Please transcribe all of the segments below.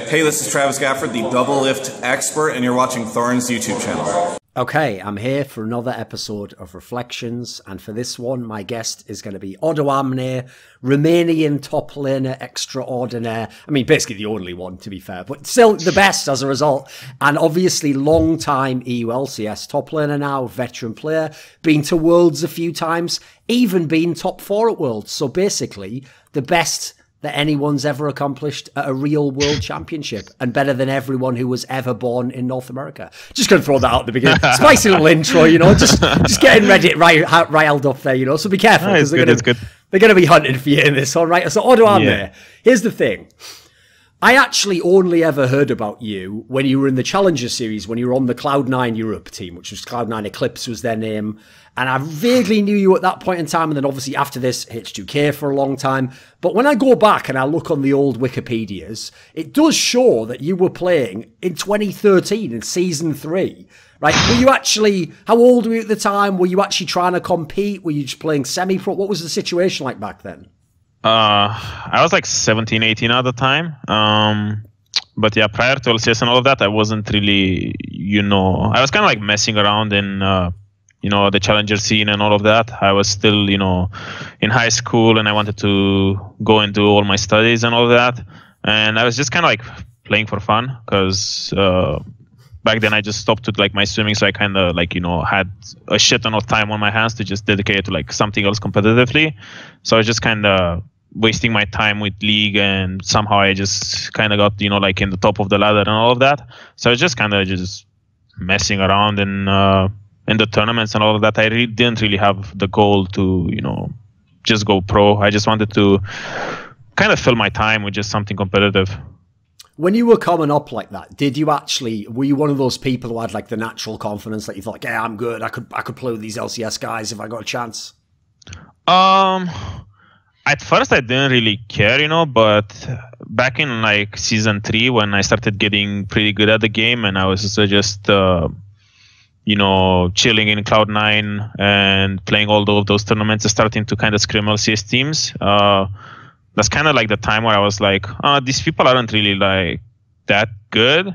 Hey, this is Travis Gafford, the double lift expert, and you're watching Thorn's YouTube channel. Okay, I'm here for another episode of Reflections, and for this one, my guest is going to be Odoamne, Romanian top laner extraordinaire. I mean, basically the only one, to be fair, but still the best as a result. And obviously, long-time EU LCS top laner now, veteran player, been to Worlds a few times, even been top 4 at Worlds. So basically, the best that anyone's ever accomplished at a real world championship, and better than everyone who was ever born in North America. Just going to throw that out at the beginning. Spicy little intro, you know, just getting Reddit riled up there, you know, so be careful. It's good, it's good. They're going to be hunting for you in this one, right? So Odoamne, there. Here's the thing. I actually only ever heard about you when you were in the Challenger series, when you were on the Cloud9 Europe team, which was Cloud9 Eclipse was their name. And I vaguely knew you at that point in time. And then obviously after this, H2k for a long time. But when I go back and I look on the old Wikipedias, it does show that you were playing in 2013 in Season 3. Right? Were you actually, how old were you at the time? Were you actually trying to compete? Were you just playing semi-pro? What was the situation like back then? I was like 17, 18 at the time. But yeah, prior to LCS and all of that, I wasn't really, you know, I was kind of like messing around in, you know, the challenger scene and all of that. I was still, you know, in high school and I wanted to go and do all my studies and all of that. And I was just kind of like playing for fun because back then I just stopped with like my swimming. So I kind of like, you know, had a shit ton of time on my hands to just dedicate it to like something else competitively. So I was just kind of wasting my time with league, and somehow I just kind of got, you know, like in the top of the ladder and all of that. So I was just kind of just messing around in the tournaments and all of that. I really didn't really have the goal to, you know, just go pro. I just wanted to kind of fill my time with just something competitive. When you were coming up like that, were you one of those people who had like the natural confidence that you thought, yeah, I'm good, I could play with these LCS guys if I got a chance? At first I didn't really care, you know, but back in like Season 3 when I started getting pretty good at the game and I was just, you know, chilling in Cloud9 and playing all of those tournaments and starting to kind of scrim LCS teams, that's kind of like the time where I was like, these people aren't really like that good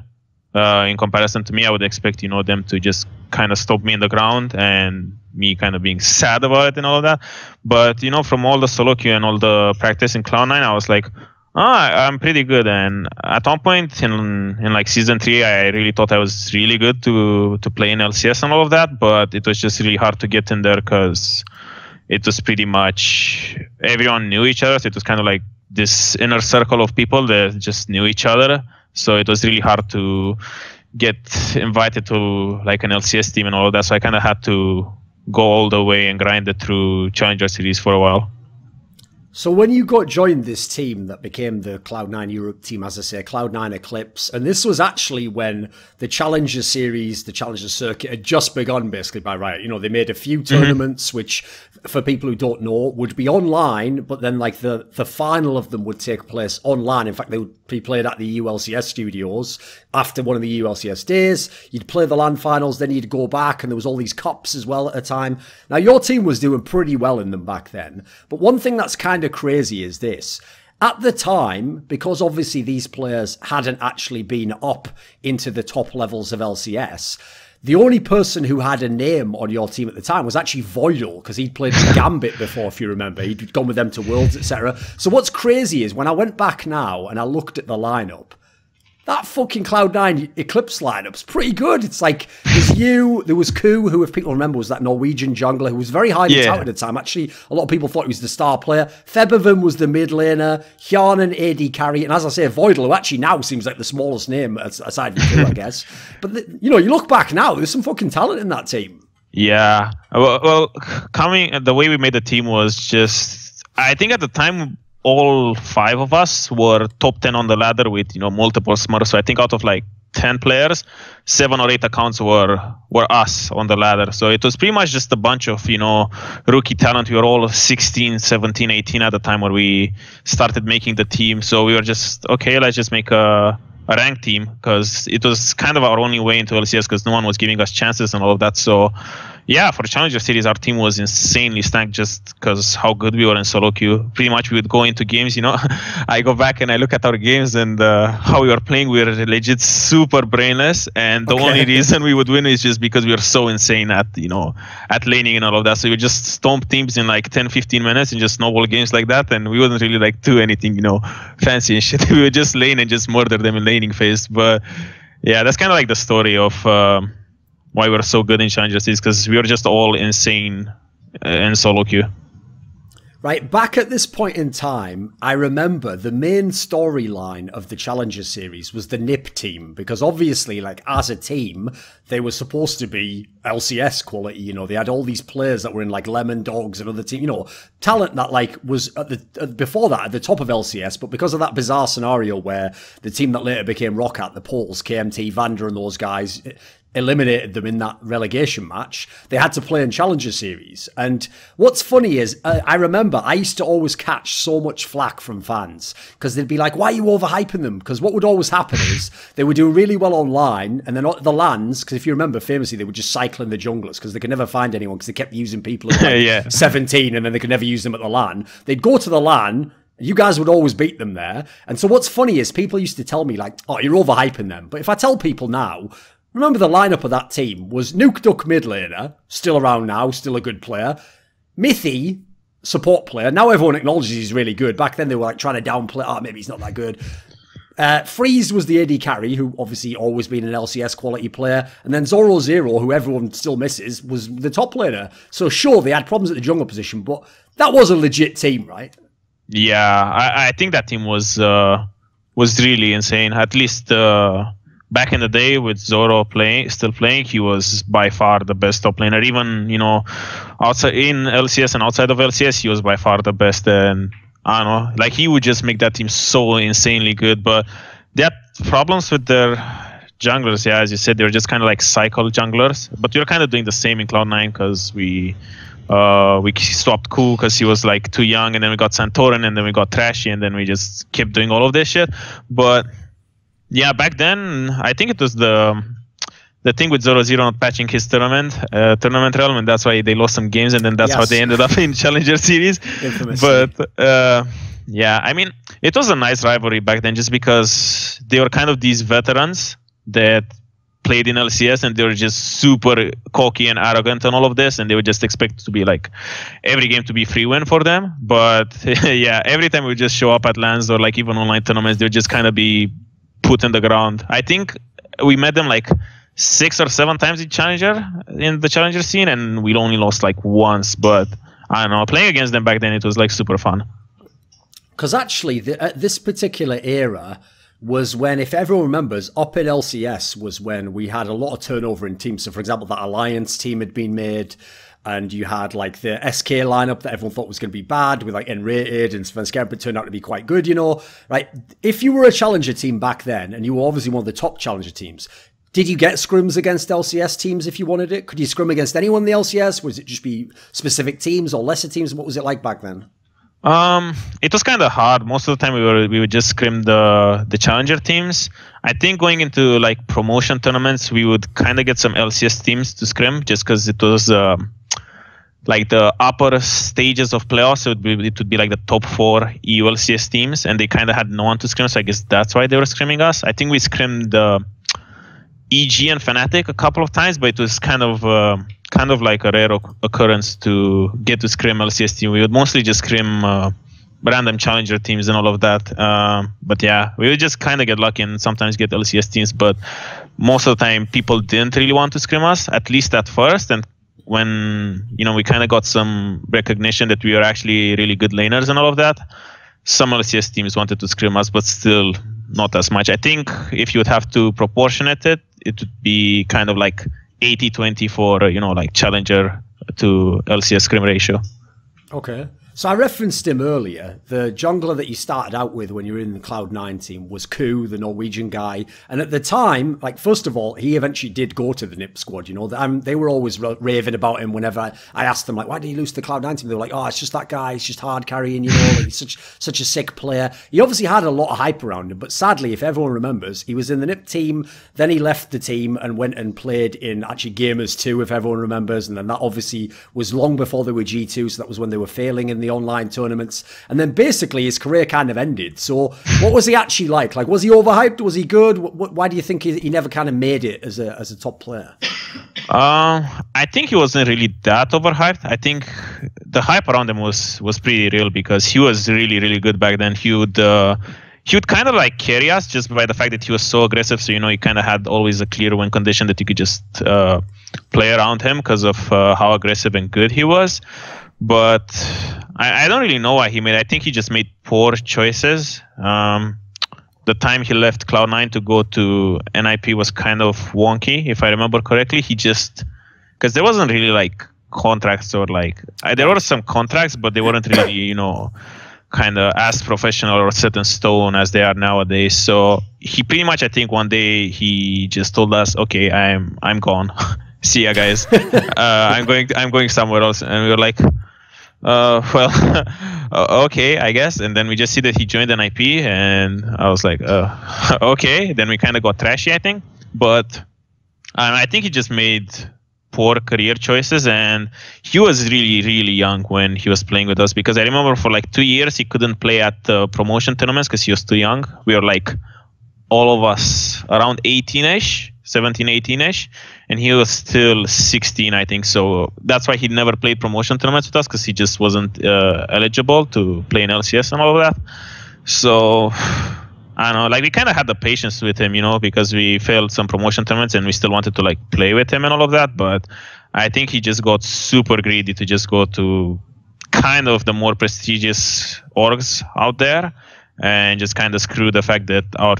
in comparison to me. I would expect, you know, them to just kind of stop me in the ground and me kind of being sad about it and all of that. But, you know, from all the solo queue and all the practice in Cloud9, I was like, I'm pretty good. And at one point in like Season 3, I really thought I was really good to play in LCS and all of that. But it was just really hard to get in there because it was pretty much everyone knew each other. So it was kind of like this inner circle of people that just knew each other. So it was really hard to get invited to like an LCS team and all of that. So I kind of had to go all the way and grind it through Challenger Series for a while. So when you got joined this team that became the Cloud9 Europe team, as I say, Cloud9 Eclipse, and this was actually when the Challenger Series, the Challenger Circuit had just begun basically by Riot. You know, they made a few tournaments, which for people who don't know would be online, but then like the final of them would take place online. In fact, they would be played at the ULCS studios after one of the ULCS days. You'd play the LAN finals, then you'd go back, and there was all these cups as well at a time. Now, your team was doing pretty well in them back then, but one thing that's kind of crazy is this. At the time, because obviously these players hadn't actually been up into the top levels of LCS, the only person who had a name on your team at the time was actually Voidal, because he'd played Gambit before, if you remember. He'd gone with them to Worlds, etc. So what's crazy is when I went back now and I looked at the lineup, that fucking Cloud9 Eclipse lineup's pretty good. It's like, there's you, there was Ku, who, if people remember, was that Norwegian jungler who was very highly touted at the time. Actually, a lot of people thought he was the star player. Febiven was the mid laner, Hyan and AD carry, and as I say, Voidal, who actually now seems like the smallest name, aside from Ku, I guess. But, you know, you look back now, there's some fucking talent in that team. Yeah. Well, the way we made the team was just, I think at the time, all 5 of us were top 10 on the ladder with, you know, multiple smurfs. So I think out of like 10 players, 7 or 8 accounts were us on the ladder. So it was pretty much just a bunch of, you know, rookie talent. We were all 16, 17, 18 at the time when we started making the team. So we were just, okay, let's just make a ranked team, because it was kind of our only way into LCS because no one was giving us chances and all of that. So yeah, for Challenger Series, our team was insanely stacked just because how good we were in solo queue. Pretty much we would go into games, I go back and I look at our games and how we were playing. We were legit super brainless. And the only reason we would win is just because we were so insane at, at laning and all of that. So we would just stomp teams in like 10, 15 minutes and just snowball games like that. And we wouldn't really like do anything, fancy and shit. We would just lane and just murder them in laning phase. But yeah, that's kind of like the story of why we're so good in Challenger Series, because we were just all insane in solo queue. Right, back at this point in time, I remember the main storyline of the Challenger Series was the NIP team, because obviously, like, as a team, they were supposed to be LCS quality, they had all these players that were in, like, Lemon Dogs and other team, talent that, like, was before that at the top of LCS, but because of that bizarre scenario where the team that later became Roccat, the Poles, KMT, Vander and those guys, eliminated them in that relegation match, they had to play in Challenger Series. And what's funny is, I remember I used to always catch so much flack from fans because they'd be like, why are you overhyping them? Because what would always happen is they would do really well online, and then the LANs, because if you remember famously, they would just cycle in the junglers because they could never find anyone because they kept using people at like 17 and then they could never use them at the LAN. They'd go to the LAN, you guys would always beat them there. And so what's funny is people used to tell me like, oh, you're overhyping them. But if I tell people now, remember the lineup of that team was Nuke Duck mid laner, still around now, still a good player. Mithy, support player. Now everyone acknowledges he's really good. Back then they were like trying to downplay, oh, maybe he's not that good. Freeze was the AD carry, who obviously always been an LCS quality player. And then Zoro Zero, who everyone still misses, was the top laner. So sure, they had problems at the jungle position, but that was a legit team, right? Yeah, I think that team was really insane. At least back in the day with Zoro still playing, he was by far the best top laner. Even, outside in LCS and outside of LCS, he was by far the best. And I don't know, like he would just make that team so insanely good. But they had problems with their junglers. Yeah, as you said, they were just kind of like cycle junglers. But we were kind of doing the same in Cloud9 because we stopped Cool because he was like too young, and then we got Santorin, and then we got Trashy, and then we just kept doing all of this shit. But yeah, back then, I think it was the thing with 0-0 not patching his tournament realm, and that's why they lost some games, and then that's how they ended up in Challenger Series. But yeah, I mean, it was a nice rivalry back then just because they were kind of these veterans that played in LCS, and they were just super cocky and arrogant and all of this, and they would just expect to be like every game to be free win for them. But yeah, every time we would just show up at LANs or like even online tournaments, they would just kind of be put in the ground. I think we met them like 6 or 7 times in the Challenger scene, and we only lost like once. But I don't know, playing against them back then, it was like super fun. Because actually, at this particular era was when, if everyone remembers, up in LCS was when we had a lot of turnover in teams. So, for example, that Alliance team had been made, and you had like the SK lineup that everyone thought was going to be bad with like N-rated, and Svenskeren turned out to be quite good, right? If you were a Challenger team back then, and you were obviously one of the top Challenger teams, did you get scrims against LCS teams if you wanted it? Could you scrim against anyone in the LCS? Was it just be specific teams or lesser teams? What was it like back then? It was kind of hard. Most of the time we would just scrim the Challenger teams. I think going into like promotion tournaments, we would kind of get some LCS teams to scrim just because it was like the upper stages of playoffs. It would be like the top 4 EU LCS teams, and they kind of had no one to scrim. So I guess that's why they were scrimming us. I think we scrimmed EG and Fnatic a couple of times, but it was kind of like a rare occurrence to get to scrim LCS team. We would mostly just scrim random Challenger teams and all of that. But yeah, we would just kind of get lucky and sometimes get LCS teams. But most of the time, people didn't really want to scrim us, at least at first. And when we kind of got some recognition that we are actually really good laners and all of that, some LCS teams wanted to scrim us, but still not as much. I think if you would have to proportionate it, it would be kind of like 80-20 for like Challenger to LCS scrim ratio. Okay. So I referenced him earlier. The jungler that you started out with when you were in the Cloud9 team was Ku, the Norwegian guy. And at the time, like, first of all, he eventually did go to the NIP squad, you know. They were always raving about him whenever I asked them, like, why did he lose to the Cloud9 team? They were like, oh, it's just that guy. He's just hard carrying, you know. Like, he's such a sick player. He obviously had a lot of hype around him. But sadly, if everyone remembers, he was in the NIP team. Then he left the team and went and played in actually Gamers 2, if everyone remembers. And then that obviously was long before they were G2. So that was when they were failing in the online tournaments, and then basically his career kind of ended. So what was he actually like? Like, was he overhyped? Was he good? Why do you think he never kind of made it as a top player? I think he wasn't really that overhyped. I think the hype around him was pretty real because he was really, really good back then. He would kind of like carry us just by the fact that he was so aggressive. So, you know, he kind of had always a clear win condition that you could just play around him because of how aggressive and good he was. But I don't really know why he made it. I think he just made poor choices. The time he left Cloud9 to go to NIP was kind of wonky, if I remember correctly. He just... Because there wasn't really, like, contracts or, like... there were some contracts, but they weren't really, you know, kind of as professional or set in stone as they are nowadays. So he pretty much, I think, one day he just told us, okay, I'm gone. See ya, guys. I'm going somewhere else. And we were like... well, okay, I guess. And then we just see that he joined NIP, and I was like, okay. Then we kind of got trashy, I think. But I think he just made poor career choices, and he was really, really young when he was playing with us. Because I remember for like 2 years he couldn't play at promotion tournaments because he was too young. We were like all of us around 18-ish, 17, 18-ish. And he was still 16, I think. So that's why he never played promotion tournaments with us, because he just wasn't eligible to play in LCS and all of that. So I don't know, like we kind of had the patience with him, you know, because we failed some promotion tournaments and we still wanted to like play with him and all of that. But I think he just got super greedy to just go to kind of the more prestigious orgs out there, and just kind of screw the fact that our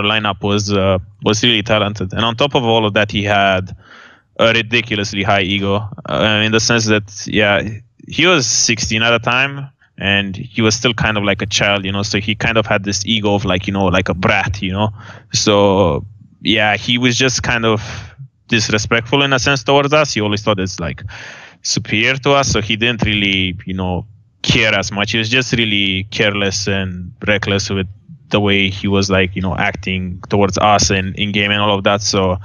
lineup was really talented. And on top of all of that, he had a ridiculously high ego, in the sense that, yeah, he was 16 at the time, and he was still kind of like a child, you know, so he kind of had this ego of like, you know, like a brat, you know. So, yeah, he was just kind of disrespectful in a sense towards us. He always thought it's like superior to us, so he didn't really, you know, care as much. He was just really careless and reckless with the way he was like, you know, acting towards us and in game and all of that. So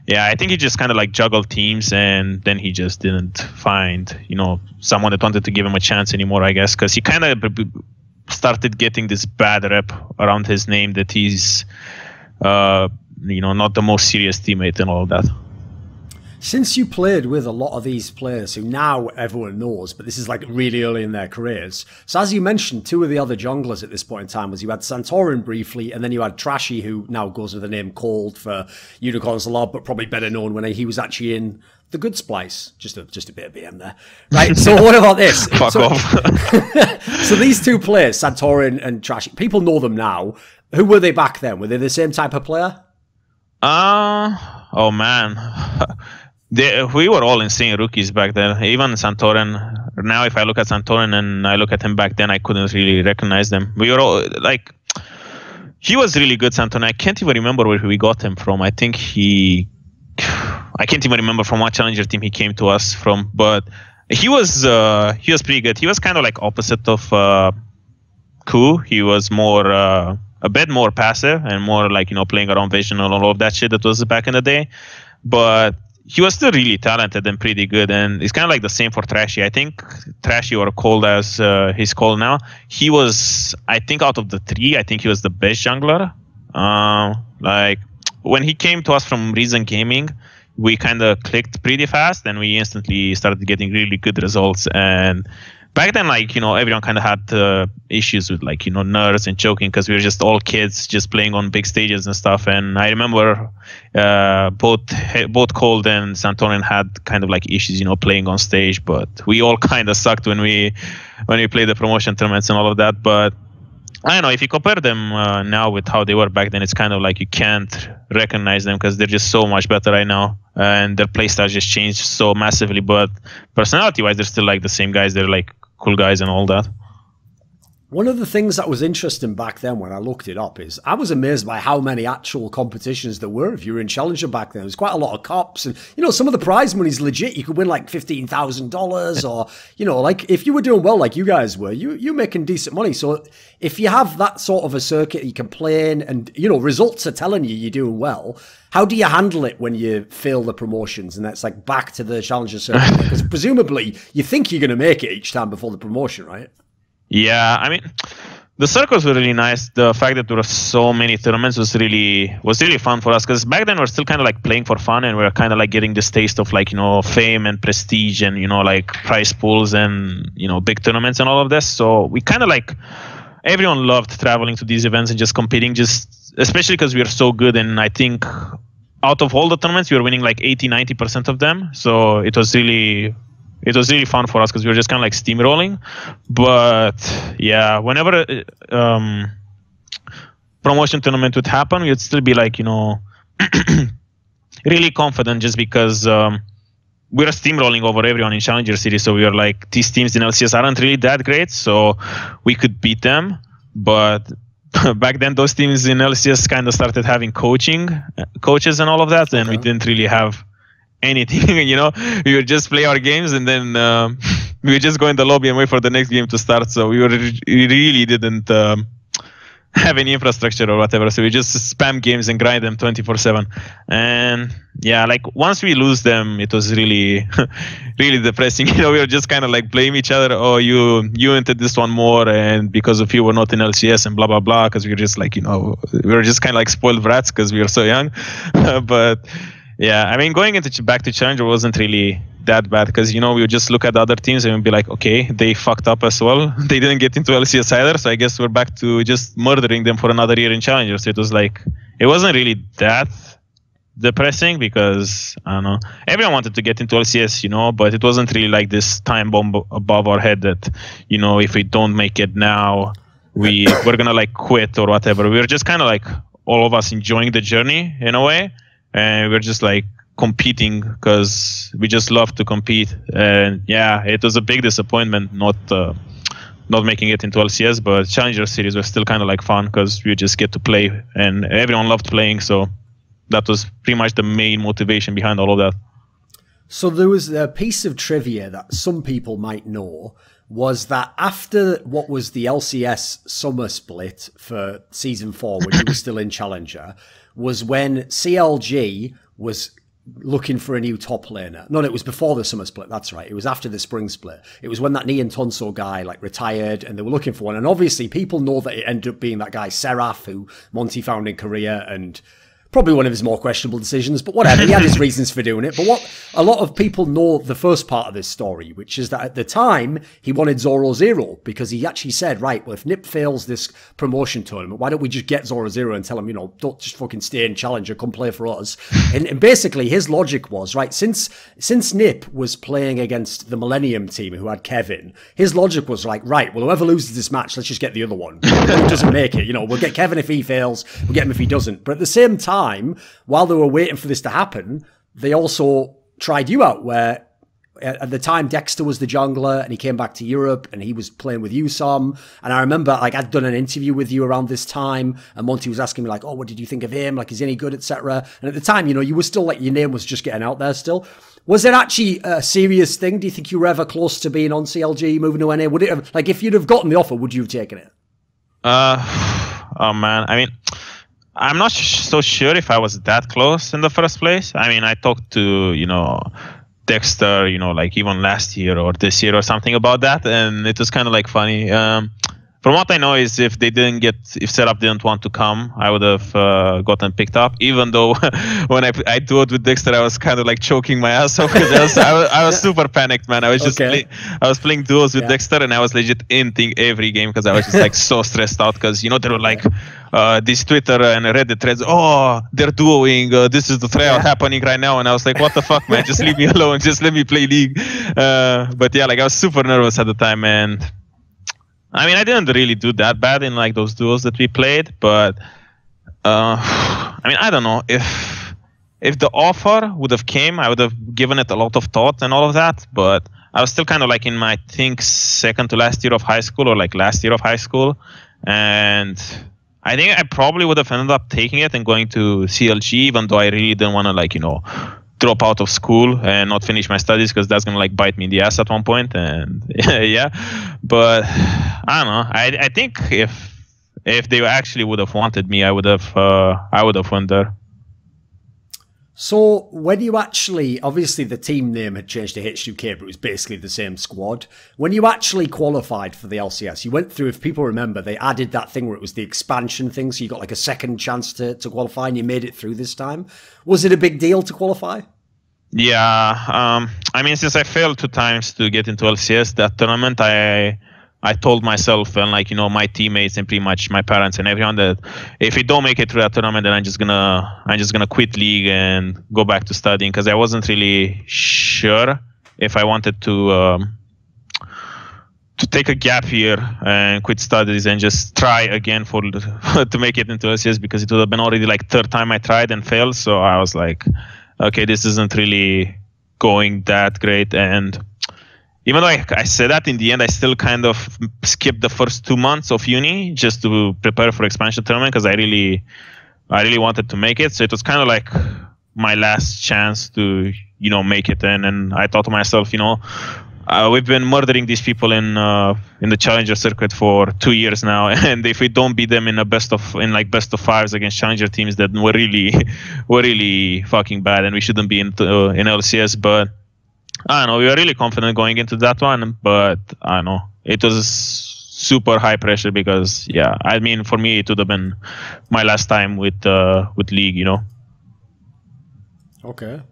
yeah, I think he just kind of like juggled teams, and then he just didn't find, you know, someone that wanted to give him a chance anymore, I guess, because he kind of started getting this bad rep around his name that he's you know, not the most serious teammate and all of that. Since you played with a lot of these players who now everyone knows, but this is like really early in their careers. So as you mentioned, two of the other junglers at this point in time was you had Santorin briefly, and then you had Trashy, who now goes with the name Kold for Unicorns a lot, but probably better known when he was actually in the Good Splice. Just a bit of BM there. Right, so what about this? Fuck off. So these two players, Santorin and Trashy, people know them now. Who were they back then? Were they the same type of player? Oh man. We were all insane rookies back then. Even Santorin. Now, if I look at Santorin and I look at him back then, I couldn't really recognize them. We were all like, he was really good, Santorin. I can't even remember where we got him from. I think I can't even remember from what challenger team he came to us from. But he was pretty good. He was kind of like opposite of Ku. He was more a bit more passive and more like, you know, playing around vision and all of that shit that was back in the day. But he was still really talented and pretty good, and it's kind of like the same for Trashy. I think Trashy, or Kold as he's called now, he was, I think out of the three, I think he was the best jungler. Like when he came to us from Reason Gaming, we kind of clicked pretty fast, and we instantly started getting really good results. And back then, like, you know, everyone kind of had issues with, like, you know, nerves and choking, because we were just all kids just playing on big stages and stuff. And I remember both Kold and Santorin had kind of like issues, you know, playing on stage. But we all kind of sucked when we played the promotion tournaments and all of that. But I don't know, if you compare them now with how they were back then, it's kind of like you can't recognize them because they're just so much better right now, and their playstyle just changed so massively. But personality-wise, they're still like the same guys. They're like cool guys and all that. One of the things that was interesting back then when I looked it up is I was amazed by how many actual competitions there were. If you were in Challenger back then, there was quite a lot of cops, and you know, some of the prize money's legit. You could win like $15,000, or you know, like if you were doing well like you guys were, you're making decent money. So if you have that sort of a circuit you can play in, and you know, results are telling you you're doing well, how do you handle it when you fail the promotions and that's like back to the Challenger circuit? Because presumably you think you're going to make it each time before the promotion, right? Yeah, I mean, the circles were really nice. The fact that there were so many tournaments was really fun for us, because back then we were still kind of like playing for fun, and we were kind of like getting this taste of like, you know, fame and prestige and, you know, like prize pools and, you know, big tournaments and all of this. So we kind of like, everyone loved traveling to these events and just competing, just especially because we were so good. And I think out of all the tournaments, we were winning like 80-90% of them. So it was really fun for us because we were just kind of like steamrolling. But yeah, whenever promotion tournament would happen, we would still be like, you know, really confident, just because we were steamrolling over everyone in Challenger Series. So we were like, these teams in LCS aren't really that great, so we could beat them. But back then, those teams in LCS kind of started having coaches and all of that, and we didn't really have anything. You know, we would just play our games, and then we would just go in the lobby and wait for the next game to start. So we really didn't have any infrastructure or whatever. So we just spam games and grind them 24/7. And yeah, like once we lose them, it was really depressing. You know, we were just kind of like blame each other. Oh, you entered this one more, and because of you we're not in LCS and blah blah blah. Because we were just like, you know, we were just kind of like spoiled brats because we were so young. But yeah, I mean, going back to Challenger wasn't really that bad, because, you know, we would just look at the other teams and we'd be like, okay, they fucked up as well. They didn't get into LCS either, so I guess we're back to just murdering them for another year in Challenger. So it was like, it wasn't really that depressing, because, I don't know, everyone wanted to get into LCS, you know, but it wasn't really like this time bomb above our head that, you know, if we don't make it now, we're gonna like quit or whatever. We were just kind of like, all of us enjoying the journey in a way. And we're just like competing because we just love to compete. And yeah, it was a big disappointment not making it into LCS, but Challenger Series was still kind of like fun because we just get to play, and everyone loved playing. So that was pretty much the main motivation behind all of that. So there was a piece of trivia that some people might know, was that after what was the LCS summer split for Season 4, when you were still in Challenger, was when CLG was looking for a new top laner. No, it was before the summer split, that's right. It was after the spring split. It was when that Neon Tonso guy like retired, and they were looking for one. And obviously people know that it ended up being that guy Seraph, who Monty found in Korea, and probably one of his more questionable decisions, but whatever, he had his reasons for doing it. But what a lot of people know the first part of this story, which is that at the time, he wanted Zoro Zero, because he actually said, right, well, if Nip fails this promotion tournament, why don't we just get Zoro Zero and tell him, you know, don't just fucking stay in Challenger, come play for us. And basically, his logic was, right, since Nip was playing against the Millennium team, who had Kevin, his logic was like, right, well, whoever loses this match, let's just get the other one. Who doesn't make it, you know, we'll get Kevin if he fails, we'll get him if he doesn't. But at the same time, while they were waiting for this to happen, they also tried you out, where at the time Dexter was the jungler and he came back to Europe and he was playing with you some. And I remember like I'd done an interview with you around this time, and Monty was asking me like, oh, what did you think of him? Like, is he any good, etc. And at the time, you know, you were still like, your name was just getting out there still. Was it actually a serious thing? Do you think you were ever close to being on CLG, moving to NA? Would it have, like, if you'd have gotten the offer, would you have taken it? Oh man, I mean, I'm not so sure if I was that close in the first place. I mean, I talked to, you know, Dexter, you know, like even last year or this year or something about that, and it was kind of like funny. From what I know is if Serap didn't want to come, I would have gotten picked up. Even though when I duoed with Dexter, I was kind of like choking my ass off because I was super panicked, man. I was just I was playing duos with Dexter, and I was legit inting every game because I was just like so stressed out, because, you know, there were like these Twitter and Reddit threads. Oh, they're duoing. This is the tryout happening right now, and I was like, what the fuck, man? Just leave me alone. Just let me play League. But yeah, like I was super nervous at the time, and I mean, I didn't really do that bad in like those duos that we played, but I mean, I don't know if if the offer would have came, I would have given it a lot of thought and all of that. But I was still kind of like in my, I think, second to last year of high school, or like last year of high school. And I think I probably would have ended up taking it and going to CLG, even though I really didn't want to, like, you know, drop out of school and not finish my studies, because that's going to like bite me in the ass at one point. And yeah, but I don't know. I think if they actually would have wanted me, I would have went there. So when you actually, obviously the team name had changed to H2k, but it was basically the same squad. When you actually qualified for the LCS, you went through, if people remember, they added that thing where it was the expansion thing, so you got like a second chance to qualify, and you made it through this time. Was it a big deal to qualify? Yeah, I mean, since I failed 2 times to get into LCS, that tournament, I told myself and, like, you know, my teammates and pretty much my parents and everyone that if we don't make it through that tournament, then I'm just gonna quit league and go back to studying, because I wasn't really sure if I wanted to take a gap year and quit studies and just try again to make it into LCS, because it would have been already like 3rd time I tried and failed. So I was like, okay, this isn't really going that great. And even though I said that, in the end, I still kind of skipped the first 2 months of uni just to prepare for expansion tournament, because I really wanted to make it. So it was kind of like my last chance to, you know, make it. And I thought to myself, you know, we've been murdering these people in the challenger circuit for 2 years now, and if we don't beat them in best of 5s against challenger teams, then we're really fucking bad, and we shouldn't be in LCS. But I don't know, we were really confident going into that one, but I don't know, it was super high pressure, because yeah, I mean, for me it would have been my last time with league, you know. Okay,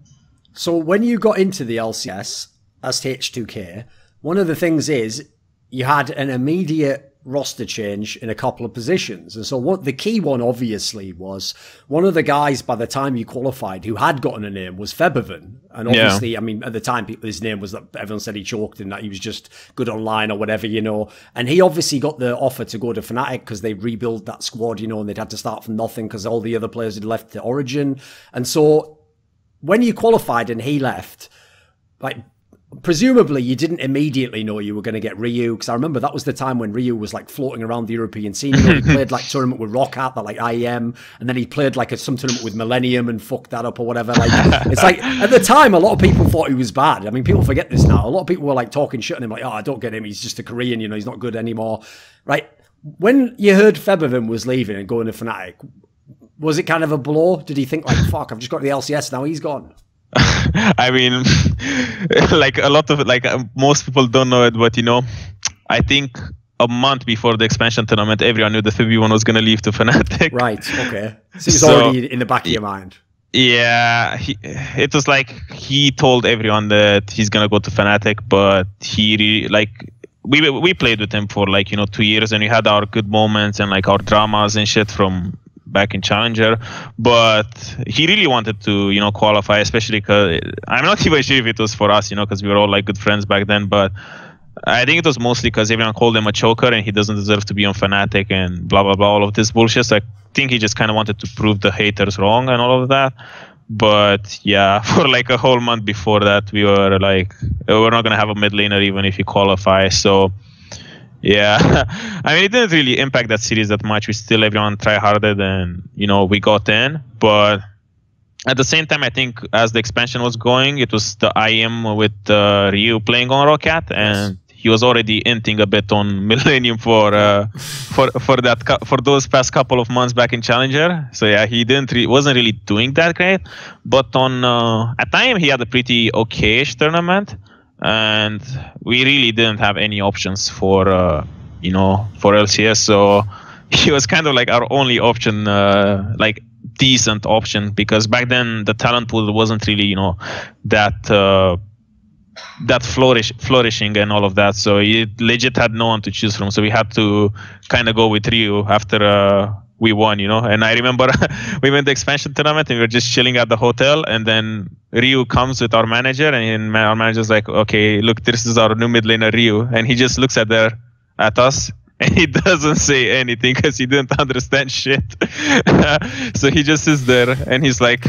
so when you got into the LCS as H2k, one of the things is you had an immediate roster change in a couple of positions. And so what the key one obviously was, one of the guys by the time you qualified who had gotten a name was Febiven. And obviously, yeah. I mean, at the time, his name was that everyone said he choked and that he was just good online or whatever, you know. And he obviously got the offer to go to Fnatic because they rebuilt that squad, you know, and they'd had to start from nothing because all the other players had left to Origin. And so when you qualified and he left, like, presumably you didn't immediately know you were going to get Ryu, because I remember that was the time when Ryu was like floating around the European scene. You know, he played like tournament with Roccat, that like IEM, and then he played like some tournament with Millennium and fucked that up or whatever. Like, it's like at the time a lot of people thought he was bad. I mean, people forget this now. A lot of people were like talking shit on him, like, oh, I don't get him, he's just a Korean, you know, he's not good anymore, right? When you heard Febiven was leaving and going to Fnatic, was it kind of a blow? Did he think like, fuck, I've just got to the LCS, now he's gone? I mean, like a lot of most people don't know it, but you know, I think a month before the expansion tournament, everyone knew that Febiven was going to leave to Fnatic. Right. Okay. So it was already in the back of your mind. Yeah, it was like he told everyone that he's going to go to Fnatic, but he really, like, we played with him for like, you know, 2 years, and we had our good moments and like our dramas and shit from back in Challenger, but he really wanted to, you know, qualify, especially because I'm not even sure if it was for us, you know, because we were all like good friends back then, but I think it was mostly because everyone called him a choker and he doesn't deserve to be on Fnatic and blah blah blah, all of this bullshit. So I think he just kind of wanted to prove the haters wrong and all of that. But yeah, for like a whole month before that, we were like, we're not gonna have a mid laner even if you qualify. So yeah, I mean, it didn't really impact that series that much. We still, everyone try harder and, you know, we got in. But at the same time, I think as the expansion was going, it was the IM with Ryu playing on Roccat, and he was already inting a bit on Millennium for those past couple of months back in Challenger. So yeah, he wasn't really doing that great. But on at time, he had a pretty okay-ish tournament. And we really didn't have any options for, you know, for LCS. So he was kind of like our only option, like decent option, because back then the talent pool wasn't really, you know, that flourishing and all of that. So he legit had no one to choose from. So we had to kind of go with Ryu after we won, you know. And I remember we went to the expansion tournament and we were just chilling at the hotel, and then Ryu comes with our manager, and our manager's like, okay, look, this is our new mid laner Ryu, and he just looks at us and he doesn't say anything because he didn't understand shit. So he just sits there and he's like,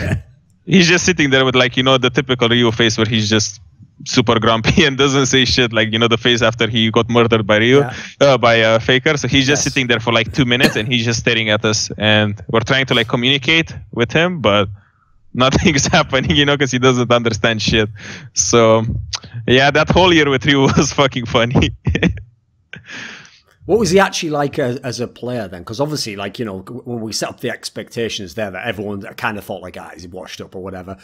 he's just sitting there with like, the typical Ryu face where he's just super grumpy and doesn't say shit, like, the face after he got murdered by Ryu, by Faker. So he's just sitting there for like 2 minutes and he's just staring at us, and we're trying to like communicate with him, but nothing's happening, because he doesn't understand shit. So yeah, that whole year with Ryu was fucking funny. What was he actually like as a player then? Because obviously, like, when we set up the expectations there that everyone kind of thought like, he's washed up or whatever.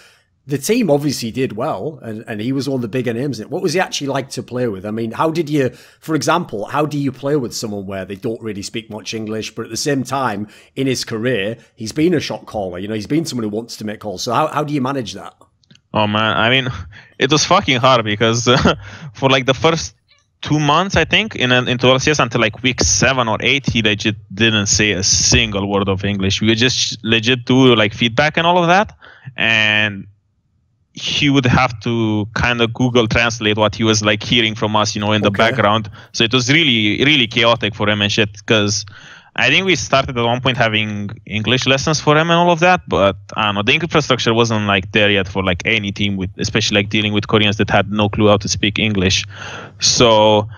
The team obviously did well, and he was one of the bigger names. What was he actually like to play with? I mean, how do you play with someone where they don't really speak much English, but at the same time, in his career, he's been a shot caller. He's been someone who wants to make calls. So how do you manage that? Oh, man. I mean, it was fucking hard because for like the first 2 months, I think, into LCS until like week 7 or 8, he legit didn't say a single word of English. We would just legit do like feedback and all of that. And he would have to kind of Google translate what he was like hearing from us, in the background. So it was really, really chaotic for him and shit, because I think we started at one point having English lessons for him and all of that, but I don't know, the infrastructure wasn't like there yet for like any team, with especially like dealing with Koreans that had no clue how to speak English. So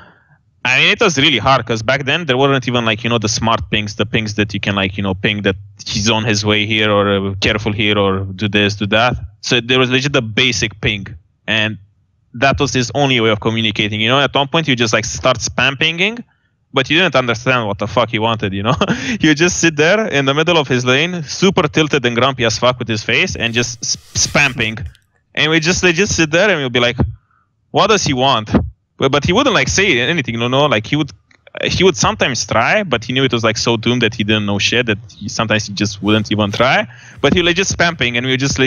I mean, it was really hard because back then there weren't even like, the smart pings, the pings that you can like, ping that he's on his way here, or careful here, or do this, do that. So there was legit the basic ping, and that was his only way of communicating. At one point you just like start spam pinging, but you didn't understand what the fuck he wanted, He would just sit there in the middle of his lane, super tilted and grumpy as fuck with his face, and just spam ping. And we just legit sit there and we'll be like, what does he want? But he wouldn't like say anything, like he would sometimes try, but he knew it was like so doomed that he didn't know shit that sometimes he just wouldn't even try. But he would just spamping, and we would just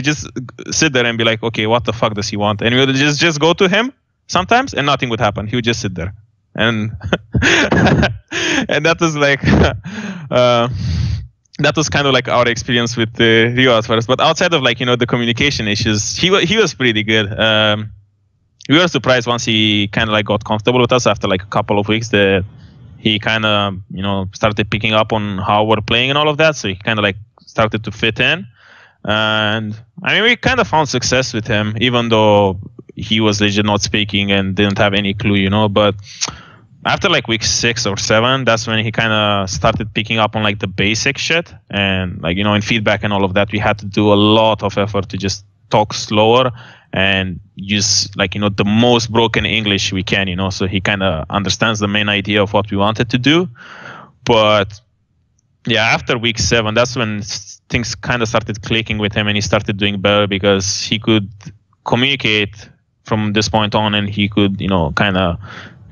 sit there and be like, okay, what the fuck does he want? And we would just go to him sometimes, and nothing would happen. He would just sit there, and and that was like that was kind of like our experience with Ryu at first. But outside of like the communication issues, he was pretty good. We were surprised once he kind of like got comfortable with us after like a couple of weeks that he kind of, started picking up on how we're playing and all of that. So he kind of like started to fit in. And I mean, we kind of found success with him, even though he was legit not speaking and didn't have any clue, But after like week 6 or 7, that's when he kind of started picking up on like the basic shit. And like, in feedback and all of that, we had to do a lot of effort to just talk slower and use like the most broken English we can, so he kind of understands the main idea of what we wanted to do. But yeah, after week 7, that's when things kind of started clicking with him, and he started doing better because he could communicate from this point on, and he could kind of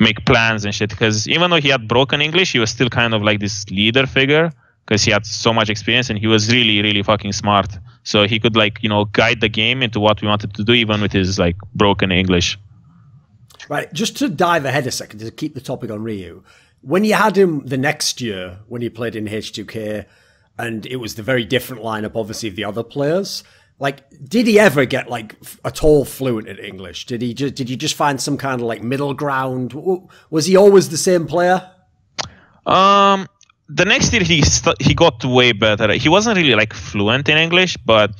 make plans and shit. Because even though he had broken English, he was still kind of like this leader figure, because he had so much experience and he was really, really fucking smart. So he could like, guide the game into what we wanted to do, even with his like broken English. Right. Just to dive ahead a second, to keep the topic on Ryu, when you had him the next year, when he played in H2k, and it was the very different lineup, obviously, of the other players, like, did he ever get like at all fluent in English? Did you just find some kind of like middle ground? Was he always the same player? The next year he got way better. He wasn't really like fluent in English, but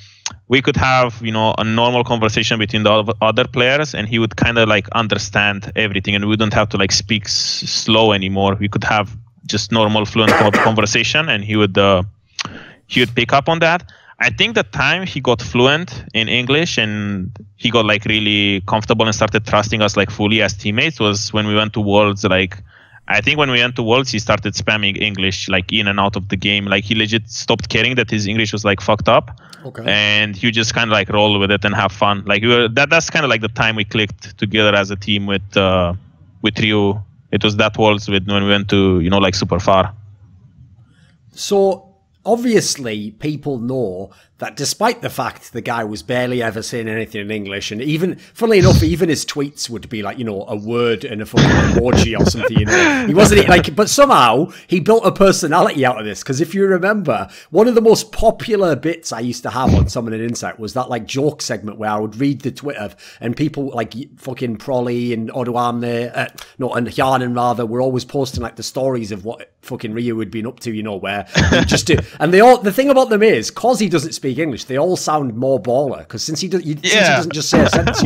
we could have a normal conversation between the other players, and he would kind of like understand everything, and we wouldn't have to like speak slow anymore. We could have just normal fluent conversation, and he would pick up on that. I think the time he got fluent in English and he got like really comfortable and started trusting us like fully as teammates was when we went to Worlds. Like, I think when we went to Worlds, he started spamming English like in and out of the game. Like, he legit stopped caring that his English was like fucked up. Okay. And he just kind of like roll with it and have fun. Like, that's kind of like the time we clicked together as a team with Ryu. It was that Worlds when we went to like super far. So obviously, people know that despite the fact the guy was barely ever saying anything in English, and even, funnily enough, even his tweets would be like, a word and a fucking emoji or something, He wasn't like, but somehow he built a personality out of this. Because if you remember, one of the most popular bits I used to have on Summon and Insight was that like joke segment where I would read the Twitter and people like fucking Prolly and Odoamne, and Hyanen rather, were always posting like the stories of what fucking Ryu had been up to, where he just do. And the thing about them is, cause he doesn't speak speak English, they all sound more baller. Because since he doesn't just say a sentence,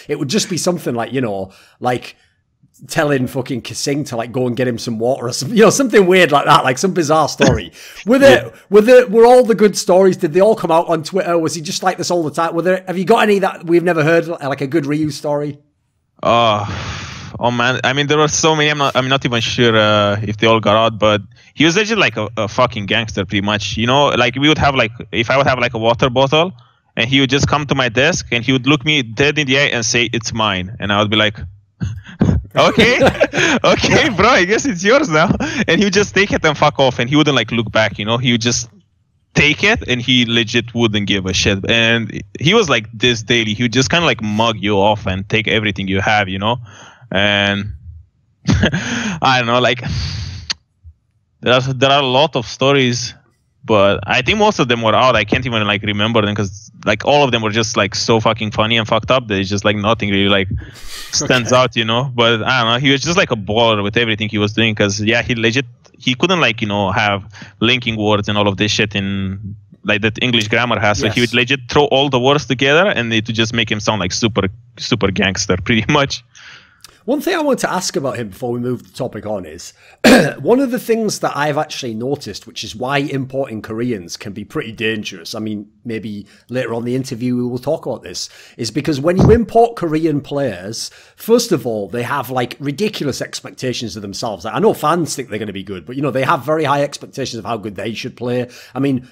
it would just be something like, like telling fucking Kasing to like go and get him some water or something, something weird like that, like some bizarre story. Were all the good stories? Did they all come out on Twitter? Was he just like this all the time? Have you got any that we've never heard, like a good Ryu story? Oh man, I mean there were so many. I'm not even sure if they all got out, but he was actually like a fucking gangster, pretty much. Like we would have like, if I would have like a water bottle, and he would just come to my desk and he would look me dead in the eye and say, "It's mine," and I would be like, okay, okay, bro, I guess it's yours now. And he would just take it and fuck off, and he wouldn't like look back. He would just take it, and he legit wouldn't give a shit. And he was like this daily. He would just kind of like mug you off and take everything you have, And I don't know, like there are a lot of stories, but I think most of them were out. I can't even like remember them because like all of them were just like so fucking funny and fucked up that it's just like nothing really like stands out, But I don't know, he was just like a baller with everything he was doing because he couldn't like have linking words and all of this shit in like that English grammar has. So he would legit throw all the words together and it would just make him sound like super gangster pretty much. One thing I want to ask about him before we move the topic on is, one of the things that I've actually noticed, which is why importing Koreans can be pretty dangerous. I mean, maybe later on the interview we will talk about this, is because when you import Korean players, first of all, they have like ridiculous expectations of themselves. I know fans think they're going to be good, but they have very high expectations of how good they should play. I mean,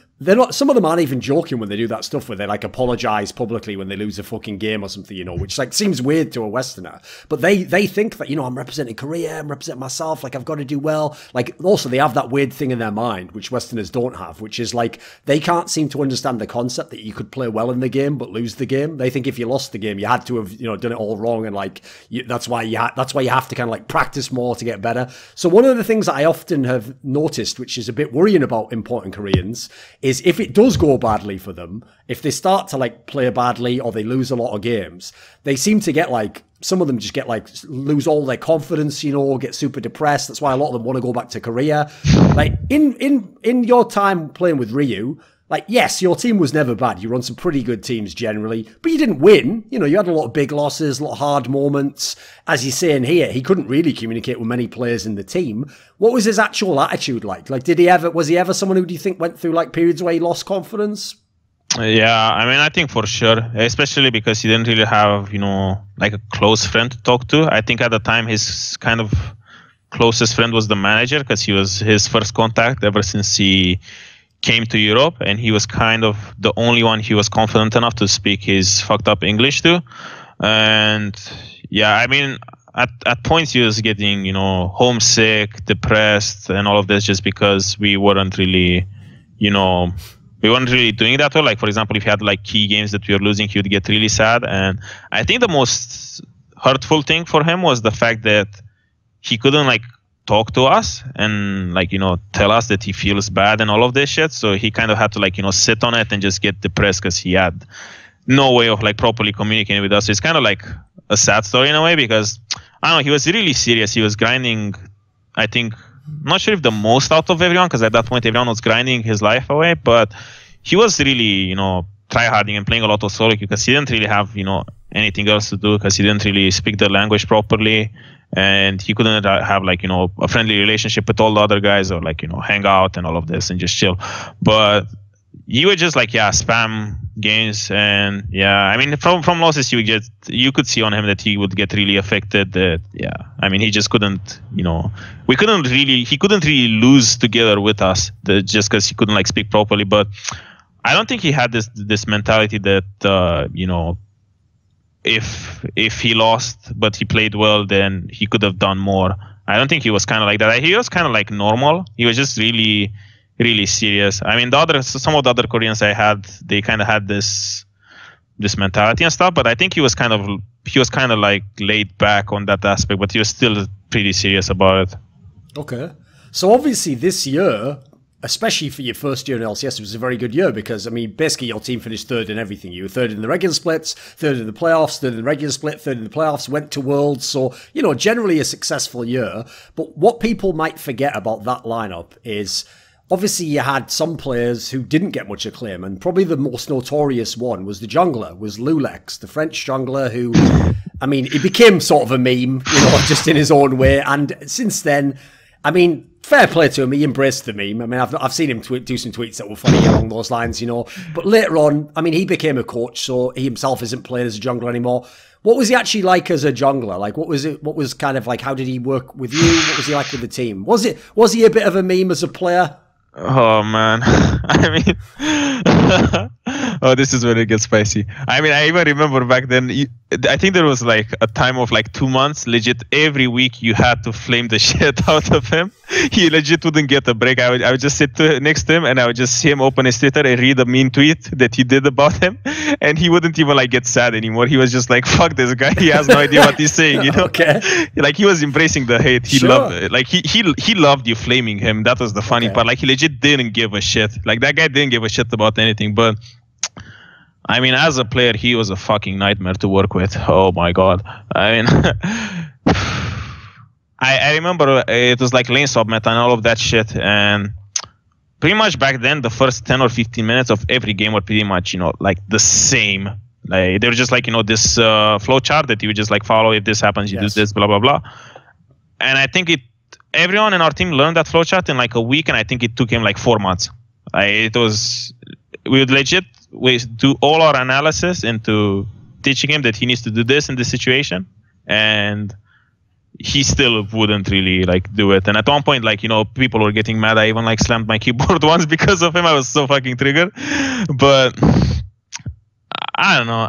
some of them aren't even joking when they do that stuff where they like apologize publicly when they lose a fucking game or something, which like seems weird to a Westerner. But they think that, I'm representing Korea, I'm representing myself, like I've got to do well. Like also they have that weird thing in their mind, which Westerners don't have, which is like they can't seem to understand the concept that you could play well in the game but lose the game. They think if you lost the game, you had to have, done it all wrong, and like that's why you have to kind of like practice more to get better. So one of the things that I often have noticed, which is a bit worrying about importing Koreans, is if it does go badly for them, if they start to like play badly or they lose a lot of games, they seem to get like, some of them just get like, lose all their confidence, get super depressed. That's why a lot of them want to go back to Korea. Like in your time playing with Ryu, like, yes, your team was never bad. You run some pretty good teams generally, but you didn't win. You had a lot of big losses, a lot of hard moments. As you're saying here, he couldn't really communicate with many players in the team. What was his actual attitude like? Like, was he ever someone who do you think went through like periods where he lost confidence? Yeah, I mean, I think for sure, especially because he didn't really have, like a close friend to talk to. I think at the time his kind of closest friend was the manager because he was his first contact ever since he came to Europe, and he was kind of the only one he was confident enough to speak his fucked up English to. And yeah, I mean, at points he was getting, homesick, depressed, and all of this just because we weren't really, we weren't really doing that well. Like, for example, if he had like key games that we were losing, he would get really sad. And I think the most hurtful thing for him was the fact that he couldn't like talk to us and like tell us that he feels bad and all of this shit. So he kind of had to like sit on it and just get depressed because he had no way of like properly communicating with us. So it's kind of like a sad story in a way because I don't know, he was really serious. He was grinding, I think, I'm not sure if the most out of everyone, because at that point everyone was grinding his life away, but he was really tryharding and playing a lot of solo because he didn't really have anything else to do because he didn't really speak the language properly. And he couldn't have like, a friendly relationship with all the other guys or like, hang out and all of this and just chill. But you would just like, spam games. And yeah, I mean, from losses, you could see on him that he would get really affected. That, I mean, he just couldn't, he couldn't really lose together with us just because he couldn't like speak properly. But I don't think he had this mentality that, if he lost but he played well, then he could have done more. I don't think he was kind of like that. He was kind of like normal. He was just really, really serious. I mean, some of the other Koreans I had, they kind of had this mentality and stuff, but I think he was kind of like laid back on that aspect, but he was still pretty serious about it. Okay. So obviously this year, especially for your first year in LCS, it was a very good year because, I mean, basically your team finished third in everything. You were third in the regular splits, third in the playoffs, third in the regular split, third in the playoffs, went to Worlds. So, generally a successful year. But what people might forget about that lineup is obviously you had some players who didn't get much acclaim, and probably the most notorious one was the jungler, was loulex, the French jungler who, I mean, he became sort of a meme, you know, just in his own way. And since then, I mean, fair play to him, he embraced the meme. I mean, I've seen him do some tweets that were funny along those lines, you know. But later on, I mean, he became a coach, so he himself isn't playing as a jungler anymore. What was he actually like as a jungler? Like, what was it? What was kind of like? How did he work with you? What was he like with the team? Was he a bit of a meme as a player? Oh man, I mean, oh, this is when it gets spicy. I mean, I even remember back then. I think there was like a time of like 2 months. Legit, every week you had to flame the shit out of him. He legit wouldn't get a break. I would just sit next to him and I would just see him open his Twitter and read a mean tweet that he did about him, and he wouldn't even like get sad anymore. He was just like, "Fuck this guy. He has no idea what he's saying." You know? Okay. Like he was embracing the hate. He loved it. Like he loved you flaming him. That was the funny part. Like he legit didn't give a shit. Like that guy didn't give a shit about anything. But I mean, as a player, he was a fucking nightmare to work with. Oh my god. I mean, I remember it was like lane sub meta and all of that shit, and pretty much back then the first 10 or 15 minutes of every game were pretty much, you know, like the same. Like they were just like, you know, this flow chart that you would just like follow. If this happens, you do this, blah blah blah. And I think everyone in our team learned that flow chart in like a week, and I think it took him like 4 months. We would legit do all our analysis into teaching him that he needs to do this in this situation, and he still wouldn't really like do it. And at one point, like, you know, people were getting mad. I even like slammed my keyboard once because of him. I was so fucking triggered. But I don't know.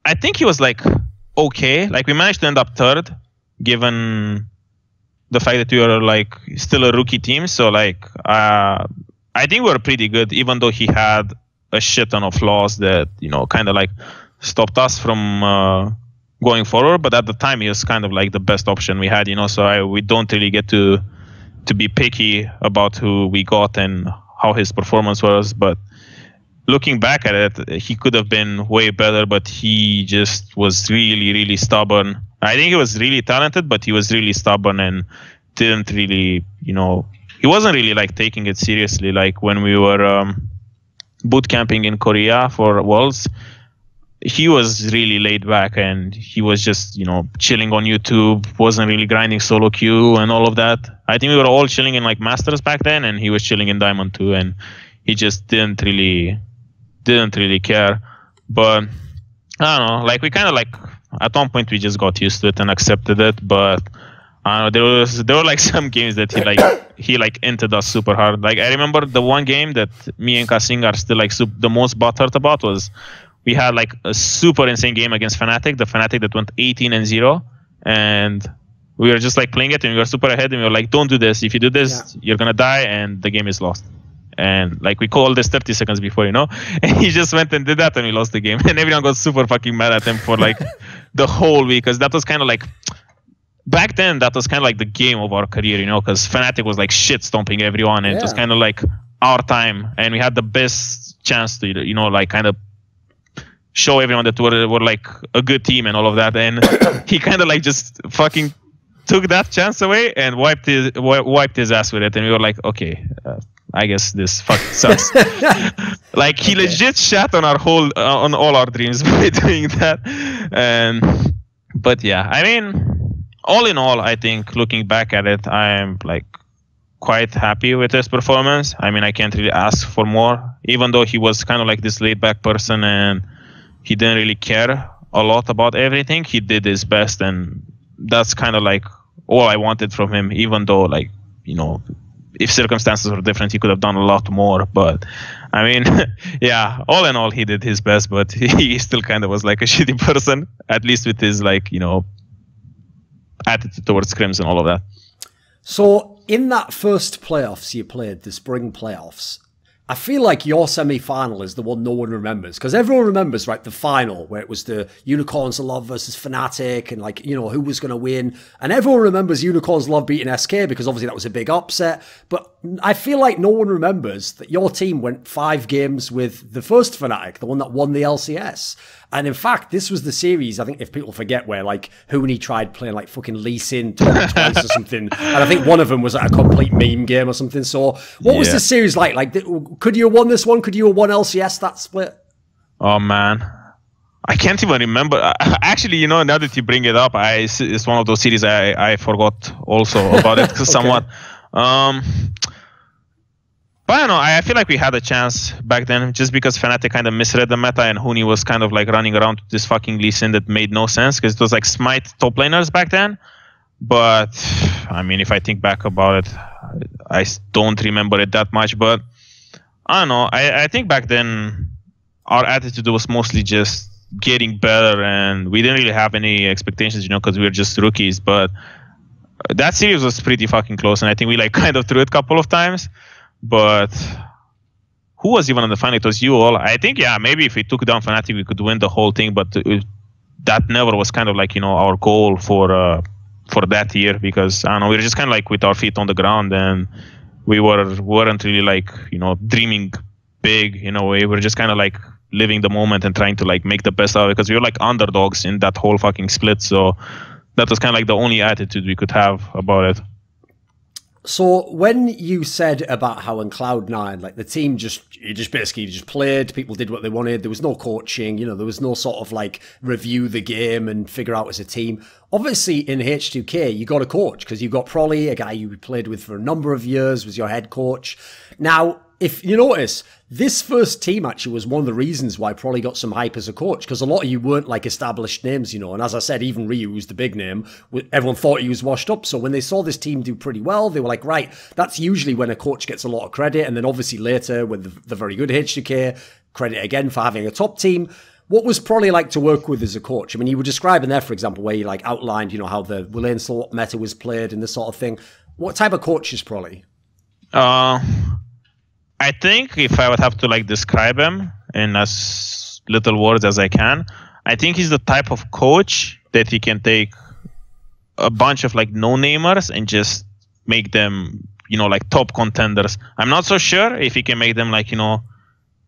I think he was like okay. Like we managed to end up third, given the fact that we were like still a rookie team. So like I think we were pretty good, even though he had a shit ton of flaws that, you know, kind of like stopped us from going forward. But at the time, he was kind of like the best option we had, you know. So we don't really get to be picky about who we got and how his performance was. But looking back at it, he could have been way better, but he just was really, really stubborn. I think he was really talented, but he was really stubborn and didn't really, you know, he wasn't really like taking it seriously. Like when we were boot camping in Korea for Worlds, he was really laid back and he was just, you know, chilling on YouTube, wasn't really grinding solo queue and all of that. I think we were all chilling in like Masters back then, and he was chilling in Diamond too, and he just didn't really care. But I don't know, like we kind of like at one point we just got used to it and accepted it. But I don't know, there were like some games that he entered us super hard. Like I remember the one game that me and Kasing are still like the most butthurt about was we had like a super insane game against Fnatic, the Fnatic that went 18-0, and we were just like playing it and we were super ahead and we were like, don't do this. If you do this, you're gonna die and the game is lost. And like we called this 30 seconds before, you know, and he just went and did that and we lost the game. And everyone got super fucking mad at him for like the whole week, because that was kind of like, back then that was kind of like the game of our career, you know, because Fnatic was like shit stomping everyone, and it was kind of like our time, and we had the best chance to, you know, like kind of show everyone that we're like a good team and all of that. And he kind of like just fucking took that chance away and wiped his ass with it. And we were like, okay, I guess this fucking sucks. Like he legit shat on on all our dreams by doing that. But yeah, I mean, all in all, I think looking back at it, I'm like quite happy with his performance. I mean, I can't really ask for more, even though he was kind of like this laid back person and he didn't really care a lot about everything. He did his best, and that's kind of like all I wanted from him, even though, like, you know, if circumstances were different, he could have done a lot more. But I mean, yeah, all in all, he did his best, but he still kind of was like a shitty person, at least with his, like, you know, attitude towards scrims and all of that. So in that first playoffs you played, the spring playoffs, I feel like your semi-final is the one no one remembers, because everyone remembers, right, the final where it was the Unicorns of Love versus Fnatic and, like, you know, who was going to win. And everyone remembers Unicorns of Love beating SK because obviously that was a big upset. But I feel like no one remembers that your team went 5 games with the first Fnatic, the one that won the LCS. And in fact, this was the series, I think, if people forget, where, like, Huni tried playing, like, fucking Lee Sin twice or something. And I think one of them was, like, a complete meme game or something. So what was this series like? Like, could you have won this one? Could you have won LCS that split? Oh, man. I can't even remember. Actually, you know, now that you bring it up, it's one of those series I forgot also about it somewhat. But I don't know, I feel like we had a chance back then just because Fnatic kind of misread the meta and Huni was kind of like running around with this fucking Lee Sin that made no sense because it was like Smite top laners back then. But, I mean, if I think back about it, I don't remember it that much. But, I don't know, I think back then our attitude was mostly just getting better and we didn't really have any expectations, you know, because we were just rookies. But that series was pretty fucking close and I think we like kind of threw it a couple of times. But who was even on the final? It was you all. I think, yeah, maybe if we took down Fnatic, we could win the whole thing. But that never was kind of like, you know, our goal for that year because, I don't know, we were just kind of like with our feet on the ground and we weren't really like, you know, dreaming big in a way. We were just kind of like living the moment and trying to like make the best out of it because we were like underdogs in that whole fucking split. So that was kind of like the only attitude we could have about it. So when you said about how in Cloud9, like the team just played, people did what they wanted, there was no coaching, you know, there was no sort of like review the game and figure out as a team. Obviously in H2k, you got a coach because you got Prolly, a guy you played with for a number of years, was your head coach. Now, if you notice, this first team actually was one of the reasons why Prolly got some hype as a coach, because a lot of you weren't like established names, you know, and as I said, even Ryu, who's the big name, everyone thought he was washed up. So when they saw this team do pretty well, they were like, right, that's usually when a coach gets a lot of credit. And then obviously later, when the very good H2k, credit again for having a top team. What was Prolly like to work with as a coach? I mean, you were describing there, for example, where you like outlined, you know, how the Will Slot meta was played and this sort of thing. What type of coach is Prolly? I think if I would have to like describe him in as little words as I can, I think he's the type of coach that he can take a bunch of like no-namers and just make them, you know, like top contenders. I'm not so sure if he can make them like, you know,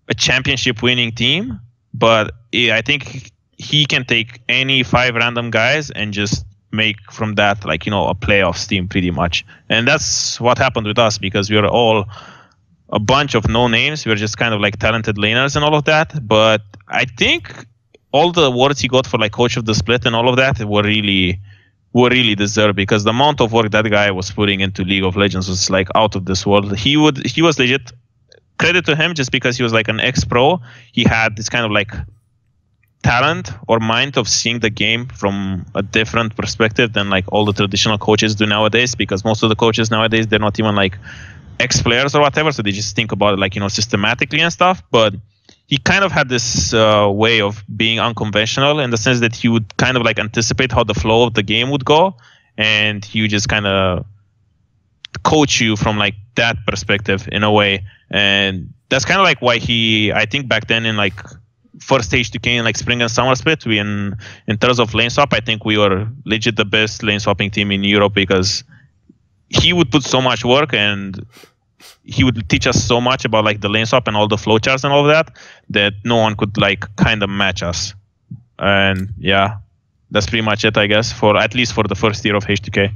a championship winning team, but I think he can take any 5 random guys and just make from that like, you know, a playoffs team pretty much. And that's what happened with us because we were all a bunch of no names. We were just kind of like talented laners and all of that. But I think all the awards he got for like coach of the split and all of that were really deserved because the amount of work that guy was putting into League of Legends was like out of this world. He was legit. Credit to him just because he was like an ex-pro. He had this kind of like talent or mind of seeing the game from a different perspective than like all the traditional coaches do nowadays, because most of the coaches nowadays, they're not even like ex-players or whatever, so they just think about it like, you know, systematically and stuff. But he kind of had this way of being unconventional in the sense that he would kind of like anticipate how the flow of the game would go, and he would just kind of coach you from like that perspective in a way. And that's kind of like why I think back then in like first H2k in like spring and summer split, in terms of lane swap, I think we were legit the best lane swapping team in Europe because he would put so much work and he would teach us so much about like the lane swap and all the flowcharts and all of that no one could like kind of match us. And yeah, that's pretty much it, I guess, for at least for the first year of H2k.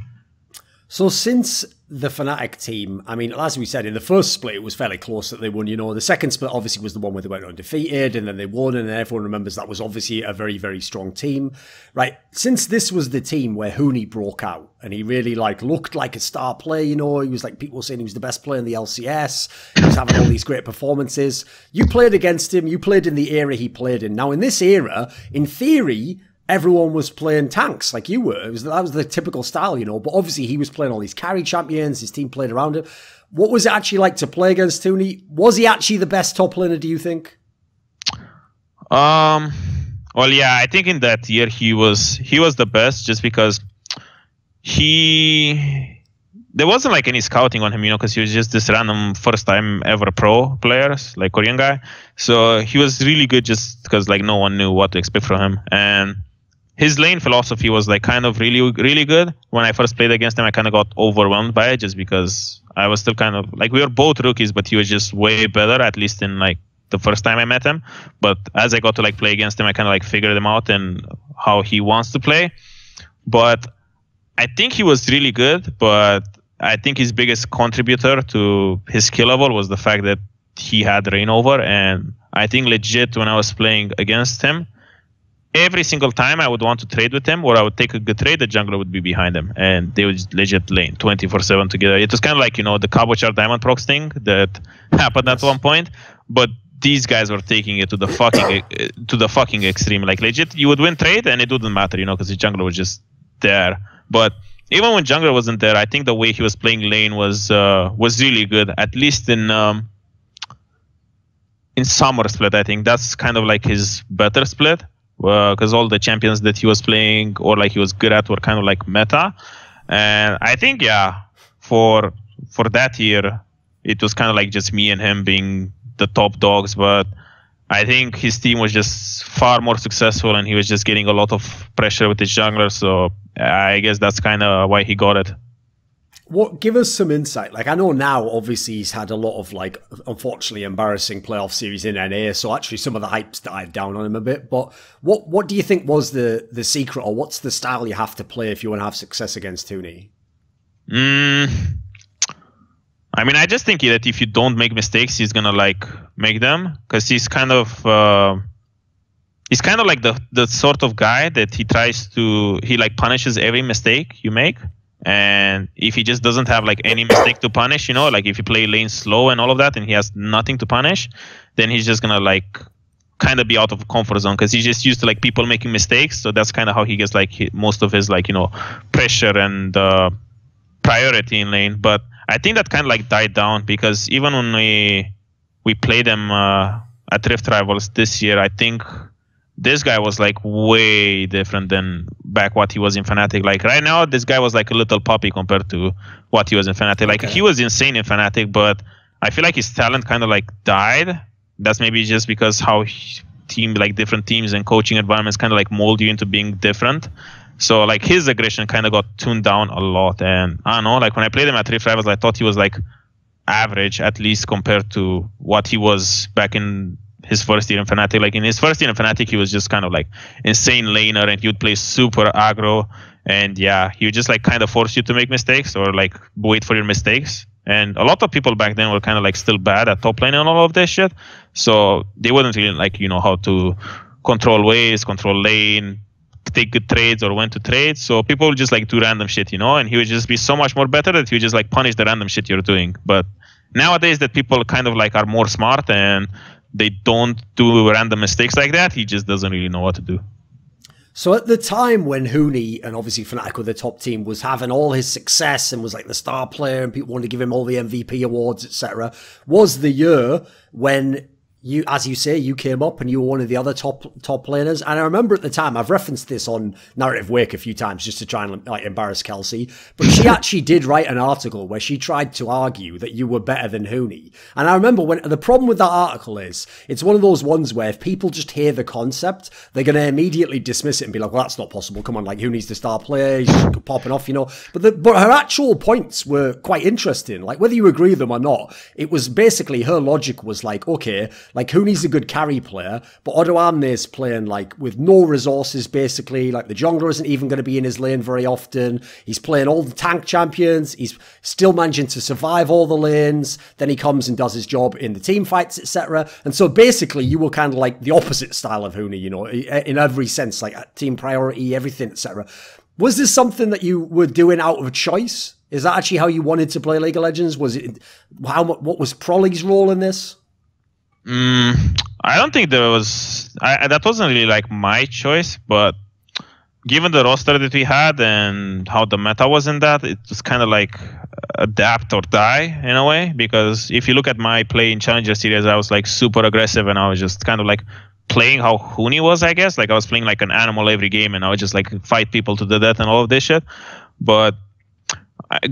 So since the Fnatic team, I mean, as we said, in the first split, it was fairly close that they won, you know. The second split obviously was the one where they went undefeated and then they won, and everyone remembers that was obviously a very, very strong team, right? Since this was the team where Huni broke out and he really like looked like a star player, you know, he was like, people were saying he was the best player in the LCS, he was having all these great performances. You played against him, you played in the era he played in. Now, in this era, in theory, everyone was playing tanks like you were. That was the typical style, you know. But obviously he was playing all these carry champions. His team played around him. What was it actually like to play against Huni? Was he actually the best top laner, do you think? Well, yeah, I think in that year he was the best just because he there wasn't like any scouting on him, you know, because he was just this random first time ever pro player, like Korean guy. So he was really good just because like no one knew what to expect from him. And his lane philosophy was like kind of really, really good. When I first played against him, I kind of got overwhelmed by it just because I was still kind of like, we were both rookies, but he was just way better, at least in like the first time I met him. But as I got to like play against him, I kind of like figured him out and how he wants to play. But I think he was really good, but I think his biggest contributor to his skill level was the fact that he had rain over. And I think legit when I was playing against him, every single time I would want to trade with him or I would take a good trade, the jungler would be behind him and they would legit lane 24/7 together. It was kind of like, you know, the Cabochard Diamond Procs thing that happened at one point, but these guys were taking it to the fucking extreme. Like legit, you would win trade and it wouldn't matter, you know, because the jungler was just there. But even when jungler wasn't there, I think the way he was playing lane was really good, at least in summer split. I think that's kind of like his better split. Because all the champions that he was playing or like he was good at were kind of like meta. And I think, yeah, for that year, it was kind of like just me and him being the top dogs. But I think his team was just far more successful and he was just getting a lot of pressure with his jungler. So I guess that's kind of why he got it. Give us some insight. Like, I know now, obviously, he's had a lot of, like, unfortunately embarrassing playoff series in NA, so actually some of the hype's died down on him a bit. But what do you think was the secret, or what's the style you have to play if you want to have success against Huni? I mean, I just think that if you don't make mistakes, he's gonna, like, make them. Because he's kind of like the sort of guy that he like punishes every mistake you make. And if he just doesn't have like any mistake to punish, you know, like if you play lane slow and all of that and he has nothing to punish, then he's just gonna like kind of be out of comfort zone because he's just used to like people making mistakes. So that's kind of how he gets like most of his like, you know, pressure and priority in lane. But I think that kind of like died down because even when we played him at Rift Rivals this year, I think this guy was like way different than back what he was in Fnatic. Like right now, this guy was like a little puppy compared to what he was in Fnatic. Like he was insane in Fnatic, but I feel like his talent kind of like died. That's maybe just because how different teams and coaching environments kind of like mold you into being different. So like his aggression kind of got tuned down a lot. And I don't know, like when I played him at Rift Rivals, I thought he was like average at least compared to what he was back in his first year in Fnatic. Like in his first year in Fnatic, he was just kind of like insane laner and he would play super aggro. And yeah, he would just like kind of force you to make mistakes or like wait for your mistakes. And a lot of people back then were kind of like still bad at top lane and all of this shit. So they wouldn't really like, you know, how to control waves, control lane, take good trades or when to trade. So people would just like do random shit, you know, and he would just be so much more better that he would just like punish the random shit you're doing. But nowadays that people kind of like are more smart and they don't do random mistakes like that, he just doesn't really know what to do. So at the time when Huni and obviously Fnatic were the top team was having all his success and was like the star player and people wanted to give him all the MVP awards, etc., was the year when you, as you say, you came up and you were one of the other top laners. And I remember at the time, I've referenced this on Narrative Wake a few times just to try and like embarrass Kelsey, but she actually did write an article where she tried to argue that you were better than Huni. And I remember when the problem with that article is it's one of those ones where if people just hear the concept, they're going to immediately dismiss it and be like, well, that's not possible. Come on, like Huni's the star player, he's just popping off, you know. But her actual points were quite interesting. Like whether you agree with them or not, it was basically her logic was like, okay, like Huni's a good carry player, but Odoamne's playing like with no resources basically. Like the jungler isn't even going to be in his lane very often. He's playing all the tank champions. He's still managing to survive all the lanes. Then he comes and does his job in the team fights, etc. And so basically you were kind of like the opposite style of Huni, you know, in every sense, like team priority, everything, etc. Was this something that you were doing out of choice? Is that actually how you wanted to play League of Legends? Was it what was Prolly's role in this? I don't think there was. That wasn't really like my choice, but given the roster that we had and how the meta was in that, it was kind of like adapt or die in a way. Because if you look at my play in Challenger Series, I was like super aggressive and I was just kind of like playing how Huni was, I guess. Like I was playing like an animal every game and I would just like fight people to the death and all of this shit. But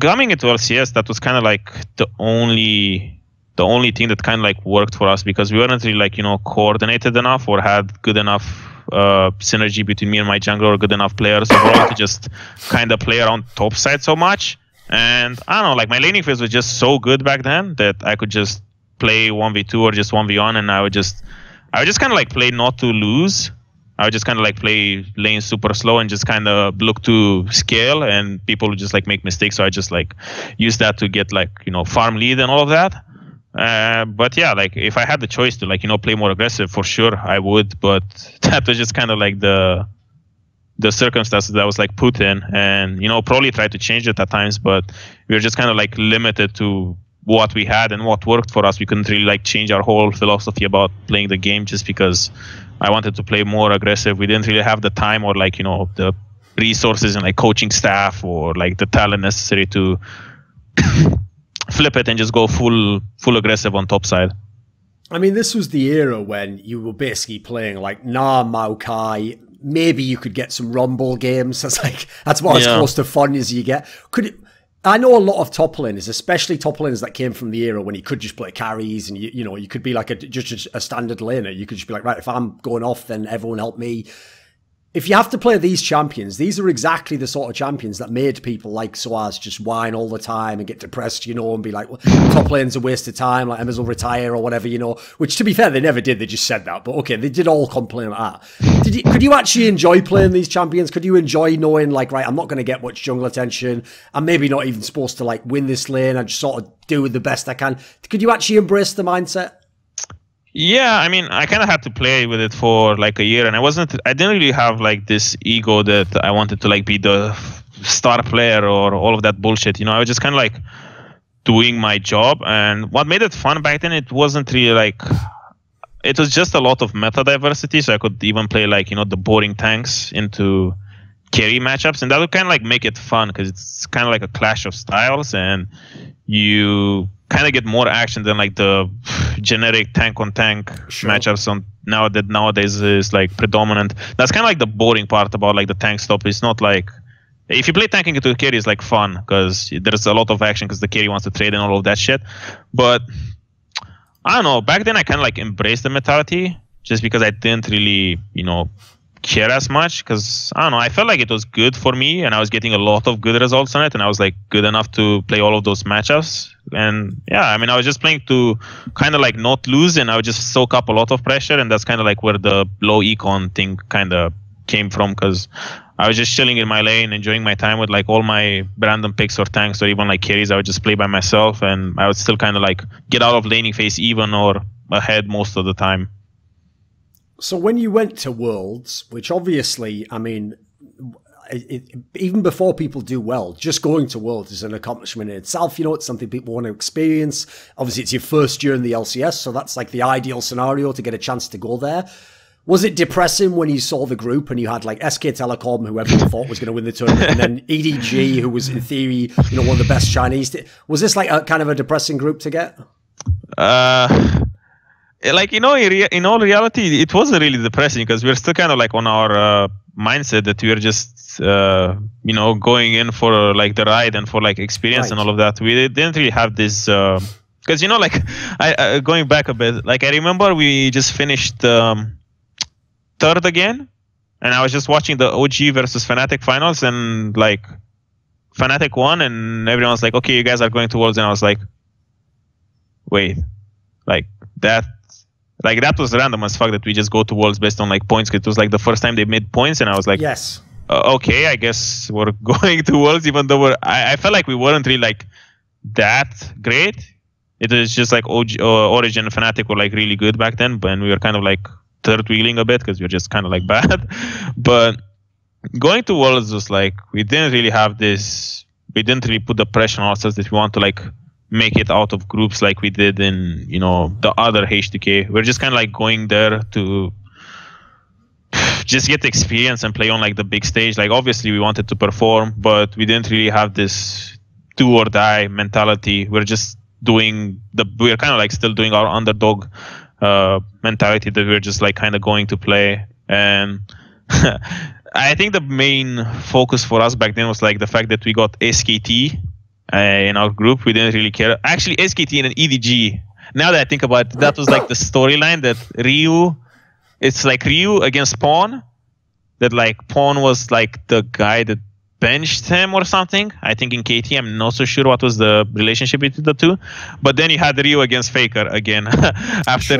coming into LCS, that was kind of like the only thing that kind of like worked for us, because we weren't really like, you know, coordinated enough or had good enough synergy between me and my jungler, or good enough players overall to just kind of play around top side so much. And I don't know, like my laning phase was just so good back then that I could just play 1v2 or just 1v1, and I would just kind of like play not to lose. I would just kind of like play lane super slow and just kind of look to scale, and people would just like make mistakes. So I just like use that to get like, you know, farm lead and all of that. But yeah, like if I had the choice to like, you know, play more aggressive, for sure I would. But that was just kind of like the circumstances that I was like put in, and, you know, probably tried to change it at times, but we were just kind of like limited to what we had and what worked for us. We couldn't really like change our whole philosophy about playing the game just because I wanted to play more aggressive. We didn't really have the time or like, you know, the resources and like coaching staff or like the talent necessary to flip it and just go full aggressive on top side. I mean, this was the era when you were basically playing like Maokai. Maybe you could get some Rumble games. That's about as close to fun as you get. I know a lot of top laners, especially top laners that came from the era when you could just play carries, and you know, you could be like just a standard laner. You could just be like, right, if I'm going off, then everyone help me. If you have to play these champions, these are exactly the sort of champions that made people like Soaz just whine all the time and get depressed, you know, and be like, well, top lane's a waste of time, like Emma's will retire or whatever, you know, which to be fair, they never did. They just said that. But okay, they did all complain like that. Could you actually enjoy playing these champions? Could you enjoy knowing like, right, I'm not going to get much jungle attention. I'm maybe not even supposed to like win this lane. I just sort of do the best I can. Could you actually embrace the mindset? Yeah, I mean, I kind of had to play with it for like a year, and I didn't really have like this ego that I wanted to like be the star player or all of that bullshit. You know, I was just kind of like doing my job, and what made it fun back then, it wasn't really like, it was just a lot of meta diversity, so I could even play like, you know, the boring tanks into carry matchups, and that would kind of like make it fun because it's kind of like a clash of styles, and you kind of get more action than like the generic tank on tank matchups on nowadays is like predominant. That's kind of like the boring part about like the tank stop. It's not like, if you play tanking into the carry, it's like fun because there's a lot of action because the carry wants to trade and all of that shit. But I don't know, back then I kind of like embraced the mentality just because I didn't really, you know, care as much, because I don't know, I felt like it was good for me and I was getting a lot of good results on it, and I was like good enough to play all of those matchups. And yeah, I mean, I was just playing to kind of like not lose, and I would just soak up a lot of pressure, and that's kind of like where the low econ thing kind of came from, because I was just chilling in my lane, enjoying my time with like all my random picks or tanks or even like carries. I would just play by myself, and I would still kind of like get out of laning phase even or ahead most of the time. So when you went to Worlds, which obviously, I mean, even before people do well, just going to Worlds is an accomplishment in itself. You know, it's something people want to experience. Obviously, it's your first year in the LCS, so that's like the ideal scenario to get a chance to go there. Was it depressing when you saw the group and you had like SK Telecom, who everyone thought was going to win the tournament, and then EDG, who was in theory, you know, one of the best Chinese? Was this like a kind of a depressing group to get? Like, you know, in all reality, it wasn't really depressing because we were still kind of like on our mindset that we were just, you know, going in for like the ride and for like experience and all of that. We didn't really have this, because, you know, like going back a bit, like I remember we just finished third again, and I was just watching the OG versus Fnatic finals, and like Fnatic won, and everyone was like, okay, you guys are going to Worlds, and I was like, wait, like that was random as fuck that we just go to Worlds based on like points. It was like the first time they made points, and I was like, yes, okay, I guess we're going to Worlds, even though I felt like we weren't really like that great. It was just like Origin and Fnatic were like really good back then, and we were kind of like third wheeling a bit because we were just kind of like bad. But going to Worlds was like, we didn't really have this, we didn't really put the pressure on ourselves that we want to like make it out of groups like we did in, you know, the other H2k. We're just kind of like going there to just get the experience and play on like the big stage. Like obviously we wanted to perform, but we didn't really have this do or die mentality. We're just doing we're kind of like still doing our underdog mentality, that we're just like kind of going to play. And I think the main focus for us back then was like the fact that we got SKT in our group. We didn't really care. Actually, SKT and EDG. Now that I think about it, that was like the storyline that Ryu. It's like Ryu against Pawn. That like Pawn was like the guy that benched him or something. I think in KT, I'm not so sure what was the relationship between the two. But then you had Ryu against Faker again after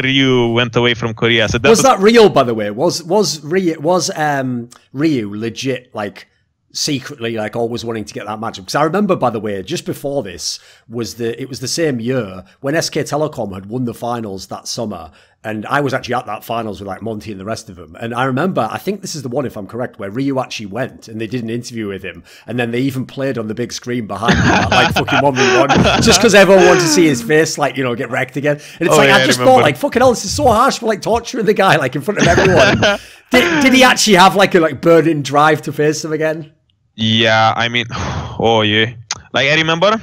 Ryu went away from Korea. So was that real, by the way? Was Ryu legit like secretly like always wanting to get that matchup? Because I remember, by the way, just before this it was the same year when SK Telecom had won the finals that summer, and I was actually at that finals with like Monty and the rest of them. And I remember, I think this is the one, if I'm correct, where Ryu actually went and they did an interview with him, and then they even played on the big screen behind him at like fucking 1v1, just because everyone wanted to see his face like, you know, get wrecked again. And it's I just thought like, fucking hell, this is so harsh for like torturing the guy like in front of everyone. Did he actually have like a burning drive to face him again? Yeah, I mean, oh yeah. Like I remember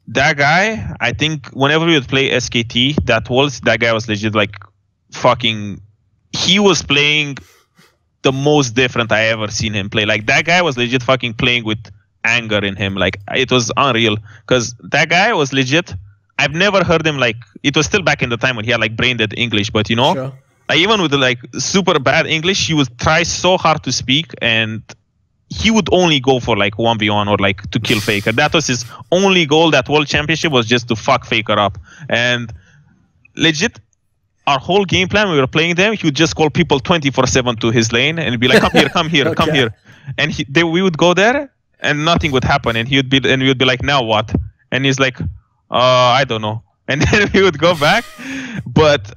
that guy, I think whenever we would play SKT, that guy was legit like fucking, he was playing the most different I ever seen him play. Like that guy was legit fucking playing with anger in him. Like it was unreal because that guy was legit. I've never heard him like, it was still back in the time when he had like brain dead English, but you know, sure. Like even with the like super bad English, he would try so hard to speak, and he would only go for like 1v1 or like to kill Faker. That was his only goal. That world championship was just to fuck Faker up. And legit, our whole game plan, we were playing them, he would just call people 24/7 to his lane and be like, come here, come here, come here. And we would go there and nothing would happen. And we would be like, now what? And he's like, I don't know. And then we would go back. But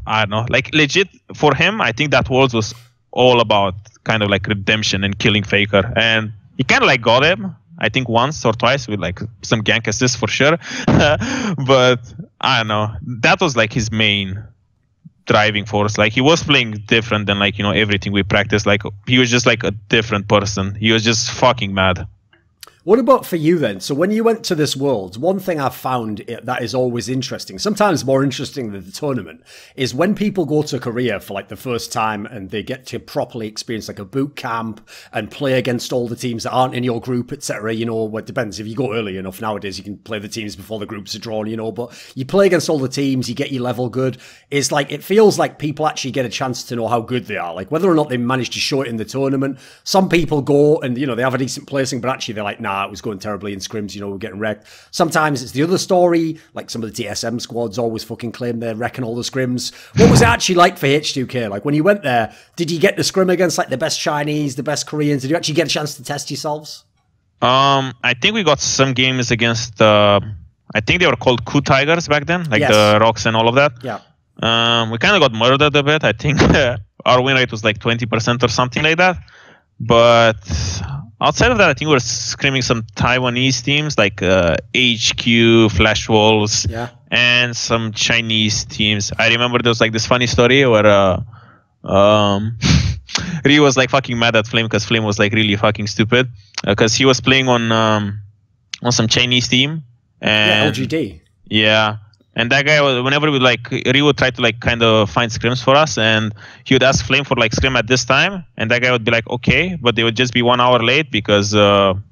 I don't know, like legit for him, I think that world was all about kind of like redemption and killing Faker, and he kind of like got him, I think once or twice with like some gank assists for sure. But I don't know, that was like his main driving force. Like he was playing different than like, you know, everything we practiced. Like he was just like a different person. He was just fucking mad. What about for you then? So when you went to this world, one thing I've found that is always interesting, sometimes more interesting than the tournament, is when people go to Korea for like the first time and they get to properly experience like a boot camp and play against all the teams that aren't in your group, etc. You know, what depends. If you go early enough nowadays, you can play the teams before the groups are drawn, you know, but you play against all the teams, you get your level good. It's like, it feels like people actually get a chance to know how good they are. Like whether or not they manage to show it in the tournament. Some people go and, you know, they have a decent placing, but actually they're like, nah, it was going terribly in scrims, you know, we're getting wrecked. Sometimes it's the other story, like some of the TSM squads always fucking claim they're wrecking all the scrims. What was it actually like for H2k? Like when you went there, did you get to scrim against like the best Chinese, the best Koreans? Did you actually get a chance to test yourselves? I think we got some games against, I think they were called Ku Tigers back then, like the Rocks and all of that. Yeah. We kind of got murdered a bit. I think our win rate was like 20% or something like that. But outside of that, I think we were scrimming some Taiwanese teams like HQ, Flash Wolves, and some Chinese teams. I remember there was like this funny story where Ryu was like fucking mad at Flame because Flame was like really fucking stupid because he was playing on some Chinese team. And, LGD. Yeah. And that guy, whenever we like, Ryu would try to like kind of find scrims for us, and he would ask Flame for like scrim at this time, and that guy would be like, okay, but they would just be 1 hour late because of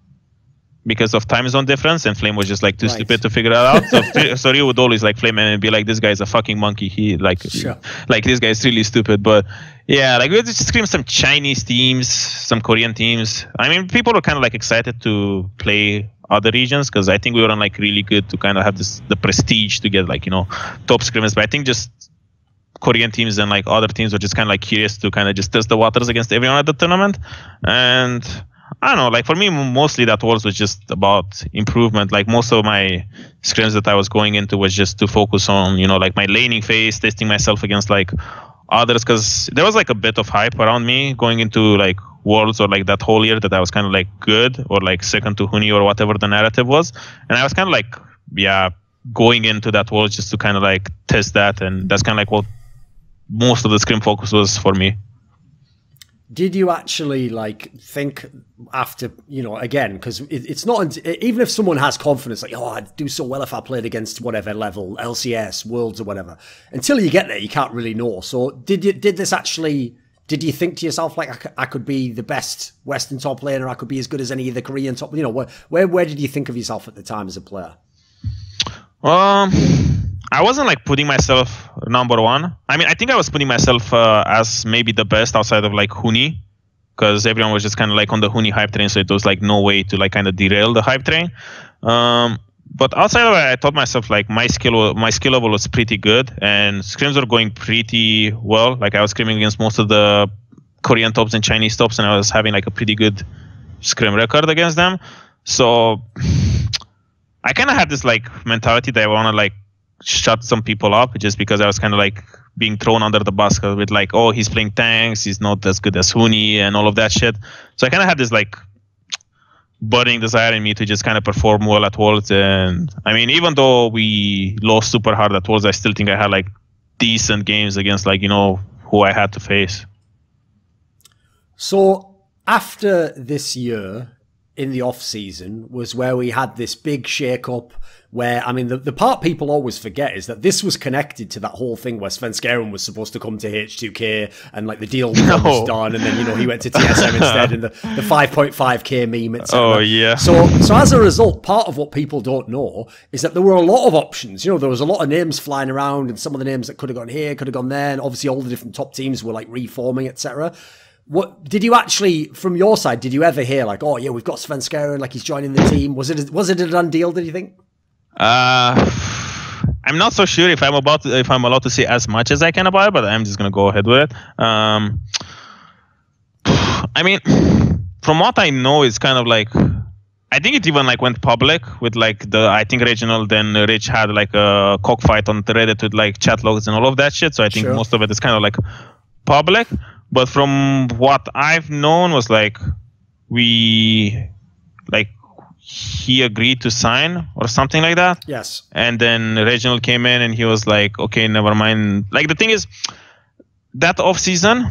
time zone difference, and Flame was just like too stupid to figure that out. So Ryu would always like Flame and be like, this guy's a fucking monkey. He like this guy's really stupid. But yeah, like we would just scream some Chinese teams, some Korean teams. I mean, people were kind of like excited to play other regions because I think we were on like really good to kind of have the prestige to get like, you know, top scrimmers. But I think just Korean teams and like other teams were just kind of like curious to kind of just test the waters against everyone at the tournament. And I don't know, like for me, mostly that was just about improvement. Like most of my scrims that I was going into was just to focus on, you know, like my laning phase, testing myself against like others, because there was like a bit of hype around me going into like Worlds or like that whole year that I was kind of like good or like second to Huni or whatever the narrative was. And I was kind of like, yeah, going into that World just to kind of like test that. And that's kind of like what most of the scrim focus was for me. Did you actually like think after, you know, again, because it's not, even if someone has confidence, like, oh, I'd do so well if I played against whatever level, LCS, Worlds or whatever, until you get there, you can't really know. So did this actually Did you think to yourself, like, I could be the best Western top laner, I could be as good as any of the Korean top, you know, where did you think of yourself at the time as a player? I wasn't like putting myself number one. I mean, I think I was putting myself as maybe the best outside of like Huni, because everyone was just kind of like on the Huni hype train, so it was like no way to like kind of derail the hype train. But outside of it, I thought myself like my skill level was pretty good, and scrims were going pretty well. Like I was scrimming against most of the Korean tops and Chinese tops, and I was having like a pretty good scrim record against them. So I kind of had this like mentality that I want to like shut some people up, just because I was kind of like being thrown under the bus with like, oh, he's playing tanks, he's not as good as Huni and all of that shit. So I kind of had this like budding desire in me to just kind of perform well at Worlds. And I mean, even though we lost super hard at Worlds, I still think I had like decent games against like, you know, who I had to face. So after this year in the off season was where we had this big shake up where, I mean, the part people always forget is that this was connected to that whole thing where Svenskeren was supposed to come to H2k and like the deal was done, and then, you know, he went to TSM instead, and the 5.5k meme, etc. Oh yeah. So as a result, part of what people don't know is that there were a lot of options. You know, there was a lot of names flying around, and some of the names that could have gone here, could have gone there, and obviously all the different top teams were like reforming, etc. What did you actually, from your side, did you ever hear like, oh yeah, we've got Svenskeren, like he's joining the team? Was it a done deal, did you think? I'm not so sure if I'm allowed to say as much as I can about it, but I'm just gonna go ahead with it. I mean, from what I know, it's kind of like, I think it even like went public with like I think Reginald then Rich had like a cockfight on the Reddit with like chat logs and all of that shit. So I think most of it is kind of like public. But from what I've known was like he agreed to sign or something like that. Yes. And then Reginald came in and he was like, okay, never mind. Like the thing is, that off season,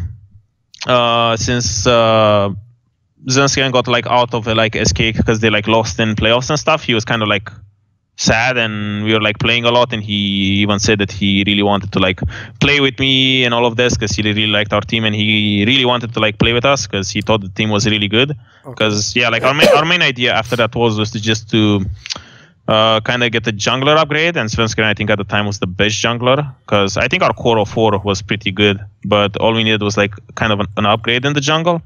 since Svenskeren got like out of like SK because they like lost in playoffs and stuff, he was kind of like sad, and we were like playing a lot, and he even said that he really wanted to like play with me and all of this because he really liked our team, and he really wanted to like play with us because he thought the team was really good. Because yeah, like our main idea after that was to kind of get the jungler upgrade, and Svenskeren I think at the time was the best jungler, because I think our core of 4 was pretty good, but all we needed was like kind of an upgrade in the jungle,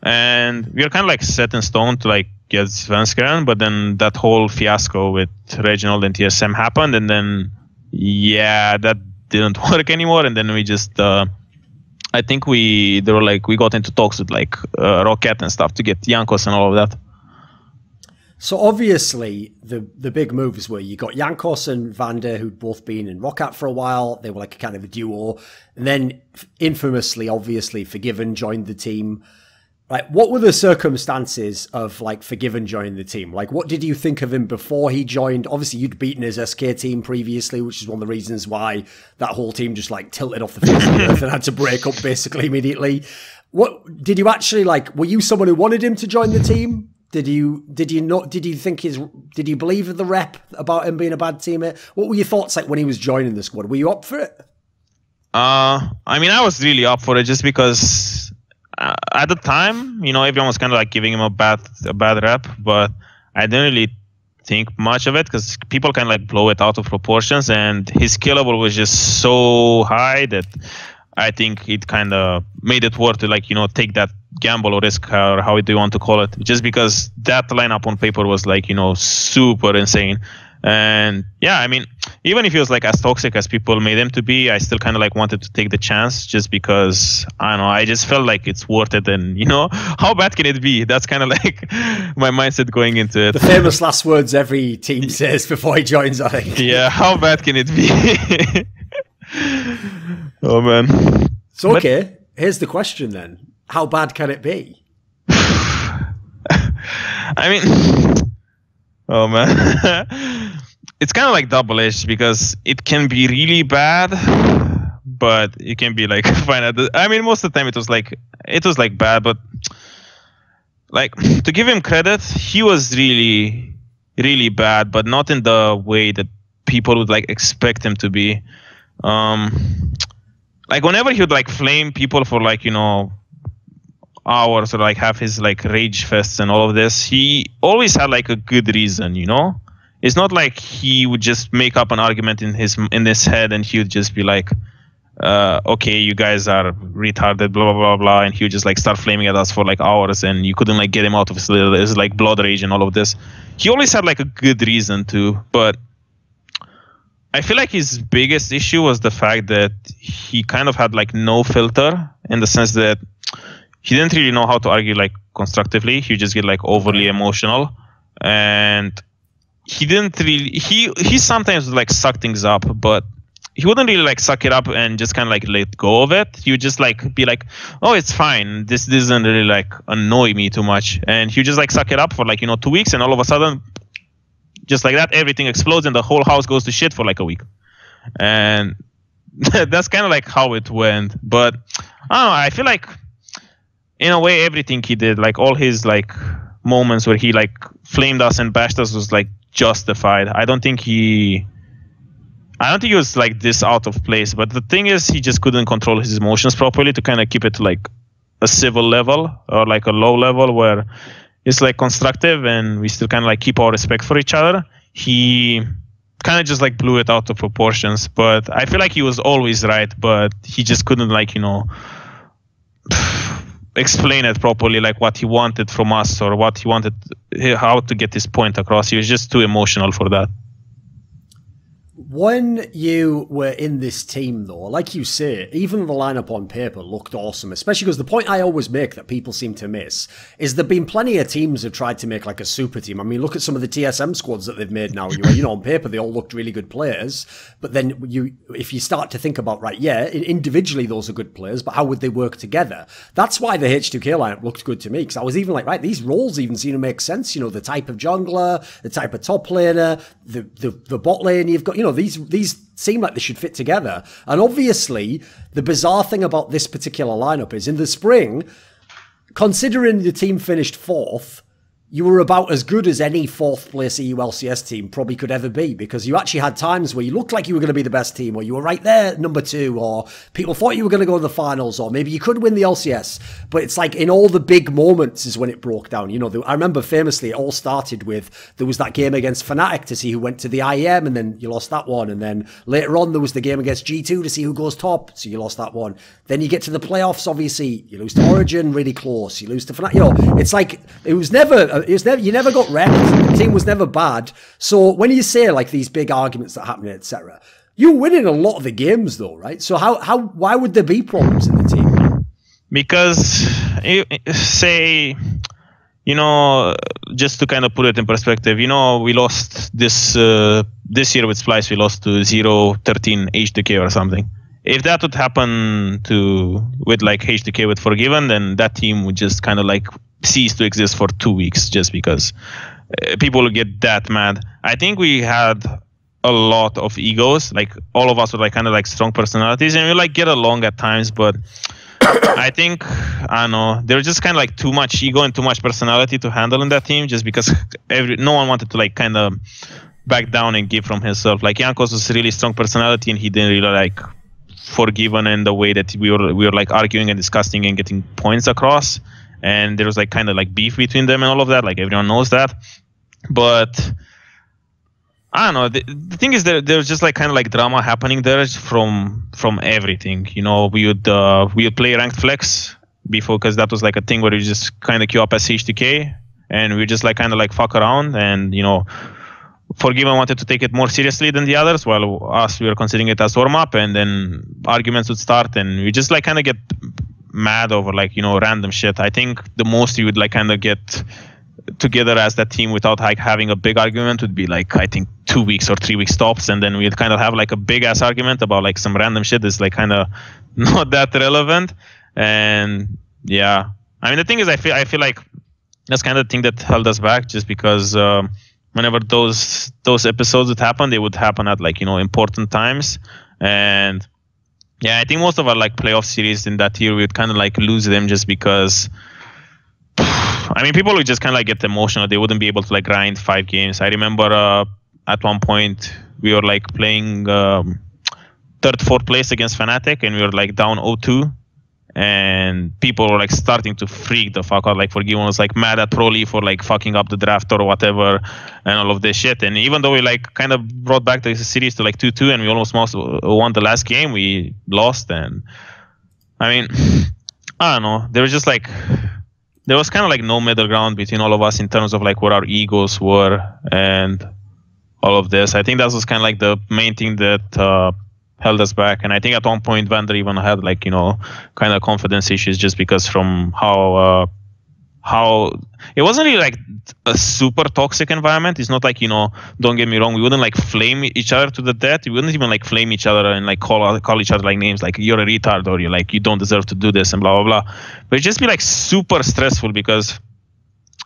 and we were kind of like set in stone to like get Svenskeren. But then that whole fiasco with Reginald and TSM happened, and then yeah, that didn't work anymore, and then we just I think we got into talks with like Rocket and stuff to get Jankos and all of that. So obviously the big moves were you got Jankos and Vander, who'd both been in Rocket for a while. They were like a kind of a duo, and then infamously, obviously, Febiven joined the team. Right, what were the circumstances of like Febiven joining the team? Like, what did you think of him before he joined? Obviously, you'd beaten his SK team previously, which is one of the reasons why that whole team just like tilted off the face of the earth and had to break up basically immediately. What did you actually like? Were you someone who wanted him to join the team? Did you believe the rep about him being a bad teammate? What were your thoughts like when he was joining the squad? Were you up for it? I mean, I was really up for it just because at the time, you know, everyone was kind of like giving him a bad rep, but I didn't really think much of it because people kind of like blow it out of proportions, and his skill level was just so high that I think it kind of made it worth to like, you know, take that gamble or risk, or how do you want to call it, just because that lineup on paper was like, you know, super insane. And yeah, I mean, even if he was like as toxic as people made him to be, I still kind of like wanted to take the chance just because, I don't know, I just felt like it's worth it. And you know, how bad can it be? That's kind of like my mindset going into it. The famous last words every team says before he joins, I think. Yeah, how bad can it be? Oh man. So okay, here's the question then. How bad can it be? I mean, oh man. It's kind of like double-edged because it can be really bad, but it can be like fine. I mean, most of the time it was like bad, but like to give him credit, he was really, really bad, but not in the way that people would like expect him to be. like whenever he would like flame people for like, you know, hours, or like have his like rage fests and all of this, he always had like a good reason, you know. It's not like he would just make up an argument in his head and he would just be like, okay, you guys are retarded, blah blah blah blah, and he would just like start flaming at us for like hours, and you couldn't like get him out of his like blood rage and all of this. He always had like a good reason to, but I feel like his biggest issue was the fact that he kind of had like no filter, in the sense that he didn't really know how to argue like constructively. He would just get like overly emotional, and he didn't really, he sometimes would like suck things up, but he wouldn't really like suck it up and just kind of like let go of it. He would just like be like, oh, it's fine, this doesn't really like annoy me too much, and he would just like suck it up for like, you know, 2 weeks, and all of a sudden, just like that, everything explodes and the whole house goes to shit for like a week. And that's kind of like how it went. But I don't know, I feel like in a way everything he did, like all his like moments where he like flamed us and bashed us, was like justified. I don't think he was like this out of place, but the thing is, he just couldn't control his emotions properly to kind of keep it to like a civil level, or like a low level where it's like constructive and we still kind of like keep our respect for each other. He kind of just like blew it out of proportions, but I feel like he was always right, but he just couldn't like, you know, explain it properly, like what he wanted from us, or what he wanted, how to get his point across. He was just too emotional for that. When you were in this team, though, like you say, even the lineup on paper looked awesome, especially because the point I always make that people seem to miss is there have been plenty of teams have tried to make like a super team. I mean, look at some of the TSM squads that they've made now. You know, on paper, they all looked really good players. But then if you start to think about, right, yeah, individually those are good players, but how would they work together? That's why the H2k lineup looked good to me, because I was even like, right, these roles even seem to make sense. You know, the type of jungler, the type of top laner, the bot lane you've got, you know, these seem like they should fit together. And obviously, the bizarre thing about this particular lineup is in the spring, considering the team finished 4th, you were about as good as any 4th place EU LCS team probably could ever be, because you actually had times where you looked like you were going to be the best team, or you were right there, number 2, or people thought you were going to go to the finals, or maybe you could win the LCS. But it's like in all the big moments is when it broke down. You know, I remember famously it all started with, there was that game against Fnatic to see who went to the IEM, and then you lost that one. And then later on there was the game against G2 to see who goes top, so you lost that one. Then you get to the playoffs, obviously, you lose to Origin, really close. You lose to Fnatic. You know, it's like, you never got wrecked. The team was never bad. So when you say like these big arguments that happen, etc., you're winning a lot of the games though, right? So why would there be problems in the team? Because say, you know, just to kind of put it in perspective, you know, we lost this year with Splice, we lost to 0-13 H2k or something. If that would happen with like H2k with Forgiven, then that team would just kind of like cease to exist for 2 weeks, just because people would get that mad. I think we had a lot of egos, like all of us were like kind of like strong personalities, and we like get along at times, but I think, I don't know, there was just kind of like too much ego and too much personality to handle in that team, just because no one wanted to like kind of back down and give from himself. Like Jankos was a really strong personality, and he didn't really like Forgiven in the way that we were like arguing and discussing and getting points across, and there was like kind of like beef between them and all of that, like everyone knows that. But I don't know, the thing is that there's just like kind of like drama happening there from everything. You know, we would play ranked flex before, because that was like a thing where you just kind of queue up as H2k, and we just like kind of like fuck around, and you know, Forgiven wanted to take it more seriously than the others, while us, we were considering it as warm-up, and then arguments would start, and we just like kind of get mad over like, you know, random shit. I think the most we would like kind of get together as that team without like having a big argument would be like, I think 2 weeks or 3 weeks tops, and then we'd kind of have like a big ass argument about like some random shit that's like kind of not that relevant. And yeah, I mean, the thing is, I feel like that's kind of the thing that held us back, just because whenever those episodes would happen, they would happen at like, you know, important times. And yeah, I think most of our like playoff series in that year, we would kind of like lose them just because, I mean, people would just kind of like get emotional. They wouldn't be able to like grind 5 games. I remember at one point we were like playing third, fourth place against Fnatic, and we were like down 0-2. And people were like starting to freak the fuck out. Like Forgiven was like mad at Broly for like fucking up the draft or whatever, and all of this shit. And even though we like kind of brought back the series to like 2-2, and we almost won the last game, we lost. And I mean, I don't know. There was just like, there was kind of like no middle ground between all of us in terms of like where our egos were and all of this. I think that was kind of like the main thing that held us back. And I think at one point Vander even had like, you know, kind of confidence issues, just because from how it wasn't really like a super toxic environment. It's not like, you know, don't get me wrong, we wouldn't like flame each other to the death. We wouldn't even like flame each other and like call each other like names like you're a retard or you're like you don't deserve to do this and blah blah blah. But it'd just be like super stressful, because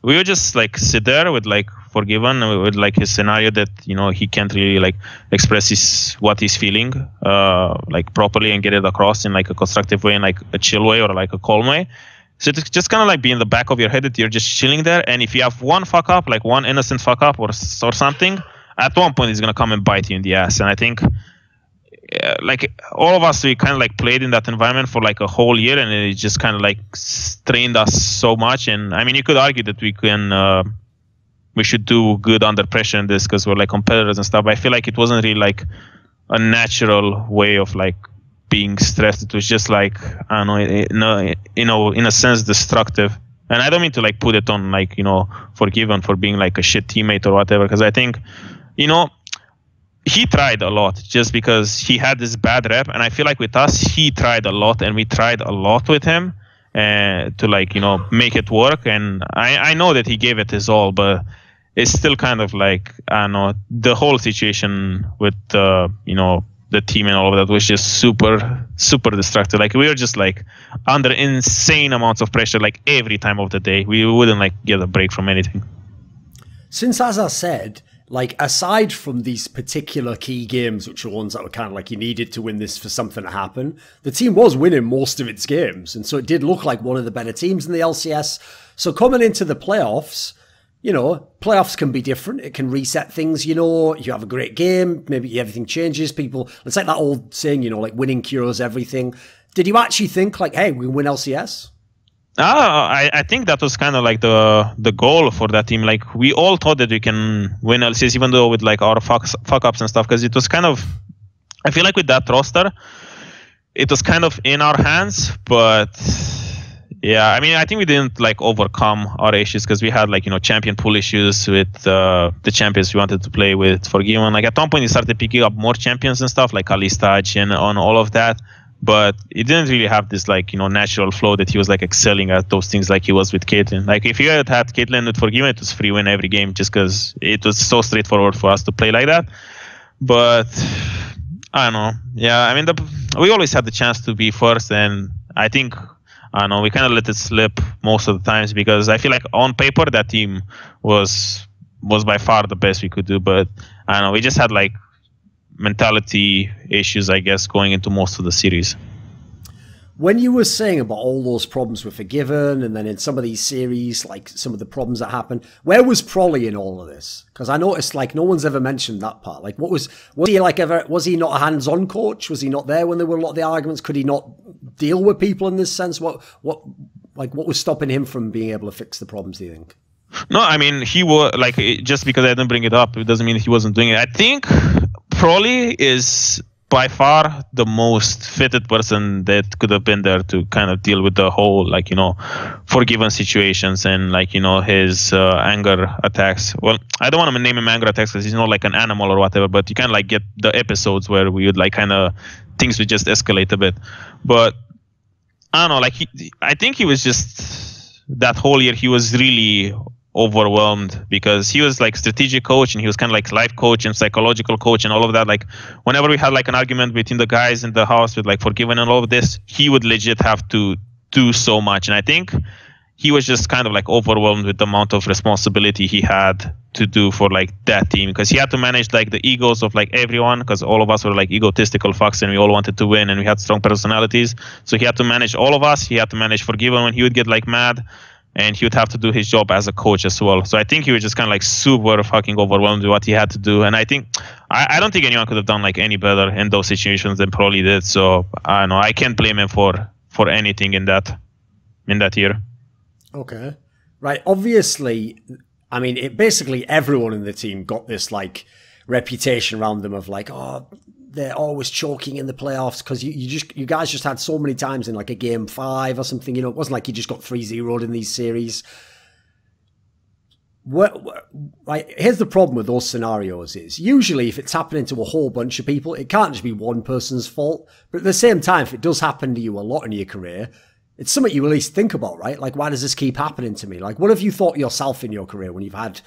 we would just like sit there with like Forgiven with like his scenario that, you know, he can't really like express what he's feeling like properly and get it across in like a constructive way, in like a chill way or like a calm way. So it's just kind of like be in the back of your head that you're just chilling there, and if you have one fuck up, like one innocent fuck up or something, at one point it's gonna come and bite you in the ass. And I think like all of us, we kind of like played in that environment for like a whole year, and it just kind of like strained us so much. And I mean, you could argue that we should do good under pressure in this because we're like competitors and stuff, but I feel like it wasn't really like a natural way of like being stressed. It was just like, I don't know, in a sense destructive. And I don't mean to like put it on like, you know, Forgiven for being like a shit teammate or whatever, because I think, you know, he tried a lot just because he had this bad rep. And I feel like with us, he tried a lot and we tried a lot with him to like, you know, make it work. And I know that he gave it his all, but it's still kind of like, I don't know, the whole situation with, you know, the team and all of that was just super, super destructive. Like we were just like under insane amounts of pressure, like every time of the day. We wouldn't like get a break from anything. Since, as I said, like aside from these particular key games, which are ones that were kind of like you needed to win this for something to happen, the team was winning most of its games. And so it did look like one of the better teams in the LCS. So coming into the playoffs, you know, playoffs can be different. It can reset things, you know, you have a great game, maybe everything changes. People, it's like that old saying, you know, like winning cures everything. Did you actually think like, hey, we win LCS? I think that was kind of like the goal for that team. Like we all thought that we can win LCS, even though with like our fuck ups and stuff, because it was kind of, I feel like with that roster, it was kind of in our hands, but yeah, I mean, I think we didn't like overcome our issues because we had like, you know, champion pool issues with the champions we wanted to play with Forgiven. Like at one point, we started picking up more champions and stuff like Alistaj and on all of that. But it didn't really have this like, you know, natural flow that he was like excelling at those things like he was with Caitlyn. Like if you had Caitlyn with Forgiven, it was free win every game just because it was so straightforward for us to play like that. But I don't know. Yeah, I mean, we always had the chance to be first, and I think, I don't know, we kind of let it slip most of the times because I feel like on paper that team was by far the best we could do. But I don't know, we just had like mentality issues, I guess, going into most of the series. When you were saying about all those problems with Forgiven, and then in some of these series, like some of the problems that happened, where was Prolly in all of this? Because I noticed like no one's ever mentioned that part. Like was he like ever, was he not a hands-on coach? Was he not there when there were a lot of the arguments? Could he not deal with people in this sense? What was stopping him from being able to fix the problems, do you think? No, I mean, he was like, just because I didn't bring it up, it doesn't mean he wasn't doing it. I think Prolly is by far the most fitted person that could have been there to kind of deal with the whole, like, you know, Forgiven situations and like, you know, his anger attacks. Well, I don't want to name him anger attacks because he's not like an animal or whatever, but you kind of like get the episodes where we would like kind of things would just escalate a bit. But I don't know, like I think he was just that whole year he was really overwhelmed because he was like strategic coach and he was kind of like life coach and psychological coach and all of that. Like whenever we had like an argument between the guys in the house with like Forgiven and all of this, he would legit have to do so much. And I think he was just kind of like overwhelmed with the amount of responsibility he had to do for like that team, because he had to manage like the egos of like everyone, because all of us were like egotistical fucks and we all wanted to win and we had strong personalities. So he had to manage all of us. He had to manage Forgiven when he would get like mad. and he would have to do his job as a coach as well. So I think he was just kind of like super fucking overwhelmed with what he had to do. And I think I don't think anyone could have done like any better in those situations than probably did. So I don't know. I can't blame him for anything in that year. Okay, right. Obviously, I mean, basically everyone in the team got this like reputation around them of like, oh, they're always choking in the playoffs because you guys just had so many times in like a game 5 or something. You know, it wasn't like you just got 3-0'd in these series. Right, here's the problem with those scenarios is usually if it's happening to a whole bunch of people, it can't just be one person's fault. But at the same time, if it does happen to you a lot in your career, it's something you at least think about, right? Like, why does this keep happening to me? Like, what have you thought yourself in your career when you've had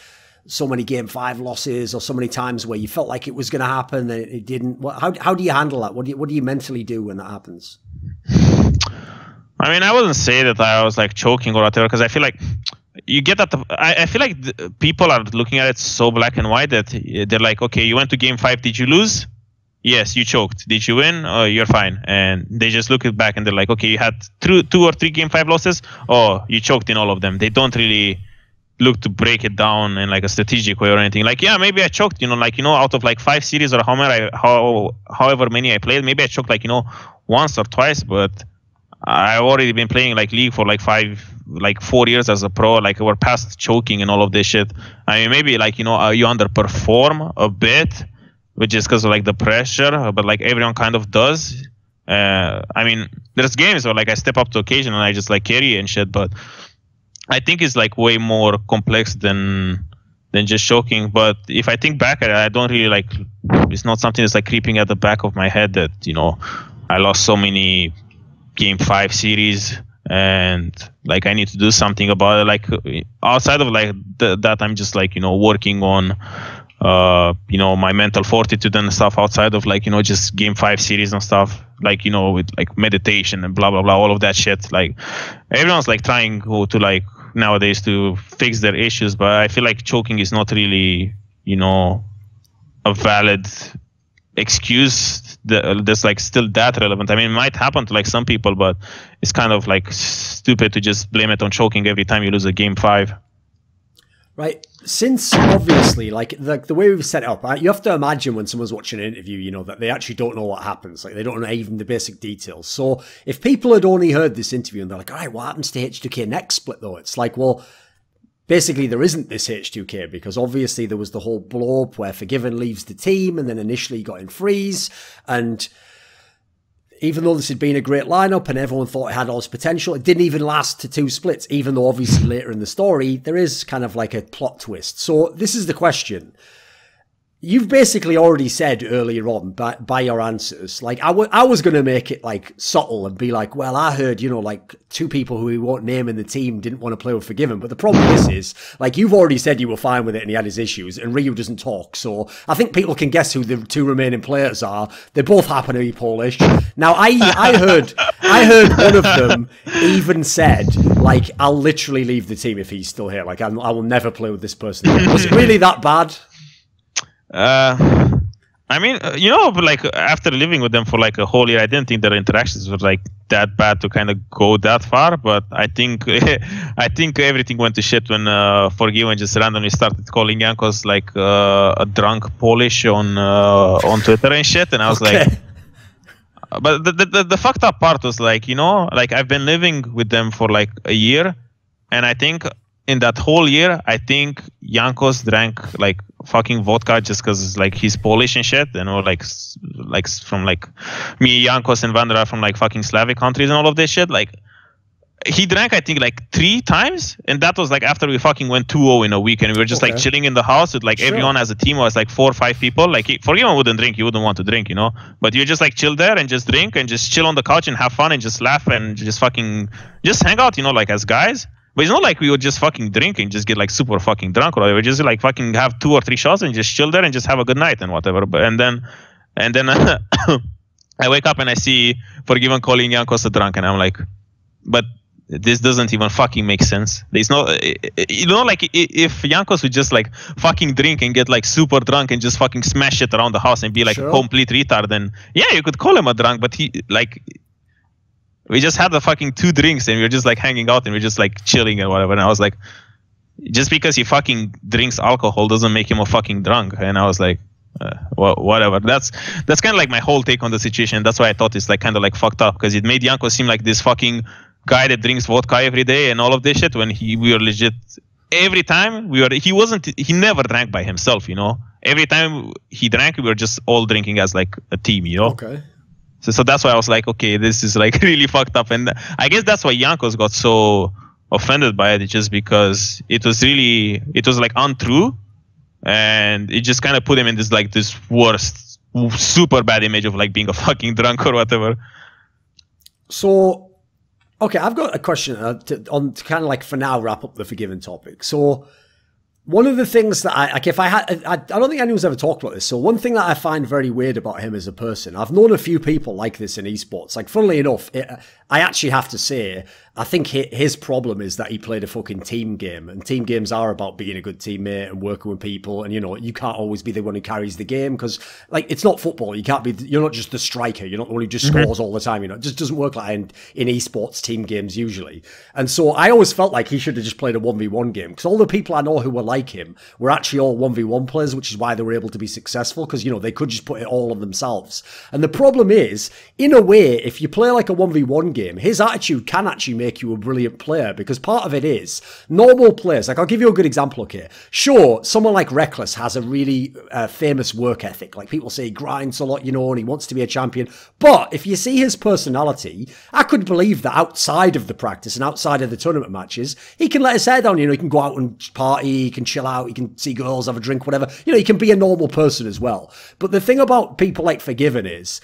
so many game 5 losses or so many times where you felt like it was going to happen and it didn't? How do you handle that? What do you mentally do when that happens? I mean, I wouldn't say that I was like choking or whatever, because I feel like you get that. I feel like people are looking at it so black and white that they're like, okay, you went to game 5, did you lose? Yes, you choked. Did you win? Oh, you're fine. And they just look it back and they're like, okay, you had 2 or 3 game 5 losses. Oh, you choked in all of them. They don't really look to break it down in like a strategic way or anything. Like, yeah, maybe I choked, you know, like, you know, out of like 5 series or however many I played, maybe I choked like, you know, once or twice, but I've already been playing like League for like 4 years as a pro. Like, we're past choking and all of this shit. I mean, maybe like, you know, you underperform a bit, which is because of like the pressure, but like everyone kind of does. I mean, there's games where like I step up to occasion and I just like carry and shit, but I think it's like way more complex than just choking. But if I think back, I don't really like, it's not something that's like creeping at the back of my head that, you know, I lost so many game 5 series and like I need to do something about it. Like outside of like that, I'm just like, you know, working on you know, my mental fortitude and stuff outside of like, you know, just game 5 series and stuff, like, you know, with like meditation and blah blah blah, all of that shit. Like everyone's like trying to like nowadays to fix their issues, but I feel like choking is not really, you know, a valid excuse that's like still that relevant. I mean, it might happen to like some people, but it's kind of like stupid to just blame it on choking every time you lose a game 5. Right. Since obviously, like the way we've set it up, right, you have to imagine when someone's watching an interview, you know, that they actually don't know what happens. Like they don't know even the basic details. So if people had only heard this interview and they're like, all right, what happens to H2k next split though? It's like, well, basically there isn't this H2k because obviously there was the whole blow up where Febiven leaves the team and then initially got in freeze. And even though this had been a great lineup and everyone thought it had all its potential, it didn't even last to 2 splits, even though obviously later in the story, there is kind of like a plot twist. So this is the question. You've basically already said earlier on by your answers, like I was going to make it like subtle and be like, well, I heard, you know, like 2 people who we won't name in the team didn't want to play with Febiven. But the problem is like you've already said you were fine with it and he had his issues and Ryu doesn't talk. So I think people can guess who the 2 remaining players are. They both happen to be Polish. Now I heard one of them even said like, I'll literally leave the team if he's still here. Like I will never play with this person again. Was it really that bad? I mean, you know, like after living with them for like a whole year, I didn't think their interactions were like that bad to kind of go that far. But I think everything went to shit when Febiven just randomly started calling Jankos like a drunk Polish on Twitter and shit, and I was like. But the fucked up part was like, you know, like I've been living with them for like a year, and I think in that whole year, I think Jankos drank like fucking vodka just because like he's Polish and shit, and or like from like me, Jankos and Vandra are from like fucking Slavic countries and all of this shit. Like he drank, I think, like 3 times, and that was like after we fucking went 2-0 in a week, and we were just like chilling in the house with like everyone as a team was like 4 or 5 people. Like Febiven wouldn't drink, you wouldn't want to drink, you know, but you just like chill there and just drink and just chill on the couch and have fun and just laugh and just fucking just hang out, you know, like as guys. But it's not like we would just fucking drink and just get like super fucking drunk or whatever. We just like fucking have 2 or 3 shots and just chill there and just have a good night and whatever. But and then I wake up and I see Febiven calling Jankos a drunk, and I'm like, but this doesn't even fucking make sense. There's no, you know, like if Jankos would just like fucking drink and get like super drunk and just fucking smash it around the house and be like a complete retard, then yeah, you could call him a drunk. But he like. we just had the fucking 2 drinks and we were just like hanging out and we are just like chilling and whatever. And I was like, just because he fucking drinks alcohol doesn't make him a fucking drunk. And I was like, well, whatever. That's kind of like my whole take on the situation. That's why I thought it's like kind of like fucked up, because it made Jankos seem like this fucking guy that drinks vodka every day and all of this shit, when we were legit. Every time he never drank by himself, you know. Every time he drank, we were just all drinking as like a team, you know. Okay. So that's why I was like, okay, this is like really fucked up. And I guess that's why Jankos got so offended by it, just because it was like untrue. And it just kind of put him in this worst, super bad image of like being a fucking drunk or whatever. So, okay, I've got a question to kind of like for now wrap up the Febiven topic. So, one of the things that I don't think anyone's ever talked about this. So one thing that I find very weird about him as a person, I've known a few people like this in esports. Like, funnily enough, I actually have to say, I think his problem is that he played a fucking team game, and team games are about being a good teammate and working with people. And, you know, you can't always be the one who carries the game, because, like, it's not football. You're not just the striker. You're not the one who just scores all the time. You know, it just doesn't work like that in esports team games usually. And so I always felt like he should have just played a 1v1 game, because all the people I know who were like him were actually all 1v1 players, which is why they were able to be successful, because, you know, they could just put it all on themselves. And the problem is, in a way, if you play like a 1v1 game, his attitude can actually make you a brilliant player, because part of it is normal players. Like, I'll give you a good example, okay? Sure, someone like Reckless has a really famous work ethic. Like, people say he grinds a lot, you know, and he wants to be a champion. But if you see his personality, I could believe that outside of the practice and outside of the tournament matches, he can let his hair down, you know, he can go out and party, he can chill out, he can see girls, have a drink, whatever. You know, he can be a normal person as well. But the thing about people like Febiven is,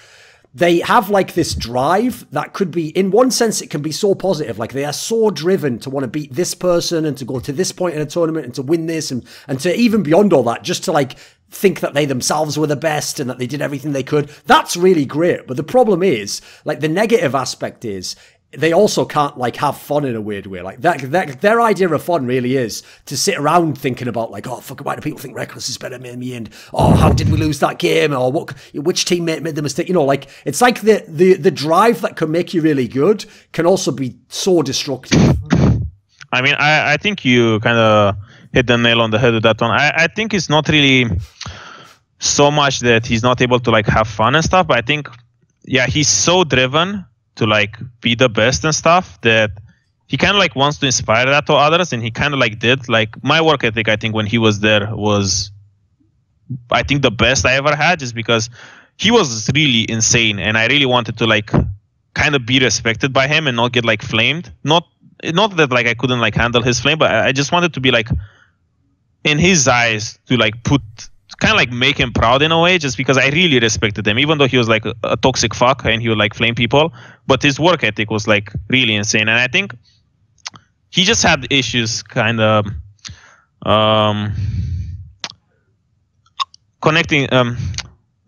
they have like this drive that could be, in one sense, it can be so positive. Like, they are so driven to want to beat this person and to go to this point in a tournament and to win this, and to even beyond all that, just to like think that they themselves were the best and that they did everything they could. That's really great. But the problem is, like, the negative aspect is, they also can't like have fun in a weird way. Like, their idea of fun really is to sit around thinking about like, oh fuck, why do people think Reckless is better than me? And oh, how did we lose that game? Or which teammate made the mistake? You know, like, it's like the drive that can make you really good can also be so destructive. I mean, I think you kind of hit the nail on the head with that one. I think it's not really so much that he's not able to like have fun and stuff, but I think, yeah, he's so driven to like be the best and stuff that he kind of like wants to inspire that to others, and he kind of like did. Like, my work ethic, I think when he was there was, I think, the best I ever had, just because he was really insane, and I really wanted to like kind of be respected by him and not get like flamed. Not that like I couldn't like handle his flame, but I just wanted to be like in his eyes, to like kind of like make him proud in a way, just because I really respected him, even though he was like a toxic fuck and he would like flame people. But his work ethic was like really insane, and I think he just had issues kind of connecting,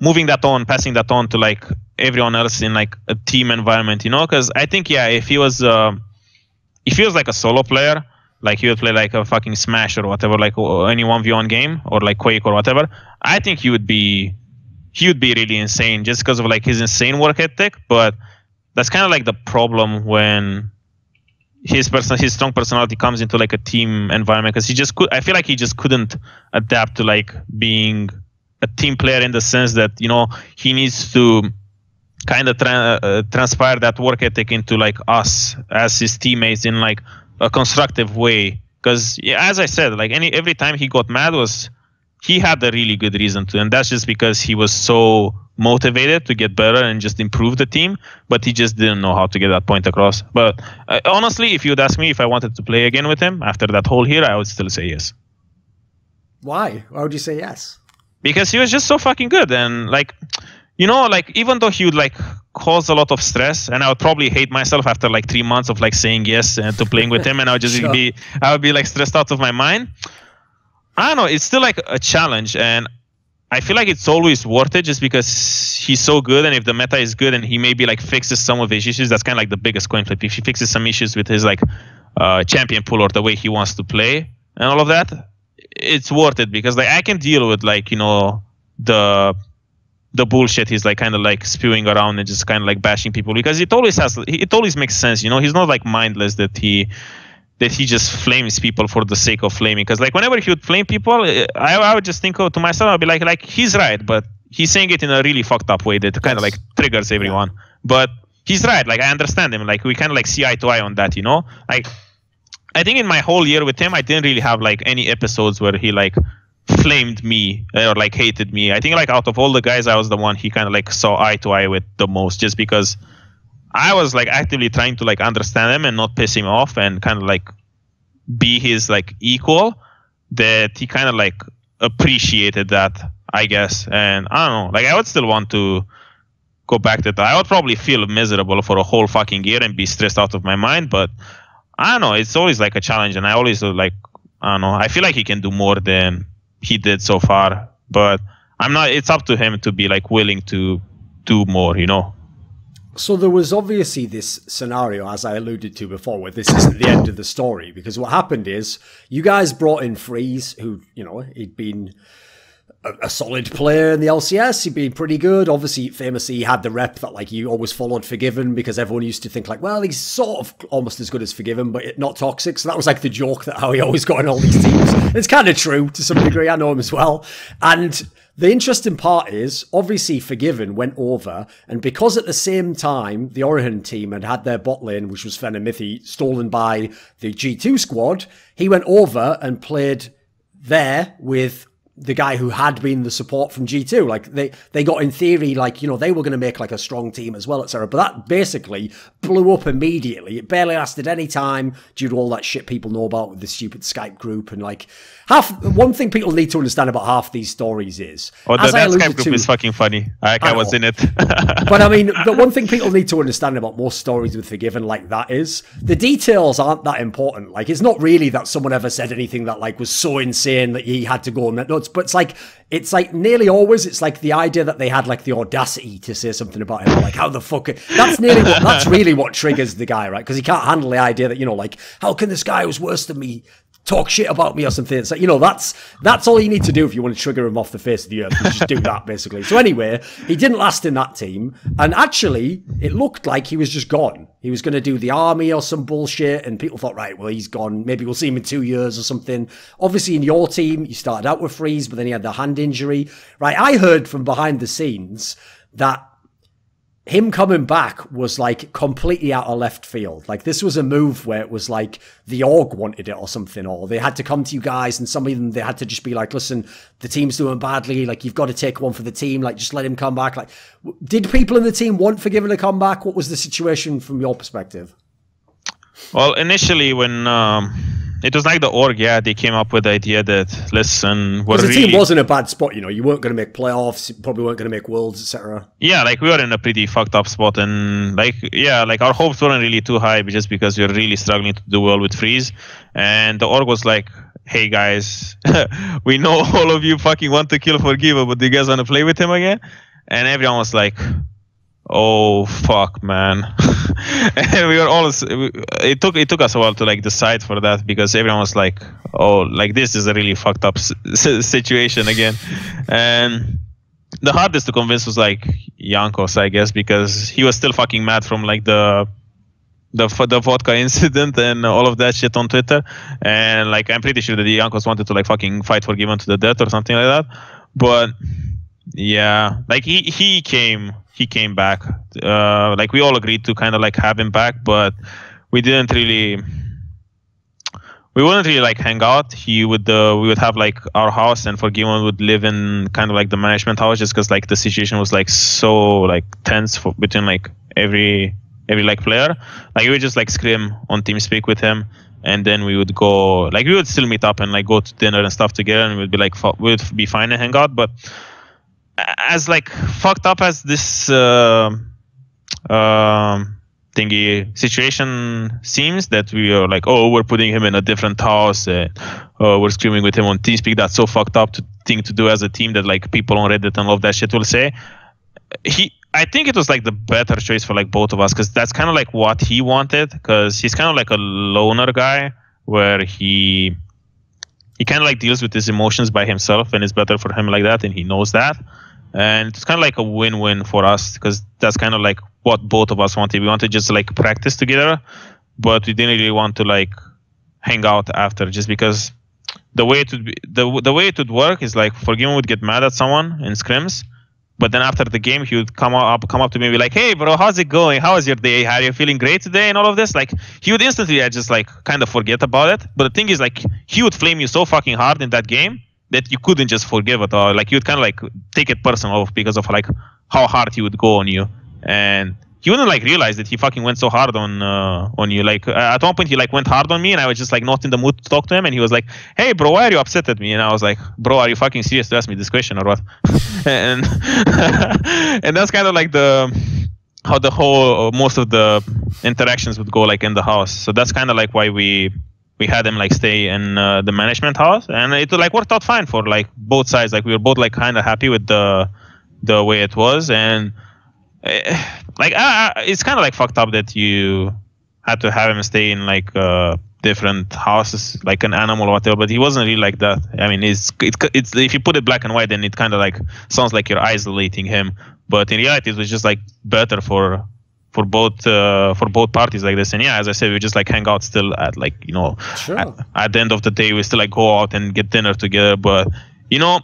moving that on, passing that on to like everyone else in like a team environment, you know? Because I think, yeah, if he was like a solo player, like he would play like a fucking Smash or whatever, like any 1v1 game or like Quake or whatever, I think he would be really insane, just because of like his insane work ethic. But that's kind of like the problem when his strong personality comes into like a team environment, because I feel like he just couldn't adapt to like being a team player, in the sense that, you know, he needs to kind of transpire that work ethic into like us as his teammates in like a constructive way. Because, yeah, as I said, like every time he got mad, he had a really good reason to, and that's just because he was so motivated to get better and just improve the team, but he just didn't know how to get that point across. But honestly, if you'd ask me if I wanted to play again with him after that whole year, I would still say yes. Why would you say yes? Because he was just so fucking good, and like, you know, like, even though he would like cause a lot of stress, and I would probably hate myself after like 3 months of like saying yes to playing with him, and I would just I would be like stressed out of my mind. I don't know, it's still like a challenge, and I feel like it's always worth it, just because he's so good, and if the meta is good and he maybe like fixes some of his issues, that's kind of like the biggest coin flip. If he fixes some issues with his like champion pool or the way he wants to play and all of that, it's worth it, because like I can deal with like, you know, the the bullshit he's like kind of like spewing around and just kind of like bashing people, because it always makes sense, you know. He's not like mindless that he just flames people for the sake of flaming. Because like whenever he would flame people, I would just think to myself, I'd be like he's right, but he's saying it in a really fucked up way that kind of like triggers everyone. Yeah. But he's right. Like I understand him. Like we kind of like see eye to eye on that, you know. Like I think in my whole year with him, I didn't really have like any episodes where he like flamed me or like hated me. I think like out of all the guys, I was the one he kind of like saw eye to eye with the most, just because I was like actively trying to like understand him and not piss him off and kind of like be his like equal, that he kind of like appreciated that, I guess. And I don't know, like I would still want to go back to that. I would probably feel miserable for a whole fucking year and be stressed out of my mind, but I don't know, it's always like a challenge, and I always like, I don't know, I feel like he can do more than he did so far, but I'm not, it's up to him to be like willing to do more, you know. So there was obviously this scenario, as I alluded to before, where this isn't the end of the story, because what happened is you guys brought in Freeze, who, you know, he'd been a solid player in the LCS. He'd been pretty good. Obviously, famously, he had the rep that like you always followed Febiven, because everyone used to think like, well, he's sort of almost as good as Febiven, but not toxic. So that was like the joke, that how he always got in all these teams. And it's kind of true to some degree. I know him as well. And the interesting part is, obviously, Febiven went over, and because at the same time, the Origin team had their bot lane, which was Fen and Mithy, stolen by the G2 squad, he went over and played there with the guy who had been the support from G2. Like they got, in theory, like, you know, they were going to make like a strong team as well, etc. But that basically blew up immediately. It barely lasted any time due to all that shit people know about with the stupid Skype group. And like one thing people need to understand about half these stories is, that Skype group is fucking funny. I was in it. But I mean, the one thing people need to understand about most stories with Febiven like that is the details aren't that important. Like, it's not really that someone ever said anything that like was so insane that he had to go on that nuts. But it's like nearly always, it's like the idea that they had like the audacity to say something about him, like how the fuck, that's really what triggers the guy, right? Because he can't handle the idea that, you know, like, how can this guy who's worse than me talk shit about me or something? It's like, you know, that's all you need to do if you want to trigger him off the face of the earth. You just do that, basically. So anyway, he didn't last in that team, and actually it looked like he was just gone. He was going to do the army or some bullshit, and people thought, right, well, he's gone, maybe we'll see him in 2 years or something. Obviously in your team you started out with Freeze, but then he had the hand injury, right? I heard from behind the scenes that him coming back was like completely out of left field. Like, this was a move where it was like the org wanted it or something, or they had to come to you guys, and some of them, they had to just be like, listen, the team's doing badly, like, you've got to take one for the team, like, just let him come back. Like, did people in the team want Febiven to come back? What was the situation from your perspective? Well, initially when it was like the org, yeah, they came up with the idea that, listen, the team was in a bad spot, you know, you weren't going to make playoffs, you probably weren't going to make worlds, etc. Yeah, like, we were in a pretty fucked up spot, and like, yeah, like, our hopes weren't really too high, just because we were really struggling to do well with Freeze. And the org was like, hey guys, we know all of you fucking want to kill Forgiver, but do you guys want to play with him again? And everyone was like, oh fuck, man. And we were all, it took us a while to like decide for that, because everyone was like, oh, like, this is a really fucked up situation again. And the hardest to convince was like Jankos, I guess, because he was still fucking mad from like the vodka incident and all of that shit on Twitter. And like, I'm pretty sure that the Jankos wanted to like fucking fight Forgiven to the death or something like that. But yeah, like, he came back. Like, we all agreed to kind of like have him back, but we wouldn't really like hang out. We would have like our house, and Forgiven would live in kind of like the management house, just because like the situation was like so like tense between like every like player. Like, we would just like scream on TeamSpeak with him, and then we would go, like, we would still meet up and like go to dinner and stuff together, and we'd be like, we'd be fine and hang out. But as like fucked up as this thingy situation seems, that we are like, oh, we're putting him in a different house, we're screaming with him on TeamSpeak, that's so fucked up thing to do as a team, that like people on Reddit and all of that shit will say. I think it was like the better choice for like both of us, because that's kind of like what he wanted, because he's kind of like a loner guy, where he kind of like deals with his emotions by himself, and it's better for him like that, and he knows that. and it's kind of like a win-win for us because that's kind of like what both of us wanted. We wanted just like practice together, but we didn't really want to like hang out after, just because the way it would be, the way it would work is like Forgiven would get mad at someone in scrims, but then after the game he would come up to me and be like, "Hey bro, how's it going? How was your day? Are you feeling great today?" and all of this. Like he would instantly just like kind of forget about it. But the thing is, like, he would flame you so fucking hard in that game that you couldn't just forgive it, or like you'd kind of like take it personal because of like how hard he would go on you, and he wouldn't like realize that he fucking went so hard on you. Like at one point he like went hard on me, and I was just like not in the mood to talk to him, and he was like, "Hey bro, why are you upset at me?" And I was like, "Bro, are you fucking serious to ask me this question or what?" and and that's kind of like how the whole most of the interactions would go like in the house. So that's kind of like why we had him like stay in the management house, and it like worked out fine for like both sides. Like we were both like kind of happy with the way it was, and like it's kind of like fucked up that you had to have him stay in like different houses like an animal or whatever, but he wasn't really like that. I mean, it's if you put it black and white, then it kind of like sounds like you're isolating him, but in reality it was just like better for both parties like this. And yeah, as I said, we just like hang out still at like, you know, sure. at the end of the day we still like go out and get dinner together. But you know,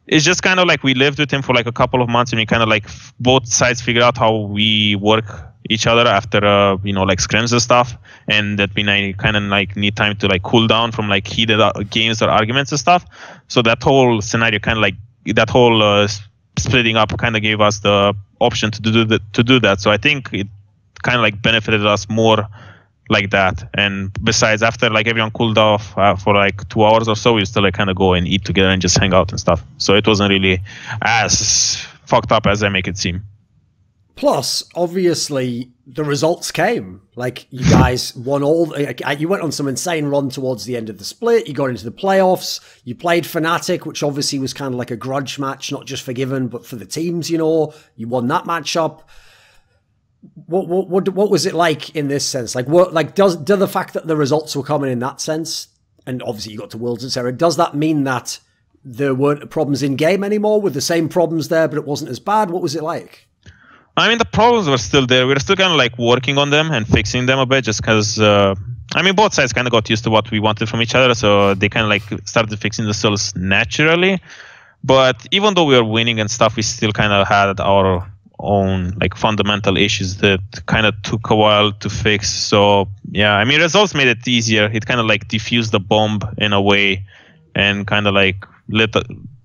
it's just kind of like we lived with him for like a couple of months, and we kind of like both sides figured out how we work each other after you know, like scrims and stuff, and that we kind of like need time to like cool down from like heated games or arguments and stuff. So that whole scenario kind of like that whole splitting up kind of gave us the option to do that. So I think it kind of like benefited us more like that. And besides, after like everyone cooled off for like 2 hours or so, we still like kind of go and eat together and just hang out and stuff. So it wasn't really as fucked up as I make it seem. Plus, obviously, the results came. Like, you guys won all... You went on some insane run towards the end of the split. You got into the playoffs. You played Fnatic, which obviously was kind of like a grudge match, not just Forgiven, but for the teams, you know. You won that matchup. What was it like in this sense? Like, does the fact that the results were coming in that sense, and obviously you got to Worlds, etc., does that mean that there weren't problems in game anymore? Were the same problems there, but it wasn't as bad? What was it like? I mean, the problems were still there. We were still kind of like working on them and fixing them a bit, just because, I mean, both sides kind of got used to what we wanted from each other, so they kind of like started fixing themselves naturally. But even though we were winning and stuff, we still kind of had our own like fundamental issues that kind of took a while to fix. So yeah, I mean, results made it easier. It kind of like diffused the bomb in a way, and kind of like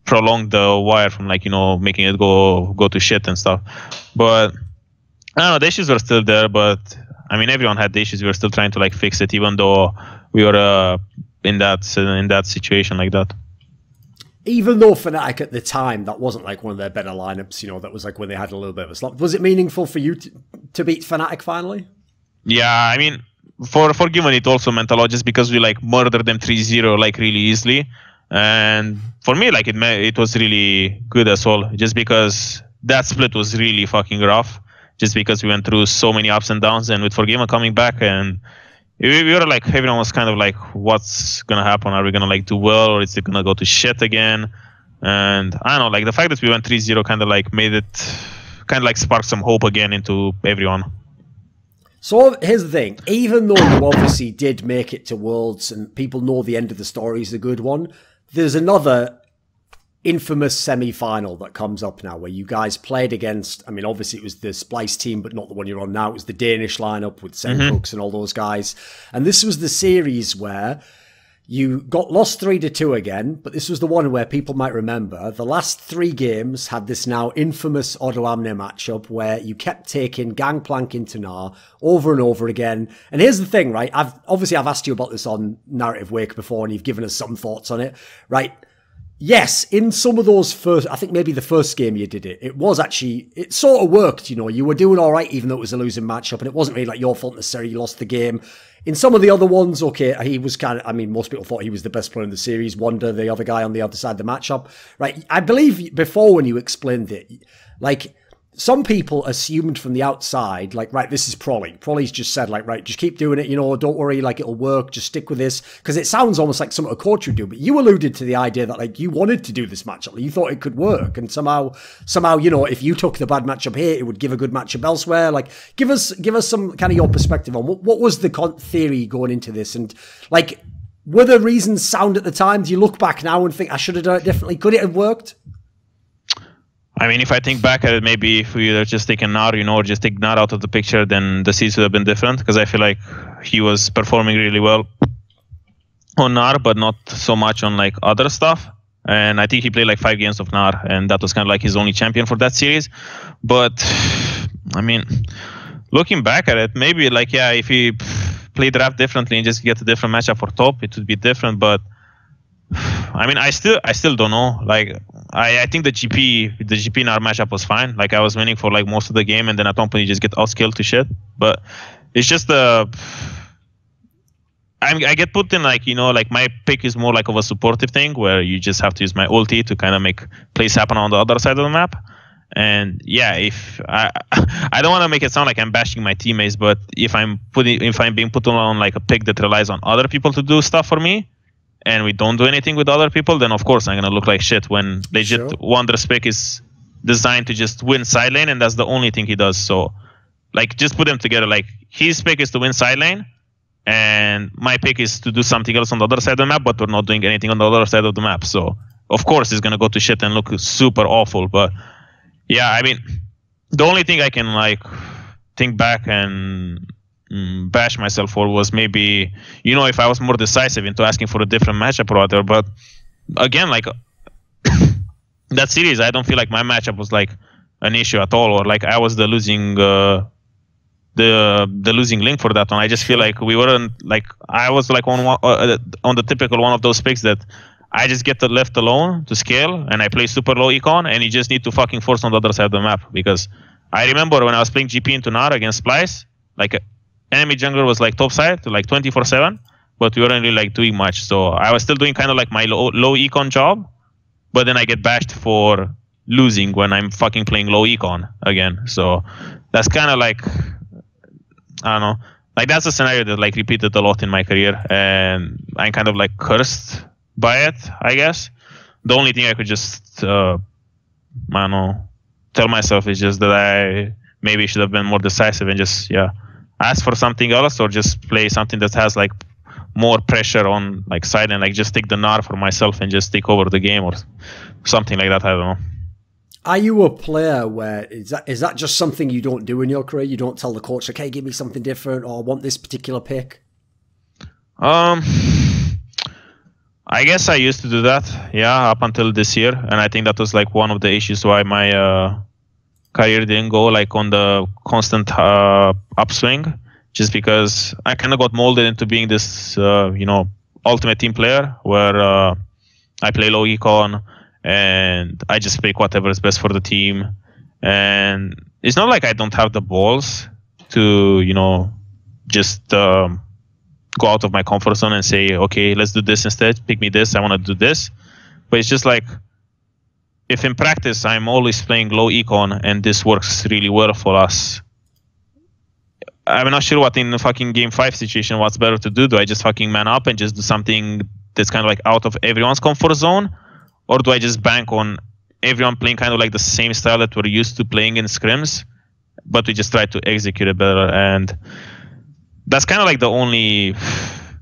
prolonged the wire from like, you know, making it go to shit and stuff. But I don't know, the issues were still there, but I mean, everyone had the issues. We were still trying to like fix it, even though we were in that situation like that. Even though Fnatic at the time, that wasn't like one of their better lineups, you know, that was like when they had a little bit of a slump. Was it meaningful for you to beat Fnatic finally? Yeah, I mean, for Forgiven, it also meant a lot, just because we like murdered them 3-0 like really easily. And for me, like it was really good as well, just because that split was really fucking rough, just because we went through so many ups and downs, and with Forgiven coming back, and we were like, everyone was kind of like, what's gonna happen? Are we gonna like do well, or is it gonna go to shit again? And I don't know, like the fact that we went 3-0 kind of like made it kind of like spark some hope again into everyone. So here's the thing, even though you obviously did make it to Worlds and people know the end of the story is a good one, there's another infamous semi-final that comes up now where you guys played against, I mean, obviously it was the Splice team, but not the one you're on now. It was the Danish lineup with Jankos and all those guys. And this was the series where you got lost 3-2 again, but this was the one where people might remember the last 3 games had this now infamous Odoamne matchup where you kept taking Gangplank into Nar over and over again. And here's the thing, right? I've asked you about this on Narrative Wake before, and you've given us some thoughts on it, right? Yes, in some of those first, I think maybe the first game you did it, it sort of worked, you know, you were doing all right, even though it was a losing matchup, and it wasn't really like your fault necessarily, you lost the game. In some of the other ones, okay, he was kind of, I mean, most people thought he was the best player in the series, Wonder, the other guy on the other side of the matchup, right? I believe before when you explained it, like, some people assumed from the outside, like, right, this is Prolly. Prolly's just said, like, right, just keep doing it, you know, don't worry, like, it'll work, just stick with this. Because it sounds almost like something a coach would do, but you alluded to the idea that, like, you wanted to do this matchup. You thought it could work, and somehow, you know, if you took the bad matchup here, it would give a good matchup elsewhere. Like, give us some kind of your perspective on what was the theory going into this, and, like, were the reasons sound at the time? Do you look back now and think, I should have done it differently? Could it have worked? I mean, if I think back at it, maybe if we had just taken Nar, you know, or just take Nar out of the picture, then the seeds would have been different, because I feel like he was performing really well on Nar, but not so much on like other stuff. And I think he played like 5 games of Nar, and that was kind of like his only champion for that series. But I mean, looking back at it, maybe like, yeah, if he played draft differently and just get a different matchup for top, it would be different. But I mean, I still don't know. Like, I think the GP Nar matchup was fine. Like, I was winning for like most of the game, and then at one point you just get outskilled to shit. But it's just I get put in like, you know, like my pick is more like of a supportive thing where you just have to use my ulti to kind of make plays happen on the other side of the map. And yeah, if I don't want to make it sound like I'm bashing my teammates, but if I'm being put on like a pick that relies on other people to do stuff for me, and we don't do anything with other people, then of course I'm gonna look like shit when legit Wander's pick is designed to just win side lane, and that's the only thing he does. So like, just put them together. Like, his pick is to win side lane, and my pick is to do something else on the other side of the map, but we're not doing anything on the other side of the map. So of course it's gonna go to shit and look super awful. But yeah, I mean, the only thing I can like think back and bash myself for was maybe, you know, if I was more decisive into asking for a different matchup or whatever. But again, like that series, I don't feel like my matchup was like an issue at all, or like I was the losing the losing link for that one. I just feel like we weren't, like, I was like on the typical one of those picks that I just get left alone to scale, and I play super low econ, and you just need to fucking force on the other side of the map. Because I remember when I was playing GP into Nar against Splice, like, enemy jungler was like top side to like 24/7, but we weren't really like doing much. So I was still doing kind of like my low econ job, but then I get bashed for losing when I'm fucking playing low econ again. So that's kind of like, I don't know, like that's a scenario that like repeated a lot in my career, and I'm kind of like cursed by it, I guess. The only thing I could just I don't know, tell myself is just that I maybe should have been more decisive and just ask for something else, or just play something that has like more pressure on like side, and like just take the Nar for myself and just take over the game or something like that. I don't know. Are you a player where is that just something you don't do in your career? You don't tell the coach, okay, give me something different, or I want this particular pick? I guess I used to do that, up until this year, and I think that was like one of the issues why my career didn't go like on the constant upswing, just because I kind of got molded into being this ultimate team player where I play low econ and I just pick whatever is best for the team. And it's not like I don't have the balls to just go out of my comfort zone and say, okay, let's do this instead, pick me this, I want to do this. But it's just like, if in practice I'm always playing low econ and this works really well for us, I'm not sure what in the fucking game 5 situation, what's better to do. Do I just fucking man up and just do something that's kind of like out of everyone's comfort zone? Or do I just bank on everyone playing kind of like the same style that we're used to playing in scrims, but we just try to execute it better? And that's kind of like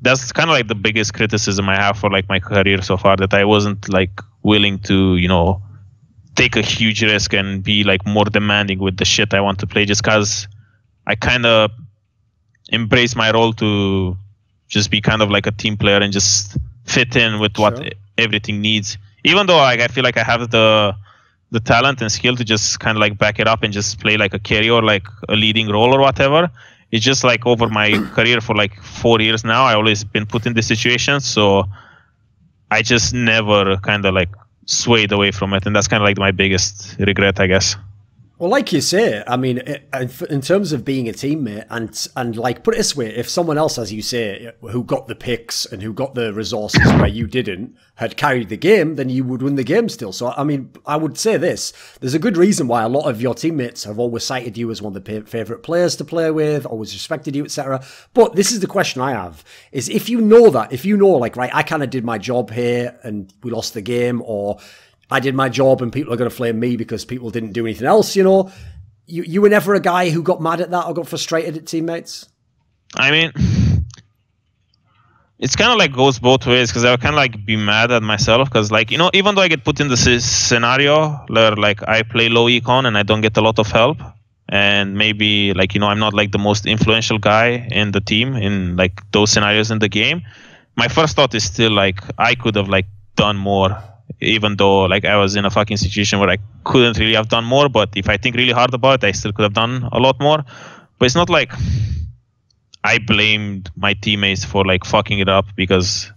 that's kind of like the biggest criticism I have for like my career so far, that I wasn't like willing to, take a huge risk and be like more demanding with the shit I want to play, just because I kind of embrace my role to just be kind of like a team player and just fit in with what everything needs. Even though like I feel like I have the talent and skill to just kind of like back it up and just play like a carry or like a leading role or whatever. It's just like over my career for like 4 years now, I always been put in this situation. So I just never kind of like swayed away from it. And that's kind of like my biggest regret, I guess. Well, like you say, I mean, in terms of being a teammate, and like, put it this way, if someone else, as you say, who got the picks and who got the resources where you didn't, had carried the game, then you would win the game still. So, I mean, I would say this, there's a good reason why a lot of your teammates have always cited you as one of the favourite players to play with, always respected you, etc. But this is the question I have, is if you know that, if you know, like, right, I kind of did my job here and we lost the game, or I did my job and people are going to flame me because people didn't do anything else, you know? You were never a guy who got mad at that or got frustrated at teammates? I mean, it's kind of like goes both ways, because I kind of like be mad at myself because, like, you know, even though I get put in this scenario where like I play low econ and I don't get a lot of help, and maybe like, you know, I'm not like the most influential guy in the team in like those scenarios in the game, my first thought is still like I could have like done more. Even though like I was in a fucking situation where I couldn't really have done more, but if I think really hard about it, I still could have done a lot more. But it's not like I blamed my teammates for like fucking it up, because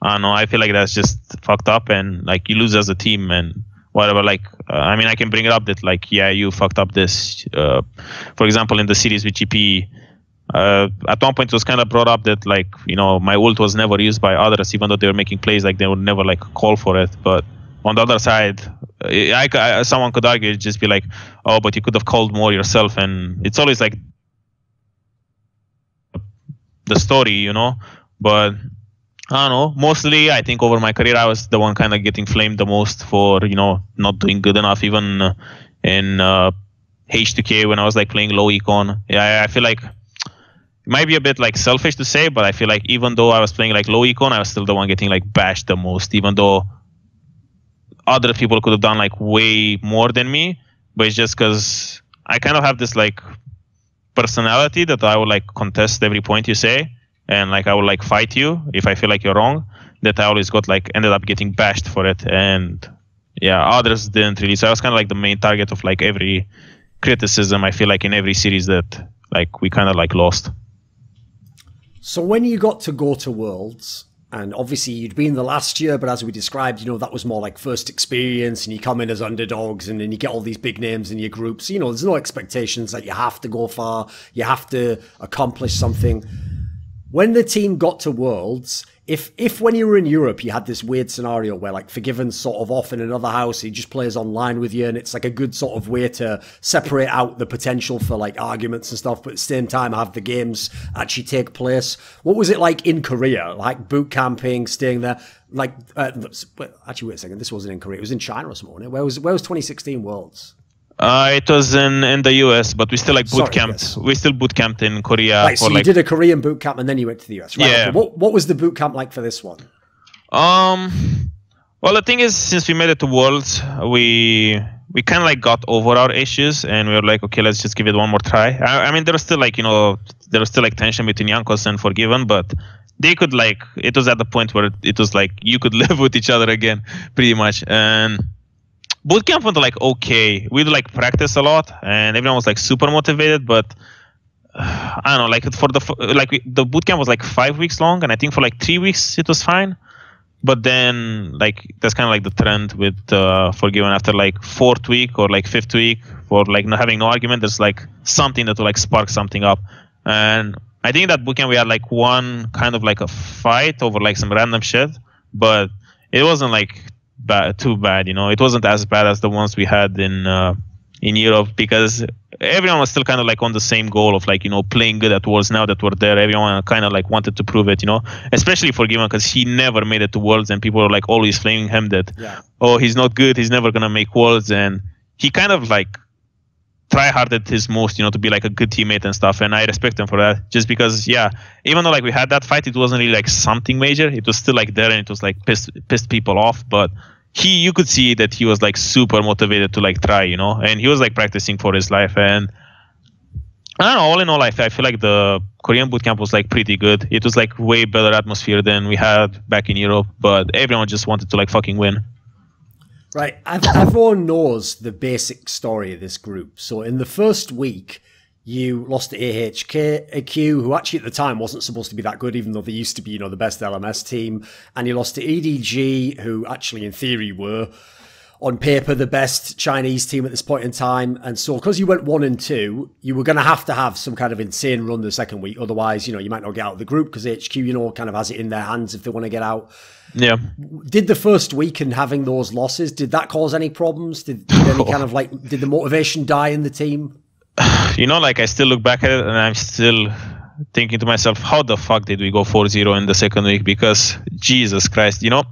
I don't know, I feel like that's just fucked up, and like you lose as a team and whatever. Like I mean, I can bring it up that like, yeah, you fucked up this. For example, in the series with GP, at one point it was kind of brought up that like, you know, my ult was never used by others, even though they were making plays, like they would never like call for it. But on the other side, someone could argue, just be like, oh, but you could have called more yourself. And it's always like the story, you know. But I don't know, mostly I think over my career I was the one kind of getting flamed the most for, you know, not doing good enough. Even in H2k when I was like playing low econ, yeah, I feel like might be a bit like selfish to say, but I feel like even though I was playing like low econ, I was still the one getting like bashed the most, even though other people could have done like way more than me. But it's just because I kind of have this like personality that I would like contest every point you say, and like I would like fight you if I feel like you're wrong, that I always got like ended up getting bashed for it. And yeah, others didn't really. So I was kind of like the main target of like every criticism, I feel like, in every series that like we kind of like lost. So when you got to go to Worlds, and obviously you'd been the last year, but as we described, you know, that was more like first experience, and you come in as underdogs, and then you get all these big names in your groups. You know, there's no expectations that you have to go far, you have to accomplish something. When the team got to Worlds, if when you were in Europe, you had this weird scenario where like Febiven's sort of off in another house, he just plays online with you, and it's like a good sort of way to separate out the potential for like arguments and stuff, but at the same time have the games actually take place. What was it like in Korea? Like boot camping, staying there? Like, actually, wait a second, this wasn't in Korea, it was in China or something, wasn't it? Where was 2016 Worlds? It was in the US, but we still like boot camped. Yes. We still boot camped in Korea. Right, so you did a Korean boot camp and then you went to the US, right? Yeah. Okay. What was the boot camp like for this one? Well, the thing is, since we made it to Worlds, we kind of like got over our issues, and we were like, okay, let's just give it one more try. I mean, there was still like, you know, there was still like tension between Jankos and Febiven, but they could like, it was at the point where it was like you could live with each other again, pretty much. And bootcamp went like okay. We'd like practice a lot, and everyone was like super motivated. But I don't know, like for the the bootcamp was like 5 weeks long, and I think for like 3 weeks it was fine. But then like that's kind of like the trend with Febiven. After like 4th week or like 5th week, for like not having no argument, there's like something that will like spark something up. And I think that bootcamp we had like one kind of like a fight over like some random shit, but it wasn't like too bad, you know. It wasn't as bad as the ones we had in Europe, because everyone was still kind of like on the same goal of like, you know, playing good at Worlds. Now that we're there, everyone kind of like wanted to prove it, you know, especially for Febiven, because he never made it to Worlds, and people were like always flaming him that, oh, he's not good, he's never gonna make Worlds. And he kind of like try-harded his most, you know, to be like a good teammate and stuff, and I respect him for that, just because, yeah, even though like we had that fight, it wasn't really like something major. It was still like there, and it was like pissed people off, but you could see that he was like super motivated to like try, you know, and he was like practicing for his life. And I don't know, all in all, I feel like the Korean bootcamp was like pretty good. It was like way better atmosphere than we had back in Europe, but everyone just wanted to like fucking win. Right, everyone knows the basic story of this group. So in the first week, you lost to H2k, who actually at the time wasn't supposed to be that good, even though they used to be, you know, the best LMS team. And you lost to EDG, who actually in theory were. on paper the best Chinese team at this point in time, and so because you went 1 and 2, you were going to have some kind of insane run the second week. Otherwise, you know, you might not get out of the group because HQ, you know, kind of has it in their hands if they want to get out. Yeah. Did the first week and having those losses, did that cause any problems? Did any kind of like, did the motivation die in the team? You know, like I still look back at it and I'm still thinking to myself, how the fuck did we go 4-0 in the second week? Because Jesus Christ, you know,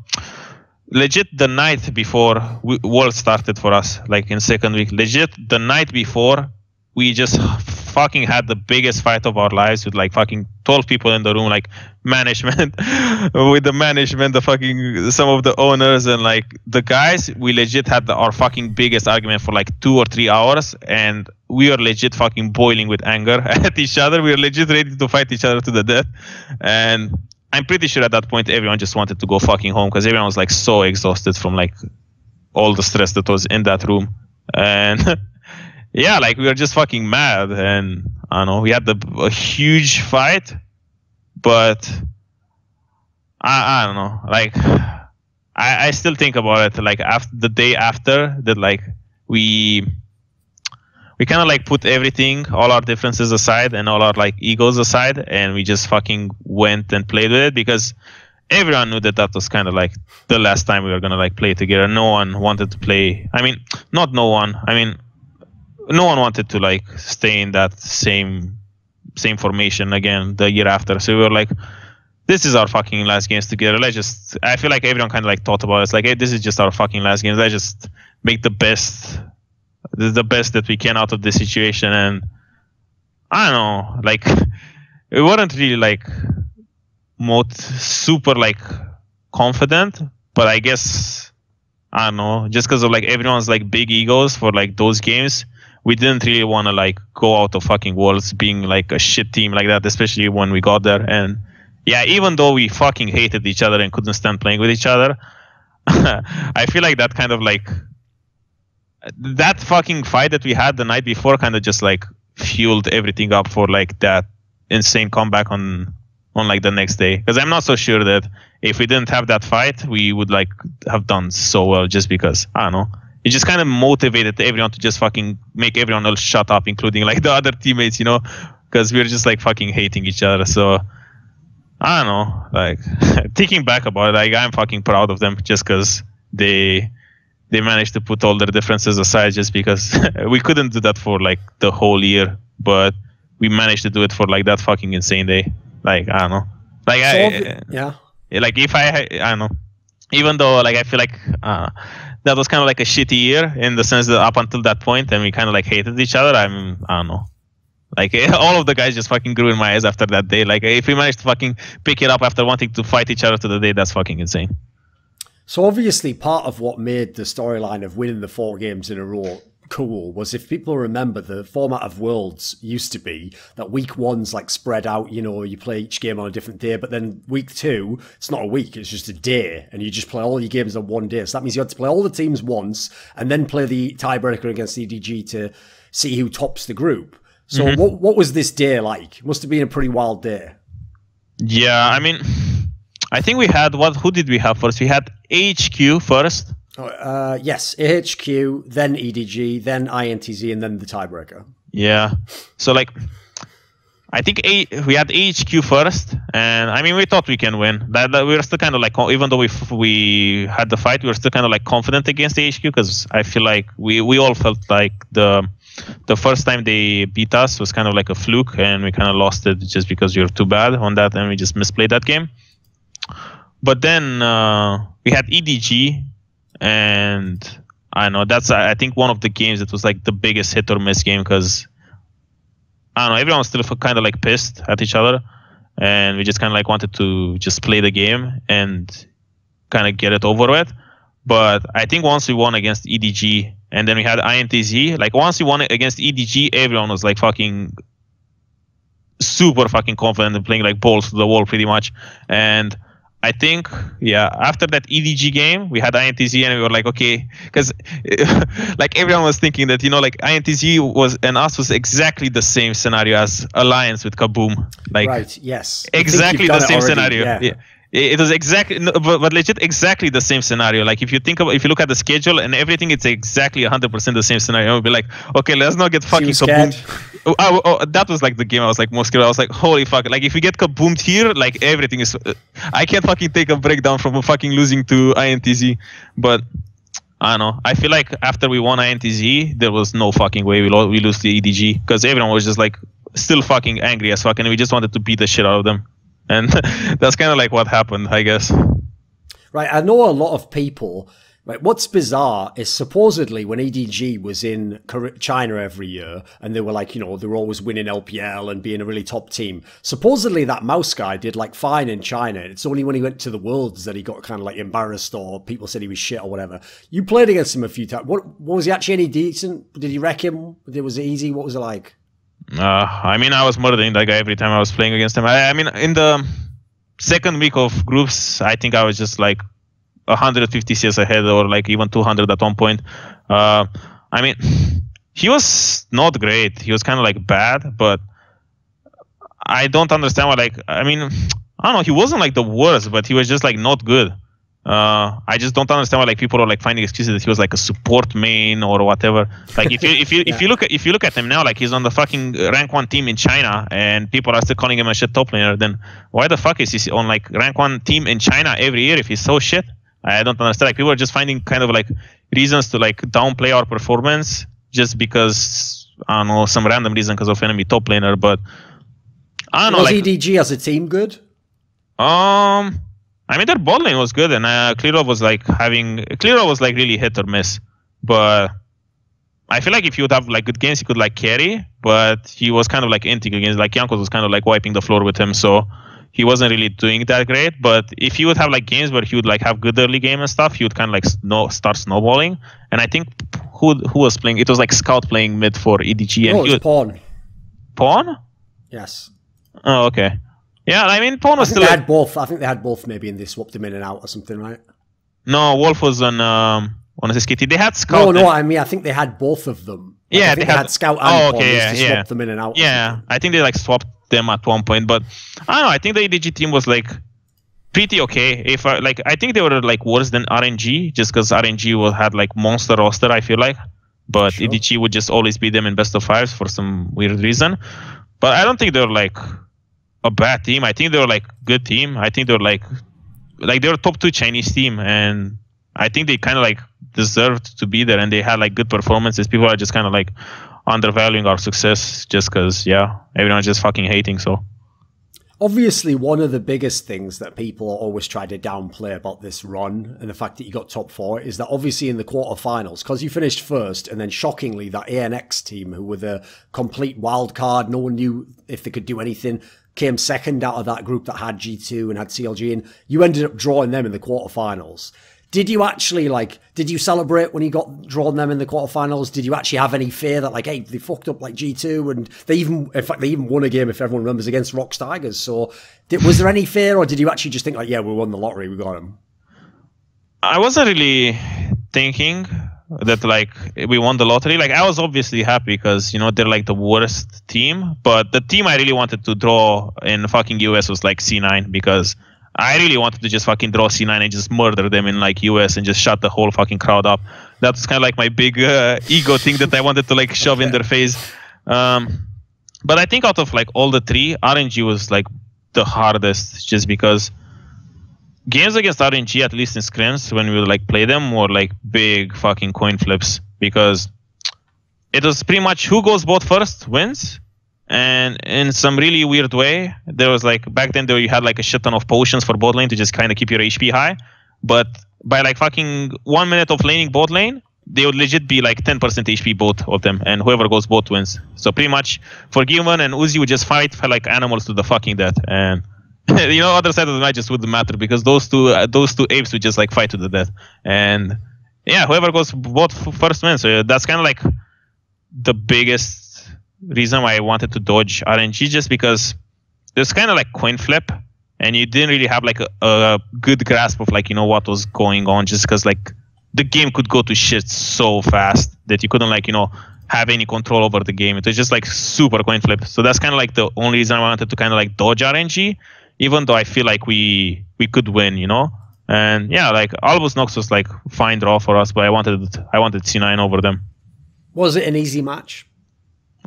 legit the night before World started for us, like in second week, legit the night before, we just fucking had the biggest fight of our lives with like fucking 12 people in the room, like management, with the management, the fucking, some of the owners and like the guys, we legit had our fucking biggest argument for like 2 or 3 hours, and we were legit fucking boiling with anger at each other. We were legit ready to fight each other to the death. And I'm pretty sure at that point everyone just wanted to go fucking home because everyone was like so exhausted from like all the stress that was in that room. And yeah, like we were just fucking mad, and I don't know, we had a huge fight, but I don't know, like I still think about it, like after the day after that, like we kind of like put everything, all our differences aside and all our like egos aside, and we just fucking went and played with it because everyone knew that was kind of like the last time we were gonna like play together. No one wanted to play. I mean, not no one. I mean, no one wanted to like stay in that same formation again the year after. So we were like, this is our fucking last games together. Let's just, I feel like everyone kind of like thought about it. It's like, hey, this is just our fucking last games. Let's just make the best that we can out of this situation. And I don't know, like we weren't really like super like confident, but I guess, I don't know, just because of like everyone's like big egos for like those games, we didn't really want to like go out of fucking Worlds being like a shit team like that, especially when we got there. And yeah, even though we fucking hated each other and couldn't stand playing with each other, I feel like that kind of like, that fucking fight that we had the night before kind of just like fueled everything up for like that insane comeback on like the next day. Because I'm not so sure that if we didn't have that fight, we would like have done so well, just because, I don't know, it just kind of motivated everyone to just fucking make everyone else shut up, including like the other teammates, you know, because we were just like fucking hating each other. So I don't know, like thinking back about it, like I'm fucking proud of them just because they managed to put all their differences aside, just because we couldn't do that for like the whole year, but we managed to do it for like that fucking insane day. Like, I don't know, like like if I don't know, even though like I feel like that was kind of like a shitty year in the sense that up until that point, and we kind of like hated each other. I don't know, like all of the guys just fucking grew in my eyes after that day. Like if we managed to fucking pick it up after wanting to fight each other to the day, that's fucking insane. So obviously part of what made the storyline of winning the 4 games in a row cool was, if people remember, the format of Worlds used to be that week 1's like spread out, you know, you play each game on a different day, but then week 2, it's not a week, it's just a day, and you just play all your games on one day. So that means you had to play all the teams once and then play the tiebreaker against EDG to see who tops the group. So what was this day like? It must have been a pretty wild day. Yeah, I mean, I think we had, who did we have first? We had HQ first. Yes, AHQ, then EDG, then INTZ, and then the tiebreaker. Yeah. So, like, I think we had AHQ first, and I mean, we thought we can win. That we were still kind of like, even though we had the fight, we were still kind of like confident against AHQ, because I feel like we all felt like the first time they beat us was kind of like a fluke, and we kind of lost it just because we were too bad on that, and we just misplayed that game. But then we had EDG. And I know that's, I think, one of the games that was like the biggest hit or miss game, because I don't know, everyone was still kind of like pissed at each other, and we just kind of like wanted to just play the game and kind of get it over with. But I think once we won against EDG, and then we had INTZ, like once we won against EDG, everyone was like fucking super fucking confident and playing like balls to the wall pretty much. And I think, yeah, after that EDG game, we had INTZ, and we were like, okay, because like everyone was thinking that, you know, like INTZ was and us was exactly the same scenario as Alliance with Kaboom. Like, right, yes. Exactly the same scenario. It was exactly, but legit exactly the same scenario. Like if you look at the schedule and everything, it's exactly 100% the same scenario. I would be like, okay, let's not get fucking kaboomed. That was like the game I was like most scared. I was like, holy fuck! Like if we get kaboomed here, like everything is. I can't fucking take a breakdown from fucking losing to INTZ. But I don't know. I feel like after we won INTZ, there was no fucking way we lose the EDG because everyone was just like still fucking angry as fuck, and we just wanted to beat the shit out of them. And that's kind of like what happened, I guess. Right. I know a lot of people. Right. What's bizarre is supposedly when EDG was in China every year and they were like, you know, they were always winning LPL and being a really top team. Supposedly that mouse guy did like fine in China. It's only when he went to the Worlds that he got kind of like embarrassed or people said he was shit or whatever. You played against him a few times. What was he actually any decent? Did you wreck him? Was it easy? What was it like? I mean, I was murdering that guy every time I was playing against him. I mean, in the second week of groups, I think I was just like 150 CS ahead or like even 200 at one point. I mean, he was not great. He was kind of like bad, but I don't understand why, like, I mean, I don't know. He wasn't like the worst, but he was just like not good. I just don't understand why like people are like finding excuses that he was like a support main or whatever. Like if you look at him now, like he's on the fucking rank 1 team in China and people are still calling him a shit top laner, then why the fuck is he on like rank 1 team in China every year if he's so shit? I don't understand. Like people are just finding kind of like reasons to like downplay our performance just because I don't know, some random reason because of enemy top laner. But I don't know. Was like, EDG as a team good? I mean, their bot lane was good, and Clearo was like really hit or miss. But I feel like if you would have like good games, he could like carry. But he was kind of like inting against, like Jankos was kind of like wiping the floor with him, so he wasn't really doing that great. But if he would have like games where he would like have good early game and stuff, he would kind of like start snowballing. And I think who was playing? It was like Scout playing mid for EDG. And it was Pawn. Pawn? Yes. Oh, okay. Yeah, I mean, Pawn was still. They had both. I think they had both maybe, and they swapped them in and out or something, right? No, Wolf was on SKT. They had Scout. No, I mean, I think they had both of them. Like, yeah, they had Scout and Pawn. Yeah, to swap them in and out. Yeah, I think they like swapped them at one point, but I don't know. I think the EDG team was like pretty okay. If I think they were like worse than RNG, just because RNG had like monster roster. I feel like, but sure. EDG would just always beat them in best of fives for some weird reason. But I don't think they were like a bad team. I think they were like good team. I think they were like they were top 2 Chinese team, and I think they kind of like deserved to be there, and they had like good performances. People are just kind of like undervaluing our success just because everyone's just fucking hating. So obviously one of the biggest things that people always try to downplay about this run and the fact that you got top 4 is that obviously in the quarterfinals, because you finished first, and then shockingly that ANX team, who were the complete wild card, no one knew if they could do anything, came second out of that group that had G2 and had CLG, and you ended up drawing them in the quarterfinals. Did you actually did you celebrate when you got drawn them in the quarterfinals? Did you actually have any fear that hey, they fucked up like G2, and in fact they even won a game, if everyone remembers, against Rocks Tigers? So was there any fear, or did you actually just think we won the lottery, we got them? I wasn't really thinking that we won the lottery. I was obviously happy because they're like the worst team, but the team I really wanted to draw in fucking US was like C9, because I really wanted to just fucking draw C9 and just murder them in like US and just shut the whole fucking crowd up. That's kind of like my big ego thing that I wanted to shove in their face. But I think out of all the 3, RNG was the hardest, just because games against RNG, at least in scrims, when we would play them, were big fucking coin flips, because it was pretty much who goes bot first wins. And in some really weird way, there was back then you had a shit ton of potions for bot lane to just kind of keep your HP high. But by fucking 1 minute of laning bot lane, they would legit be 10% HP both of them, and whoever goes bot wins. So pretty much Forgiven and Uzi would just fight like animals to the fucking death. And other side of the match just wouldn't matter, because those two apes would just fight to the death. And yeah, whoever goes bot first wins. So that's kind of the biggest reason why I wanted to dodge RNG, just because there's kind of coin flip, and you didn't really have a good grasp of what was going on, just because the game could go to shit so fast that you couldn't have any control over the game. It was just super coin flip. So that's kind of the only reason I wanted to kind of dodge RNG, even though I feel like we could win, you know. And yeah, like Albus Nox was like fine draw for us, but I wanted C9 over them. Was it an easy match?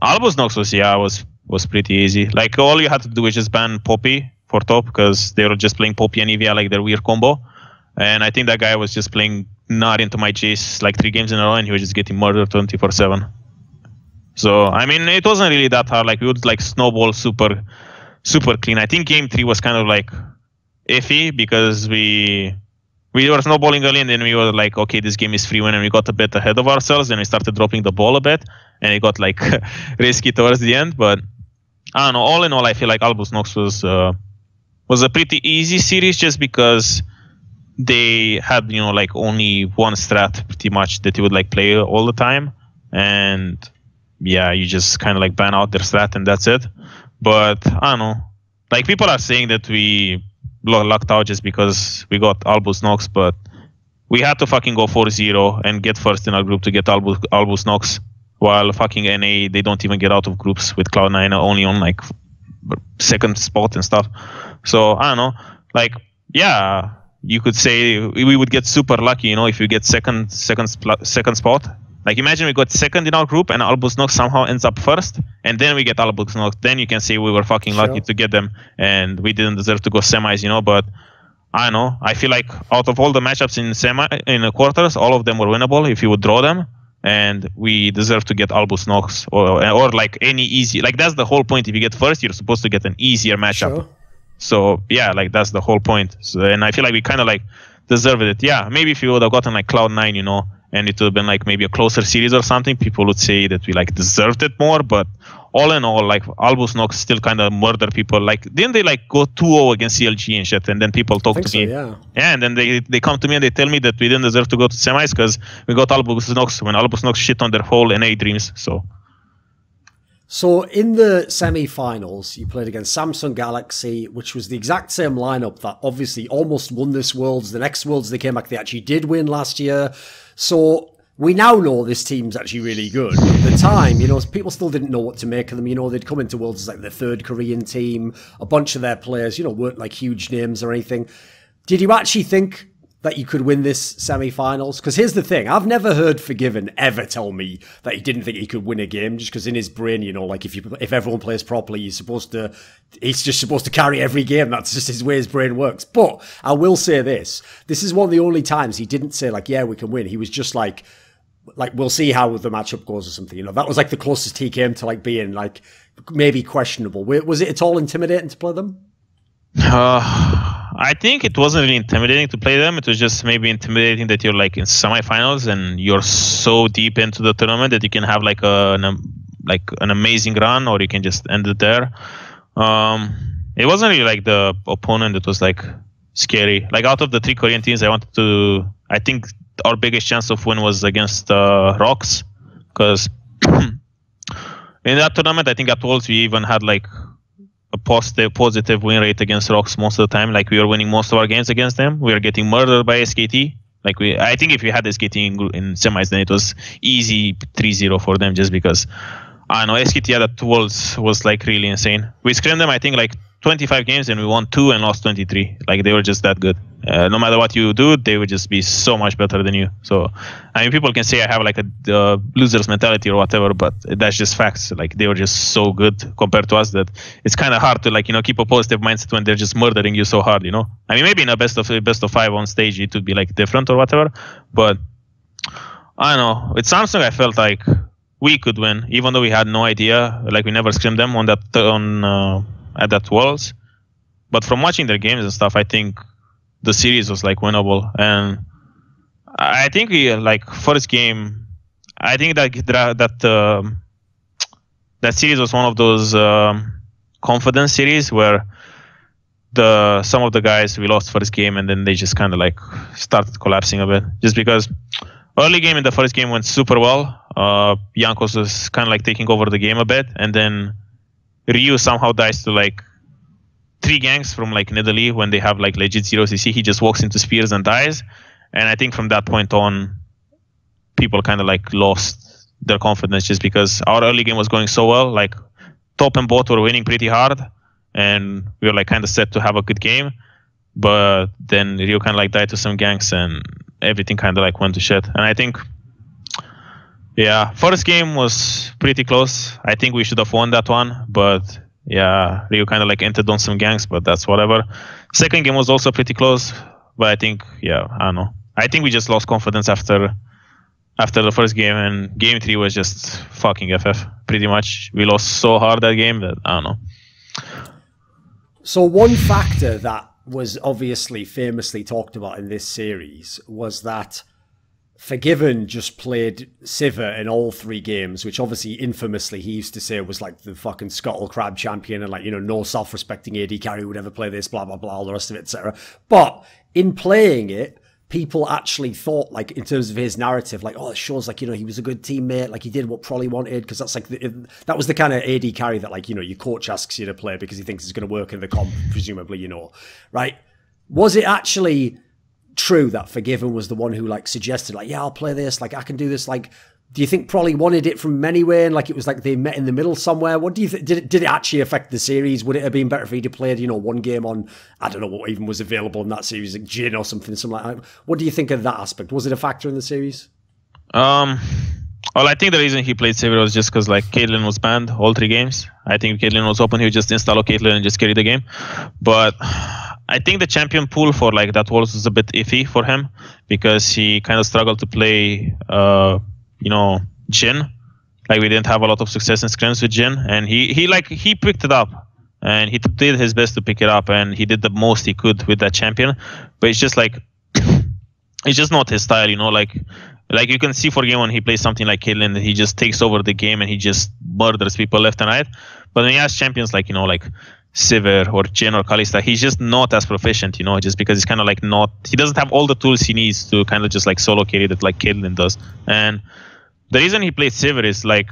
Albus Nox was pretty easy. Like all you had to do is just ban Poppy for top because they were just playing Poppy and Evia like their weird combo. And I think that guy was just playing not into my chase like 3 games in a row, and he was just getting murdered 24/7. So I mean, it wasn't really that hard. Like we would like snowball super clean. I think game 3 was kind of like iffy because we were snowballing early, and then we were like, okay, this game is free win, and we got a bit ahead of ourselves, and we started dropping the ball a bit, and it got like risky towards the end. But I don't know. All in all, I feel like Albus Nox was a pretty easy series just because they had, you know, like only one strat pretty much that you would like play all the time, and yeah, you just kind of like ban out their strat and that's it. But I don't know, like people are saying that we lucked out just because we got Albus Nox, but we had to fucking go 4-0 and get first in our group to get Albus Nox, while fucking NA, they don't even get out of groups with Cloud9 only on like second spot and stuff. So I don't know, like yeah, you could say we would get super lucky, you know, if you get second spot. Like imagine we got second in our group and Albus Nox somehow ends up first, and then we get Albus Nox. Then you can say we were fucking lucky to get them, and we didn't deserve to go semis, you know. But I don't know. I feel like out of all the matchups in the quarters, all of them were winnable if you would draw them, and we deserve to get Albus Nox or like any easy. Like that's the whole point. If you get first, you're supposed to get an easier matchup. Sure. So yeah, like that's the whole point. So, and I feel like we kind of like deserved it. Yeah, maybe if we would have gotten like Cloud9, you know, and it would have been like maybe a closer series or something, people would say that we like deserved it more. But all in all, like Albus Nox still kind of murder people. Like didn't they like go 2-0 against CLG and shit? And then people talk to me. Yeah, and then they come to me and they tell me that we didn't deserve to go to semis because we got Albus Nox when Albus Nox shit on their whole NA dreams. So in the semi-finals, you played against Samsung Galaxy, which was the exact same lineup that obviously almost won this Worlds. The next Worlds they came back, they actually did win last year. So we now know this team's actually really good. At the time, you know, people still didn't know what to make of them. You know, they'd come into Worlds as like the third Korean team. A bunch of their players, you know, weren't like huge names or anything. Did you actually think that you could win this semi-finals? Because here's the thing, I've never heard Febiven ever tell me that he didn't think he could win a game, just because in his brain, you know, like if everyone plays properly, he's just supposed to carry every game. That's just his way his brain works. But I will say this is one of the only times he didn't say like, yeah, we can win. He was just like we'll see how the matchup goes or something. You know, that was like the closest he came to like being like maybe questionable. Was it at all intimidating to play them? I think it wasn't really intimidating to play them. It was just maybe intimidating that you're like in semifinals and you're so deep into the tournament that you can have like an amazing run, or you can just end it there. It wasn't really like the opponent that was like scary. Like out of the 3 Korean teams, I think our biggest chance of win was against Rocks, because in that tournament, I think at Worlds we even had like a positive win rate against Rocks most of the time. Like we were winning most of our games against them. We were getting murdered by SKT. Like I think if we had SKT in semis, then it was easy 3-0 for them, just because I know SKT at Worlds was like really insane. We scrimmed them, I think, like 25 games and we won 2 and lost 23. Like they were just that good. No matter what you do, they would just be so much better than you. So I mean, people can say I have like a loser's mentality or whatever, but that's just facts. Like they were just so good compared to us that it's kind of hard to like, you know, keep a positive mindset when they're just murdering you so hard, you know. I mean, maybe in a best of 5 on stage it would be like different or whatever, but I don't know. With Samsung, I felt like we could win, even though we had no idea. Like we never scrimmed them at that Worlds. But from watching their games and stuff, I think the series was like winnable. And I think we like first game, I think that series was one of those confidence series where some of the guys, we lost first game and then they just kind of like started collapsing a bit, just because early game in the first game went super well. Jankos was kind of like taking over the game a bit, and then Ryu somehow dies to like 3 ganks from like Nidalee when they have like legit 0 CC. He just walks into spears and dies. And I think from that point on, people kind of like lost their confidence, just because our early game was going so well. Like top and bot were winning pretty hard. and we were like kind of set to have a good game. But then Ryu kind of like died to some ganks, and everything kind of like went to shit. And I think, yeah, first game was pretty close. I think we should have won that one, but yeah, Ryu kind of like entered on some ganks, but that's whatever. Second game was also pretty close, but I think, yeah, I don't know. I think we just lost confidence after the first game, and game 3 was just fucking FF, pretty much. We lost so hard that game that, I don't know. So one factor that was obviously famously talked about in this series was that Febiven just played Sivir in all 3 games, which obviously infamously he used to say was like the fucking Scuttle Crab champion, and like, you know, no self-respecting AD carry would ever play this, blah, blah, blah, all the rest of it, etc. But in playing it, people actually thought, like, in terms of his narrative, like, oh, it shows, like, you know, he was a good teammate, like, he did what Prolly wanted, because that's, like, that was the kind of AD carry that, like, you know, your coach asks you to play because he thinks it's going to work in the comp, presumably, you know, right? Was it actually true that Febiven was the one who, like, suggested, like, yeah, I'll play this, like, I can do this, like, do you think Prolly wanted it from anywhere, and, like, it was, like, they met in the middle somewhere? What do you think? Did it actually affect the series? Would it have been better for you to play, you know, one game on, I don't know what even was available in that series, like Jin or something like that? What do you think of that aspect? Was it a factor in the series? Well, I think the reason he played Sivir was just because, like, Caitlyn was banned all 3 games. I think if Caitlyn was open, he would just install Caitlyn and just carry the game. But I think the champion pool for, like, that was a bit iffy for him, because he kind of struggled to play, you know, Jin. Like, we didn't have a lot of success in scrims with Jin, and he picked it up, and he did his best to pick it up, and he did the most he could with that champion. But it's just like, it's just not his style, you know. Like you can see for game when he plays something like Caitlyn, he just takes over the game and he just murders people left and right. But when he has champions like, you know, like Sivir or Jin or Kalista, he's just not as proficient, you know, just because he's kind of like not, he doesn't have all the tools he needs to kind of just like solo carry that like Caitlyn does. And the reason he played Sivir is like,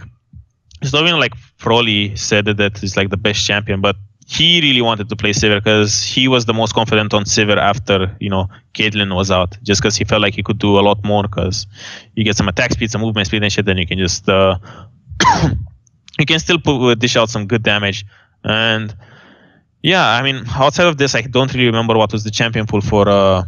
it's not even like Prolly said that he's like the best champion, but he really wanted to play Sivir because he was the most confident on Sivir after, you know, Caitlyn was out, just because he felt like he could do a lot more, because you get some attack speed, some movement speed and shit, then you can just you can still dish out some good damage. And yeah, I mean, outside of this, I don't really remember what was the champion pool for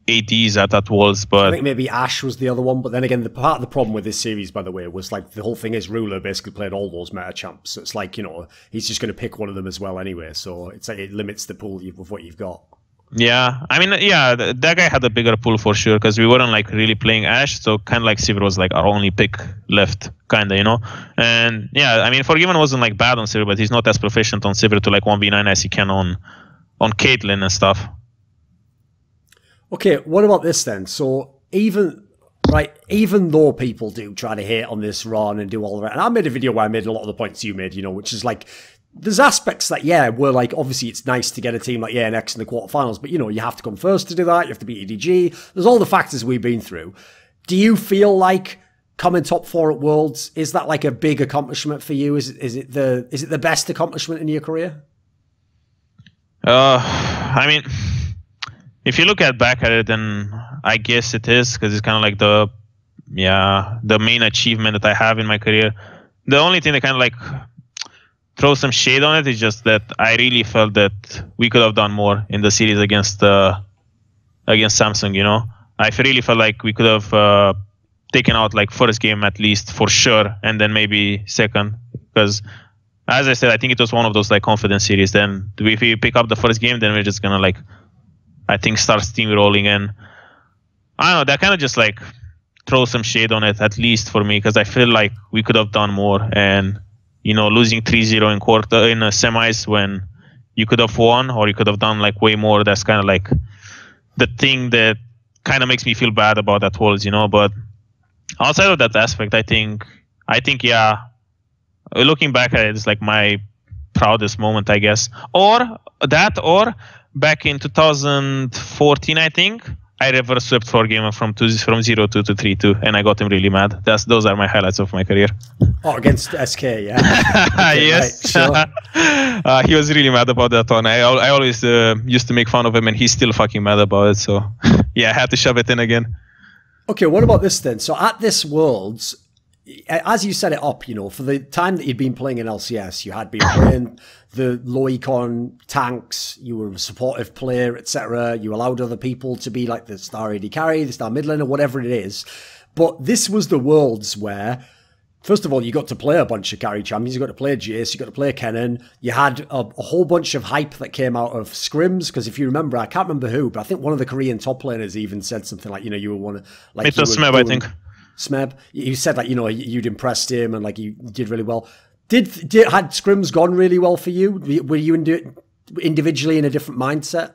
ADs at that Worlds, but I think maybe Ashe was the other one. But then again, the part of the problem with this series, by the way, was like the whole thing is Ruler basically played all those meta champs. So it's like, you know, he's just going to pick one of them as well anyway. So it's like it limits the pool of what you've got. Yeah, I mean, yeah, that guy had a bigger pool for sure, because we weren't like really playing Ashe, so kind of like Sivir was like our only pick left, kind of, you know. And yeah, I mean, Febiven wasn't like bad on Sivir, but he's not as proficient on Sivir to like 1v9 as he can on Caitlyn and stuff. Okay, what about this then? So even though people do try to hate on this run and do all that, and I made a video where I made a lot of the points you made, you know, which is like, there's aspects that, yeah, were like, obviously it's nice to get a team like ENX in the quarterfinals, but, you know, you have to come first to do that, you have to beat EDG, there's all the factors we've been through. Do you feel like coming top 4 at Worlds, is that like a big accomplishment for you? Is it the best accomplishment in your career? I mean, if you look back at it, then I guess it is, because it's kind of like the main achievement that I have in my career. The only thing that kind of like throw some shade on it is just that I really felt that we could have done more in the series against Samsung, you know. I really felt like we could have taken out like first game at least for sure, and then maybe second, because as I said, I think it was one of those like confidence series. Then if we pick up the first game, then we're just gonna like, I think, start steamrolling, and I don't know, that kind of just like throw some shade on it, at least for me, because I feel like we could have done more. And you know, losing 3-0 in semis when you could have won, or you could have done like way more, that's kind of like the thing that kind of makes me feel bad about that Worlds, you know. But outside of that aspect, I think yeah, looking back at it, it's like my proudest moment, I guess. Or back in 2014, I think I reverse swept for game from 0-2 to 3-2, and I got him really mad. Those are my highlights of my career. Oh, against SK, yeah. Okay, yes. Right, sure. He was really mad about that one. I always used to make fun of him, and he's still fucking mad about it. So yeah, I had to shove it in again. Okay, what about this then? So at this Worlds, as you set it up, you know, for the time that you'd been playing in LCS, you had been playing the low econ tanks, you were a supportive player, etc. You allowed other people to be like the star AD carry, the star mid laner, whatever it is. But this was the worlds where, first of all, you got to play a bunch of carry champions. You got to play Jace. You got to play Kennen. You had a whole bunch of hype that came out of scrims. Because if you remember, I can't remember who, but I think one of the Korean top laners even said something like, you know, you were one of like. It was Smeb, I think. Smeb. You said like, you know, you'd impressed him and like you did really well. Had scrims gone really well for you? Were you individually in a different mindset?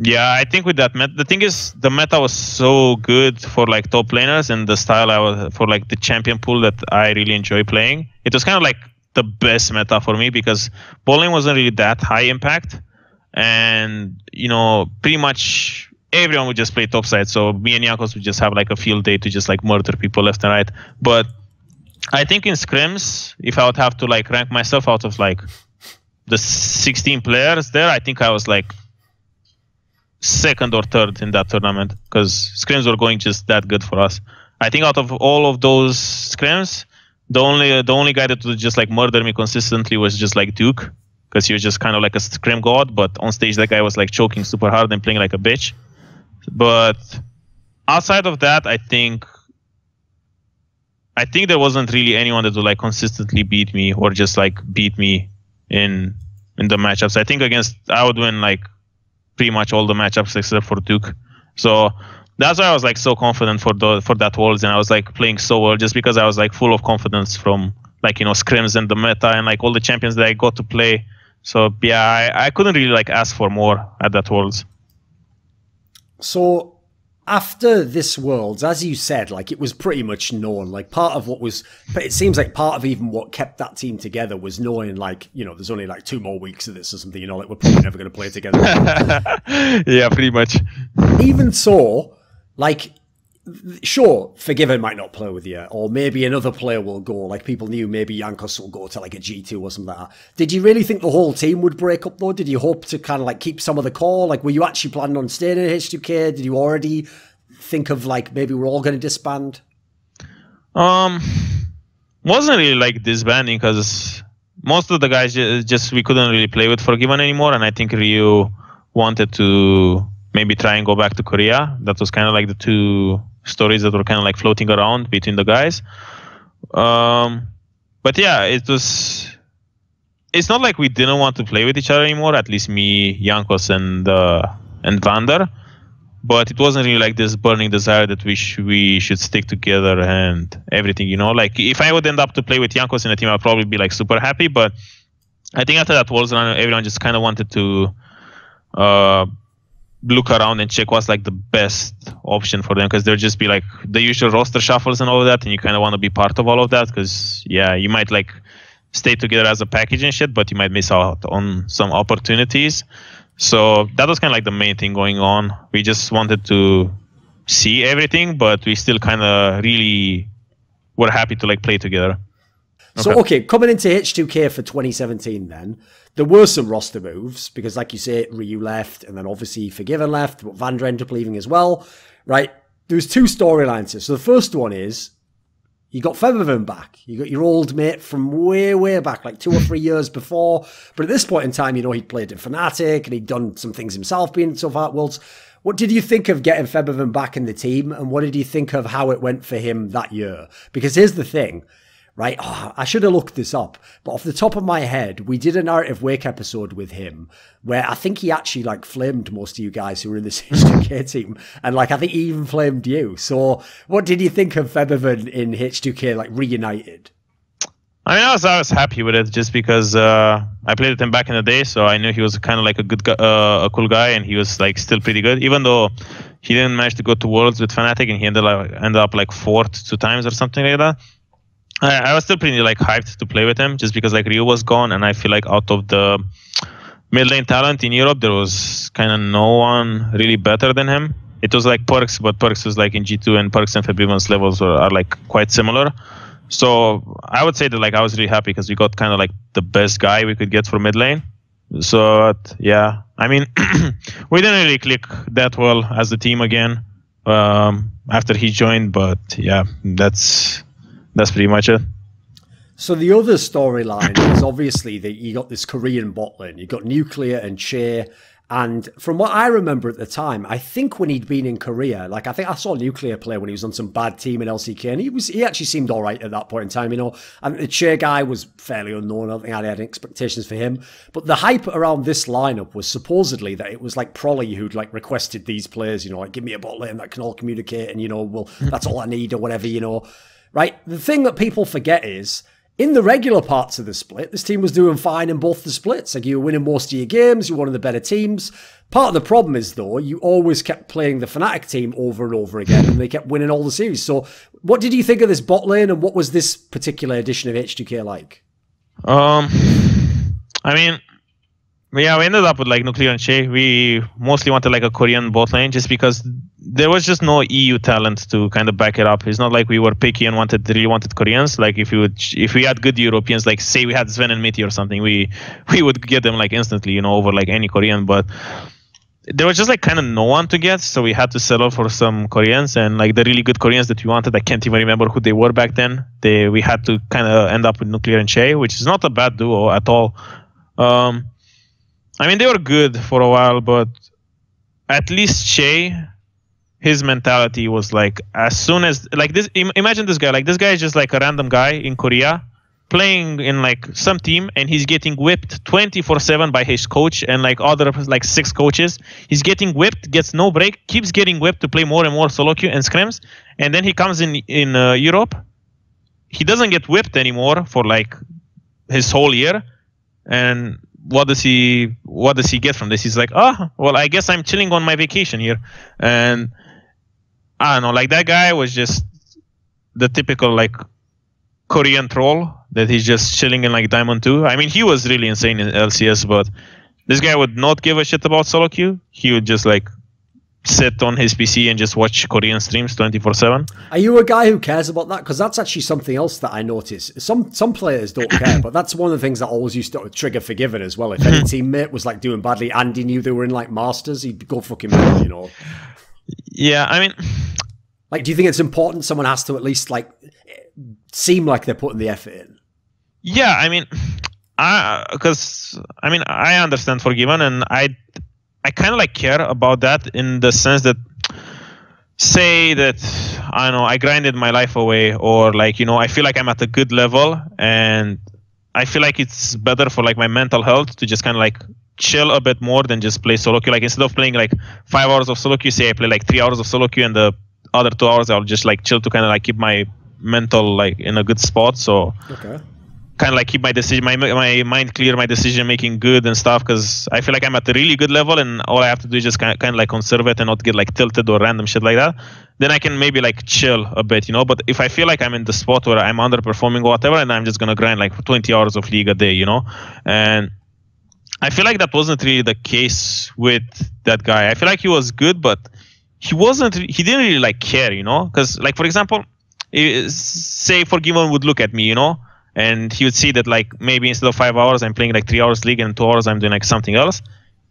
Yeah, I think with that the thing is, the meta was so good for like top laners and the style I was for like the champion pool that I really enjoy playing. It was kind of like the best meta for me because bowling wasn't really that high impact, and you know, pretty much everyone would just play top side. So me and Jankos would just have like a field day to just like murder people left and right. But I think in scrims, if I would have to like rank myself out of like the 16 players there, I think I was like second or third in that tournament because scrims were going just that good for us. I think out of all of those scrims, the only guy that would just like murder me consistently was just like Duke, because he was just kind of like a scrim god, but on stage that guy was like choking super hard and playing like a bitch. But outside of that, I think there wasn't really anyone that would like consistently beat me or just like beat me in the matchups. I think I would win like pretty much all the matchups except for Duke. So that's why I was like so confident for that Worlds, and I was like playing so well just because I was like full of confidence from like, you know, scrims and the meta and like all the champions that I got to play. So yeah, I couldn't really like ask for more at that Worlds. So after this Worlds, as you said, like it was pretty much known, like part of what was, but it seems like part of even what kept that team together was knowing like, you know, there's only like 2 more weeks of this or something, you know, like we're probably never going to play together. Yeah, pretty much. Even so, like, sure, Febiven might not play with you, or maybe another player will go, like people knew maybe Jankos will go to like a G2 or something like that. Did you really think the whole team would break up though? Did you hope to kind of like keep some of the core? Like, were you actually planning on staying in H2k? Did you already think of like, maybe we're all going to disband? Wasn't really like disbanding because most of the guys just we couldn't really play with Forgiven anymore, and I think Ryu wanted to maybe try and go back to Korea. That was kind of like the 2 stories that were kind of like floating around between the guys. But yeah, it's not like we didn't want to play with each other anymore, at least me, Jankos, and Vander. But it wasn't really like this burning desire that we should stick together and everything, you know. Like if I would end up to play with Jankos in a team, I'd probably be like super happy. But I think after that Worlds run, everyone just kind of wanted to look around and check what's like the best option for them, because there'll just be like the usual roster shuffles and all of that, and you kind of want to be part of all of that because yeah, you might like stay together as a package and shit, but you might miss out on some opportunities. So that was kind of like the main thing going on. We just wanted to see everything, but we still kind of really were happy to like play together. So, okay, coming into H2k for 2017 then, there were some roster moves, because like you say, Ryu left, and then obviously Febiven left, but Vander ended up leaving as well, right? There's 2 storylines here. So the first one is, you got Febiven back. You got your old mate from way, way back, like 2 or 3 years before. But at this point in time, you know, he'd played in Fnatic, and he'd done some things himself, being so far at Worlds. What did you think of getting Febiven back in the team, and what did you think of how it went for him that year? Because here's the thing, right? Oh, I should have looked this up, but off the top of my head, we did a Narrative Wake episode with him where I think he actually like flamed most of you guys who were in this H2k team, and like I think he even flamed you. So what did you think of Febiven in H2k like reunited? I mean, I was happy with it just because I played with him back in the day, so I knew he was kind of like a good guy, a cool guy, and he was like still pretty good, even though he didn't manage to go to Worlds with Fnatic, and he ended up like 4th 2 times or something like that. I was still pretty like hyped to play with him just because like Ryu was gone, and I feel like out of the mid lane talent in Europe, there was kind of no one really better than him. It was like Perks, but Perks was like in G2, and Perks and Febiven's levels are like quite similar. So I would say that like I was really happy because we got kind of like the best guy we could get for mid lane. So yeah, I mean, we didn't really click that well as a team again after he joined, but yeah, that's that's pretty much it. So the other storyline is obviously that you got this Korean bot lane. You got Nuclear and Che. And from what I remember at the time, I think when he'd been in Korea, like I think I saw Nuclear play when he was on some bad team in LCK, and he actually seemed all right at that point in time, you know. And the Che guy was fairly unknown. I don't think I had any expectations for him. But the hype around this lineup was supposedly that it was like Prolly who'd like requested these players, you know, like give me a bot lane that can all communicate, and you know, well, that's all I need or whatever, you know. Right? The thing that people forget is, in the regular parts of the split, this team was doing fine in both the splits. Like, you were winning most of your games, you were one of the better teams. Part of the problem is, though, you always kept playing the Fnatic team over and over again, and they kept winning all the series. So what did you think of this bot lane, and what was this particular edition of H2k like? I mean, yeah, we ended up with like Nuclear and Che. We mostly wanted like a Korean bot lane just because there was just no EU talent to kind of back it up. It's not like we were picky and really wanted Koreans. Like if we had good Europeans, like say we had Sven and Mitty or something, we would get them like instantly, you know, over like any Korean. But there was just like kind of no one to get, so we had to settle for some Koreans. And like the really good Koreans that we wanted, I can't even remember who they were back then. We had to kind of end up with Nuclear and Che, which is not a bad duo at all. I mean, they were good for a while, but at least Che, his mentality was like, as soon as, like this, imagine this guy, like this guy is just like a random guy in Korea playing in like some team, and he's getting whipped 24/7 by his coach and like other like 6 coaches. He's getting whipped, gets no break, keeps getting whipped to play more and more solo queue and scrims. And then he comes in Europe. He doesn't get whipped anymore for like his whole year. And what does he get from this? He's like, oh, well, I guess I'm chilling on my vacation here. And I don't know, like that guy was just the typical like Korean troll that he's just chilling in like Diamond 2. I mean, he was really insane in LCS, but this guy would not give a shit about solo queue. He would just like sit on his PC and just watch Korean streams 24/7. Are you a guy who cares about that? Because that's actually something else that I notice. Some players don't care, but that's one of the things that always used to trigger Febiven as well. If any teammate was like doing badly and he knew they were in like Masters, he'd go fucking mad, you know. Yeah, I mean, like, do you think it's important someone has to at least like seem like they're putting the effort in? Yeah, I mean, because I mean, I understand Forgiven, and I kind of like care about that in the sense that, say that, I don't know, I grinded my life away, or like, you know, I feel like I'm at a good level, and I feel like it's better for like my mental health to just kind of like chill a bit more than just play solo queue. Like instead of playing like 5 hours of solo queue, say I play like 3 hours of solo queue, and the other 2 hours I'll just like chill to kind of like keep my mental like in a good spot. So okay, kind of like keep my decision, my mind clear, my decision making good and stuff, because I feel like I'm at a really good level, and all I have to do is just kind of like conserve it and not get like tilted or random shit like that. Then I can maybe like chill a bit, you know. But if I feel like I'm in the spot where I'm underperforming or whatever, and I'm just gonna grind like 20 hours of League a day, you know. And I feel like that wasn't really the case with that guy. I feel like he was good, but he didn't really like care, you know. Because like, for example, say Forgiven would look at me, you know, and he would see that like maybe instead of 5 hours I'm playing like 3 hours League, and 2 hours I'm doing like something else.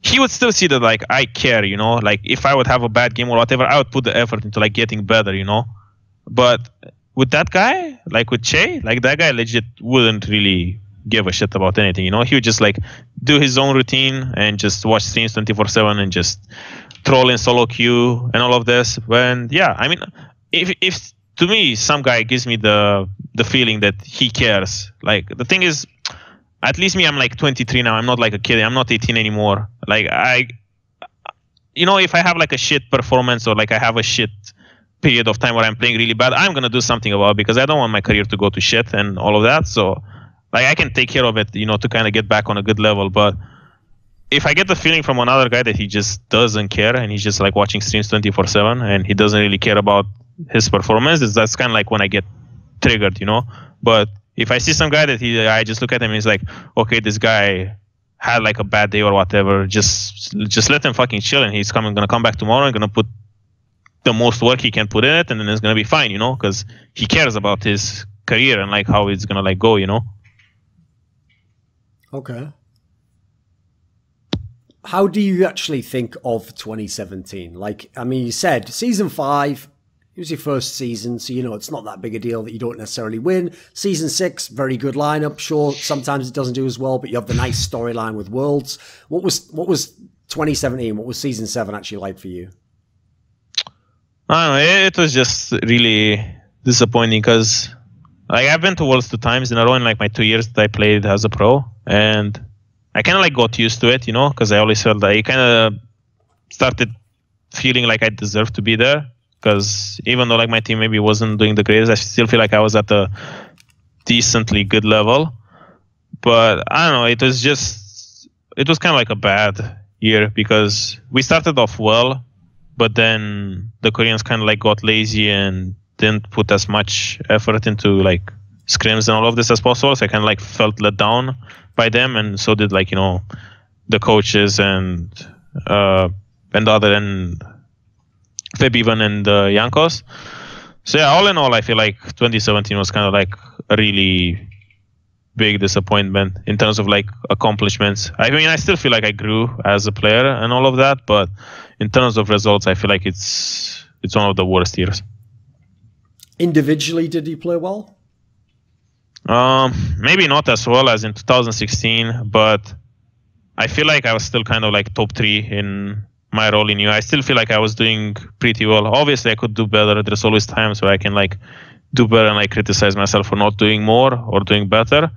He would still see that like I care, you know. Like if I would have a bad game or whatever, I would put the effort into like getting better, you know. But with that guy, like with Che, like that guy legit wouldn't really give a shit about anything, you know. He would just like do his own routine and just watch streams 24/7 and just troll in solo queue and all of this. And yeah, I mean, if to me some guy gives me the feeling that he cares. Like the thing is, at least me, I'm like 23 now. I'm not like a kid. I'm not 18 anymore. Like you know, if I have like a shit performance or like I have a shit period of time where I'm playing really bad, I'm gonna do something about it, because I don't want my career to go to shit and all of that. So like I can take care of it, you know, to kind of get back on a good level. But if I get the feeling from another guy that he just doesn't care and he's just like watching streams 24/7 and he doesn't really care about his performance, that's kind of like when I get triggered, you know. But if I see some guy that I just look at him and he's like, okay, this guy had like a bad day or whatever, just let him fucking chill, and he's gonna come back tomorrow and gonna put the most work he can put in it, and then it's gonna be fine, you know, because he cares about his career and like how it's gonna like go, you know. Okay. How do you actually think of 2017? Like, I mean, you said season 5, It was your first season, so, you know, it's not that big a deal that you don't necessarily win. Season 6, very good lineup. Sure, sometimes it doesn't do as well, but you have the nice storyline with Worlds. What was 2017? What was Season 7 actually like for you? I don't know. It was just really disappointing because like I've been to Worlds 2 times in a row in like my 2 years that I played as a pro, and I kind of like got used to it, you know, because I always felt that I kind of started feeling like I deserved to be there. Because even though like my team maybe wasn't doing the greatest, I still feel like I was at a decently good level. But I don't know, it was kind of like a bad year because we started off well, but then the Koreans kind of like got lazy and didn't put as much effort into like scrims and all of this as possible. So I kind of like felt let down by them, and so did like, you know, the coaches and the other end. Febiven and Jankos. So yeah, all in all, I feel like 2017 was kind of like a really big disappointment in terms of like accomplishments. I mean, I still feel like I grew as a player and all of that, but in terms of results, I feel like it's one of the worst years. Individually, did you play well? Maybe not as well as in 2016, but I feel like I was still kind of like top 3 in my role in EU. I still feel like I was doing pretty well. Obviously, I could do better. There's always times where I can like do better and like criticize myself for not doing more or doing better.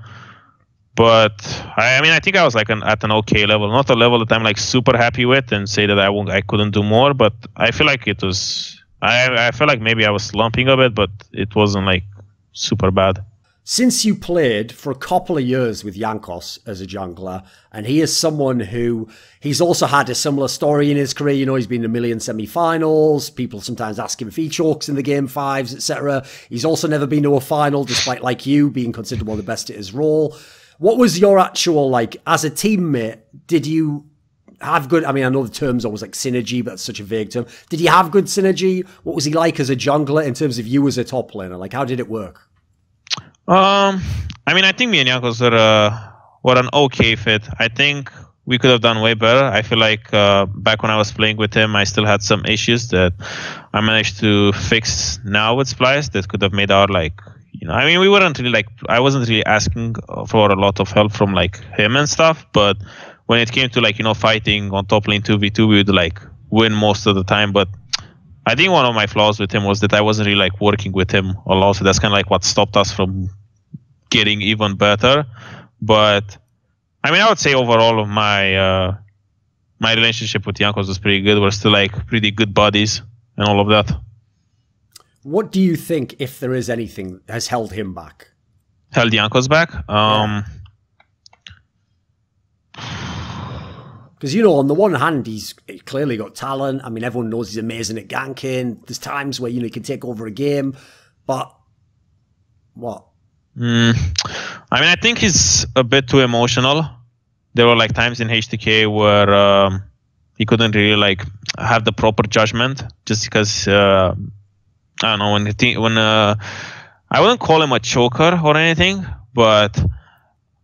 But I mean, I think I was like at an okay level, not a level that I'm like super happy with and say that I couldn't do more. But I feel like it was. I feel like maybe I was slumping a bit, but it wasn't like super bad. Since you played for a couple of years with Jankos as a jungler, and he is someone who, he's also had a similar story in his career. You know, he's been in a million semi-finals. People sometimes ask him if he chokes in the game 5s, etc. He's also never been to a final, despite, like you, being considered one of the best at his role. What was your actual, like, as a teammate, did you have good, I mean, I know the term's always like synergy, but it's such a vague term. Did you have good synergy? What was he like as a jungler in terms of you as a top laner? Like, how did it work? I mean, I think me and Jankos were an okay fit. I think we could have done way better. I feel like back when I was playing with him, I still had some issues that I managed to fix now with Splice that could have made our, like, you know, I mean, we weren't really like, I wasn't really asking for a lot of help from like him and stuff, but when it came to like, you know, fighting on top lane 2v2, we would like win most of the time. But I think one of my flaws with him was that I wasn't really like working with him a lot. So that's kind of like what stopped us from getting even better. But I mean, I would say overall my my relationship with Jankos was pretty good. We're still like pretty good buddies and all of that. What do you think, if there is anything, has held him back? Held Jankos back? Because, you know, on the one hand, he's clearly got talent. I mean, everyone knows he's amazing at ganking. There's times where, you know, he can take over a game. But what? I mean, I think he's a bit too emotional. There were like times in H2k where he couldn't really like have the proper judgment, just because I don't know, when I wouldn't call him a choker or anything, but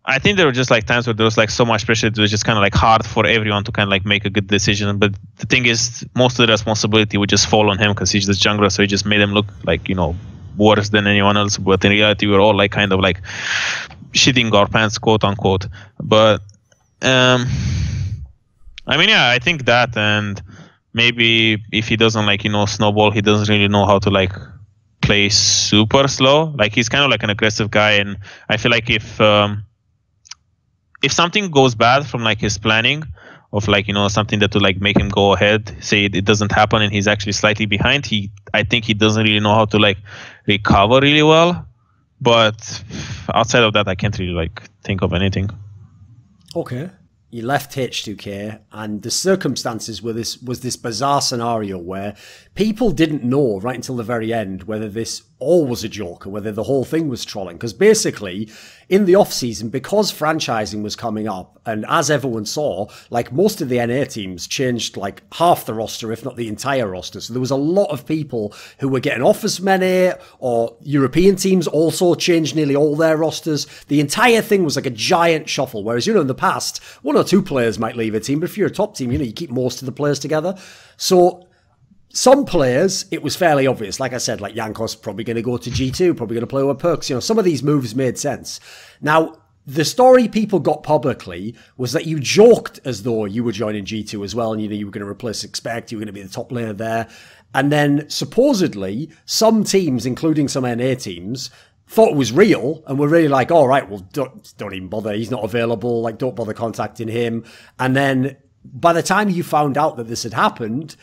I think there were just like times where there was like so much pressure. It was just kind of like hard for everyone to kind of like make a good decision. But the thing is, most of the responsibility would just fall on him because he's the jungler, so he just made him look like, you know, worse than anyone else. But in reality, we're all like kind of like shitting our pants, quote unquote. But I mean, yeah, I think that, and maybe if he doesn't like, you know, snowball, he doesn't really know how to like play super slow. Like, he's kind of like an aggressive guy, and I feel like if something goes bad from like his planning of like, you know, something that would like make him go ahead, say it doesn't happen and he's actually slightly behind, I think he doesn't really know how to like recover really well. But outside of that, I can't really like think of anything. Okay. You left H2k, and the circumstances were was this bizarre scenario where people didn't know right until the very end whether this all was a joke or whether the whole thing was trolling. Because basically, in the off-season, because franchising was coming up, and as everyone saw, like, most of the NA teams changed like half the roster, if not the entire roster. So there was a lot of people who were getting offers from NA, or European teams also changed nearly all their rosters. The entire thing was like a giant shuffle, whereas, you know, in the past, 1 or 2 players might leave a team, but if you're a top team, you know, you keep most of the players together. So some players, it was fairly obvious. Like I said, like Jankos probably going to go to G2, probably going to play with Perks. You know, some of these moves made sense. Now, the story people got publicly was that you joked as though you were joining G2 as well, and you were going to replace Expect, you were going to be the top laner there. And then supposedly some teams, including some NA teams, thought it was real and were really like, all right, well, don't even bother. He's not available. Like, don't bother contacting him. And then by the time you found out that this had happened,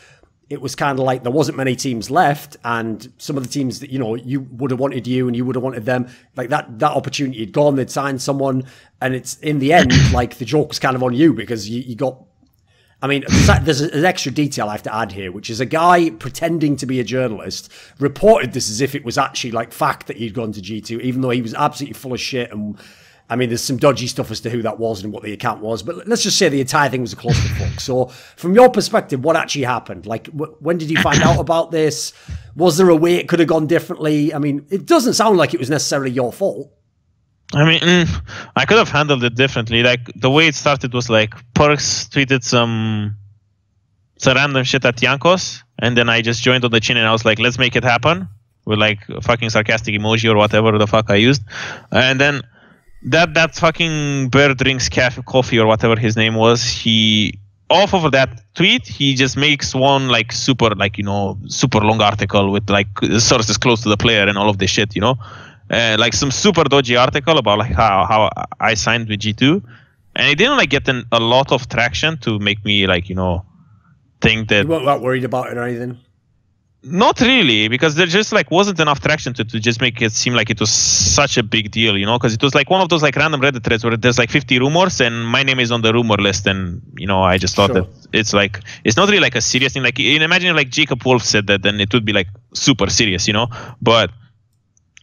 it was kind of like there wasn't many teams left, and some of the teams that, you would have wanted you and you would have wanted them, like that opportunity had gone. They'd signed someone, and it's in the end, like the joke was kind of on you because you got, I mean, there's an extra detail I have to add here, which is a guy pretending to be a journalist reported this as if it was actually like fact that he'd gone to G2, even though he was absolutely full of shit. And I mean, there's some dodgy stuff as to who that was and what the account was, but let's just say the entire thing was a clusterfuck. So from your perspective, what actually happened? Like, when did you find out about this? Was there a way it could have gone differently? I mean, it doesn't sound like it was necessarily your fault. I mean, I could have handled it differently. Like, the way it started was like Perks tweeted some random shit at Jankos, and then I just joined on the chin and I was like, let's make it happen, with like a fucking sarcastic emoji or whatever the fuck I used. And then that fucking Bear Drinks Coffee or whatever his name was, he, off of that tweet, he just makes one like super long article with like sources close to the player and all of this shit, like some super dodgy article about like how I signed with G2, and it didn't like get a lot of traction to make me like think that. You weren't that worried about it or anything? Not really, because there just like wasn't enough traction to just make it seem like it was such a big deal, because it was like one of those like random Reddit threads where there's like 50 rumors and my name is on the rumor list, and I just thought that it's not really like a serious thing. Like, imagine if like Jacob Wolf said that, then it would be like super serious, but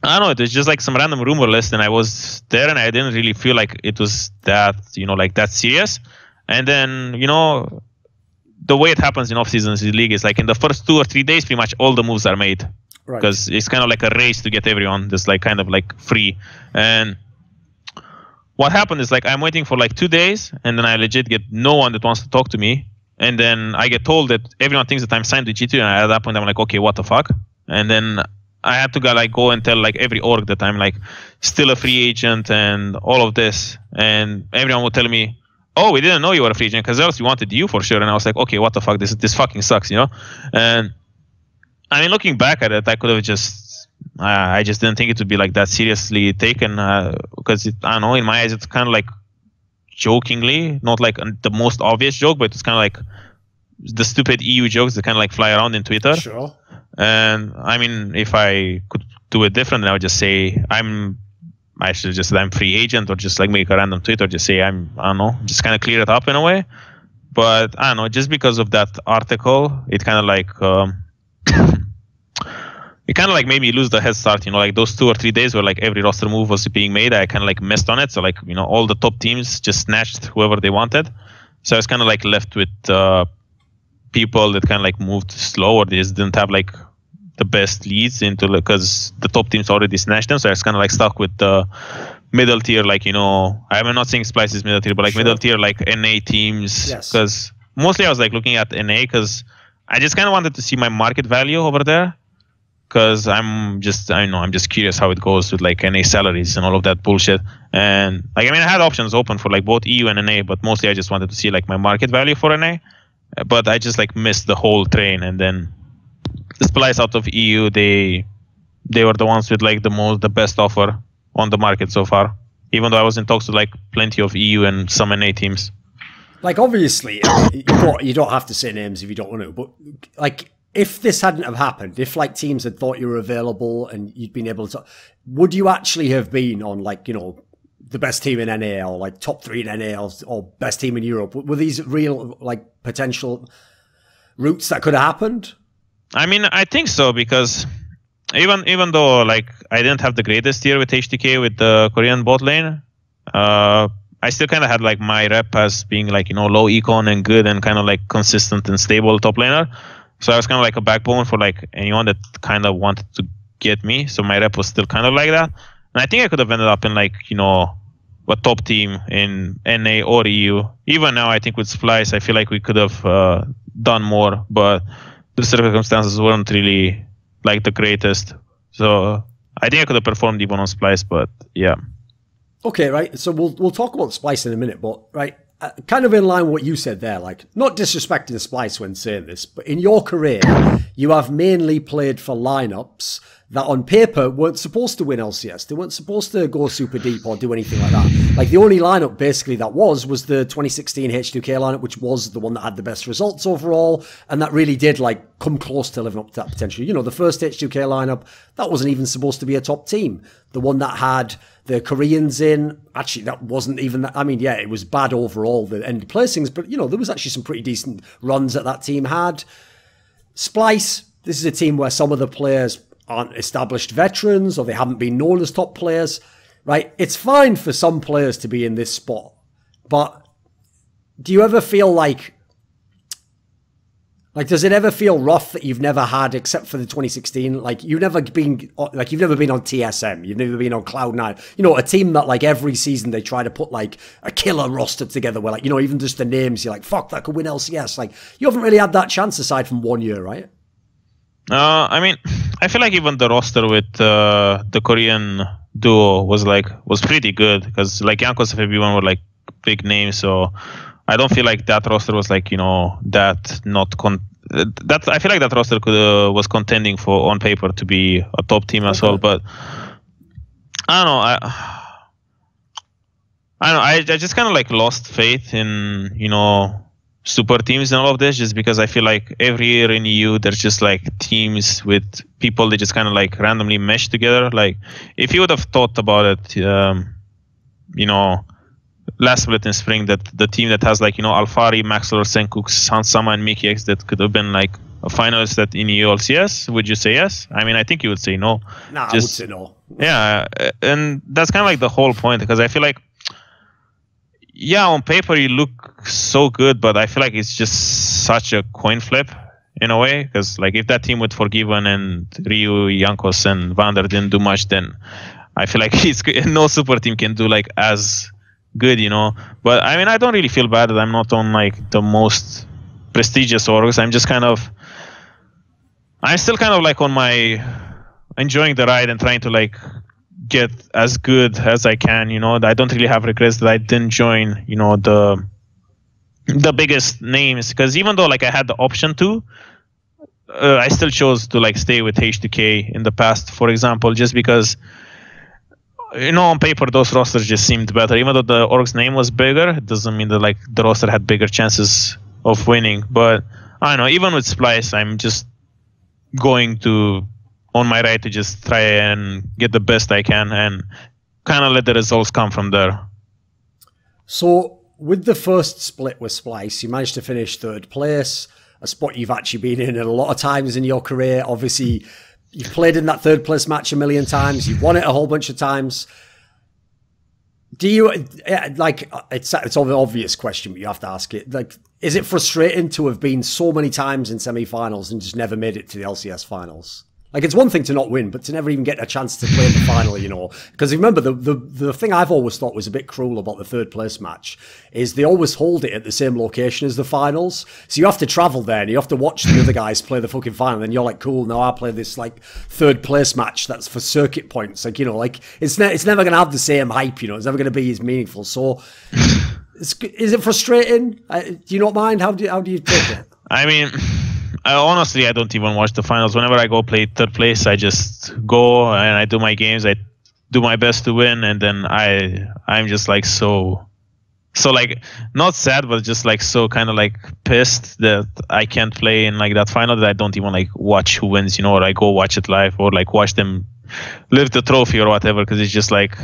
I don't know, it was just like some random rumor list, and I was there and I didn't really feel like it was that, like that serious. And then, the way it happens in off-seasons in league is like in the first 2 or 3 days, pretty much all the moves are made. Because it's kind of like a race to get everyone that's like kind of like free. And what happened is like I'm waiting for like 2 days, and then I legit get no one that wants to talk to me. And then I get told that everyone thinks that I'm signed to G2, and at that point I'm like, okay, what the fuck? And then I had to go and tell like every org that I'm like still a free agent and all of this, and everyone would tell me, oh, we didn't know you were a free agent because else we wanted you for sure. And I was like, okay, what the fuck? This fucking sucks, And I mean, looking back at it, I could have just, I just didn't think it would be like that seriously taken, because I don't know, in my eyes, it's kind of like jokingly, not like the most obvious joke, but it's kind of like the stupid EU jokes that kind of like fly around in Twitter. Sure. And I mean, if I could do it different, then I would just say I should just say I'm free agent, or just like make a random tweet, or just say I don't know, just kind of clear it up in a way. But I don't know, just because of that article, it kind of like it kind of like made me lose the head start. Like those 2 or 3 days where like every roster move was being made, I kind of like missed on it. So like all the top teams just snatched whoever they wanted. So I was kind of like left with people that kind of like moved slow, or they just didn't have like the best leads into, because the top teams already snatched them. So I was kind of like stuck with the middle tier, like, I'm not saying Splice is middle tier, but like middle tier, like NA teams. Because mostly I was like looking at NA because I just kind of wanted to see my market value over there. Because I'm just curious how it goes with like NA salaries and all of that bullshit. And like, I mean, I had options open for like both EU and NA, but mostly I just wanted to see like my market value for NA. But I just like missed the whole train. And then the Splice out of EU, they were the ones with like the best offer on the market so far. Even though I was in talks with like plenty of EU and some NA teams. Like, obviously, you don't have to say names if you don't want to, but like, if this hadn't have happened, if like teams had thought you were available and you'd been able to, would you actually have been on like, the best team in NA, or like top 3 in NA, or best team in Europe? Were these real like potential routes that could have happened? I mean, I think so, because even though like I didn't have the greatest year with H2k with the Korean bot lane, I still kind of had like my rep as being like, low econ and good and kind of like consistent and stable top laner. So I was kind of like a backbone for like anyone that kind of wanted to get me. So my rep was still kind of like that. And I think I could have ended up in like, a top team in NA or EU. Even now, I think with Splice, I feel like we could have done more. But the circumstances weren't really like the greatest. So I think I could have performed even on Splice, but yeah. Okay, right. So we'll talk about Splice in a minute, but right, kind of in line with what you said there, like not disrespecting Splice when saying this, but in your career, you have mainly played for lineups that on paper weren't supposed to win LCS. They weren't supposed to go super deep or do anything like that. Like the only lineup basically that was the 2016 H2k lineup, which was the one that had the best results overall. And that really did like come close to living up to that potential. You know, the first H2k lineup, that wasn't even supposed to be a top team. The one that had the Koreans in, actually that wasn't even that. I mean, yeah, it was bad overall, the end placings, but you know, there was actually some pretty decent runs that team had. Splice, this is a team where some of the players aren't established veterans or they haven't been known as top players, right? It's fine for some players to be in this spot, but do you ever feel like does it ever feel rough that you've never had, except for the 2016, like you've never been on TSM, you've never been on Cloud9, you know, a team that like every season they try to put like a killer roster together where like, you know, even just the names, you're like, fuck, that could win LCS. Like you haven't really had that chance aside from 1 year, right? I mean, I feel like even the roster with the Korean duo was pretty good, because like Jankos and Febiven were like big names, so I don't feel like that roster was like, you know, that I feel like that roster was contending for on paper to be a top team as well, but I don't know. I just kind of like lost faith in, you know, super teams and all of this, just because I feel like every year in EU there's just like teams with people that just kind of like randomly mesh together. Like if you would have thought about it, you know, last split in spring, that the team that has like, you know, Alfari, Maxwell, Senkuk, Sansama, and Mickey X that could have been like a finalist at in EU LCS, would you say yes? I mean, I think you would say no. Nah, I would say no. Yeah, and that's kind of like the whole point, because I feel like, yeah, on paper you look so good, but I feel like it's just such a coin flip in a way, because like if that team with Forgiven and Ryu, Jankos, and Vander didn't do much, then I feel like no super team can do like as good, you know. But I mean, I don't really feel bad that I'm not on like the most prestigious orgs. I'm still kind of like on my enjoying the ride and trying to like get as good as I can, you know. I don't really have regrets that I didn't join, you know, the biggest names, because even though like I had the option to, I still chose to like stay with H2k in the past, for example, just because, you know, on paper those rosters just seemed better. Even though the org's name was bigger, it doesn't mean that like the roster had bigger chances of winning. But I don't know, even with Splice, I'm just going to on my right to just try and get the best I can and kind of let the results come from there. So with the first split with Splice, you managed to finish third place, a spot you've actually been in a lot of times in your career. Obviously, you've played in that third place match a million times. You've won it a whole bunch of times. Do you, like, it's an obvious question, but you have to ask it. Like, is it frustrating to have been so many times in semi-finals and just never made it to the LCS finals? Like, it's one thing to not win, but to never even get a chance to play in the final, you know. Because remember, the thing I've always thought was a bit cruel about the third place match is they always hold it at the same location as the finals. So you have to travel there and you have to watch the other guys play the fucking final. And you're like, cool, now I play this, like, third place match that's for circuit points. Like, you know, like, it's never going to have the same hype, you know. It's never going to be as meaningful. So, is it frustrating? Do you not mind? How do you take it? I mean, honestly, I don't even watch the finals. Whenever I go play third place, I just go and I do my games. I do my best to win, and then I'm just like so like not sad, but just like so kind of like pissed that I can't play in like that final, that I don't even like watch who wins, you know, or I go watch it live or like watch them lift the trophy or whatever, because it's just like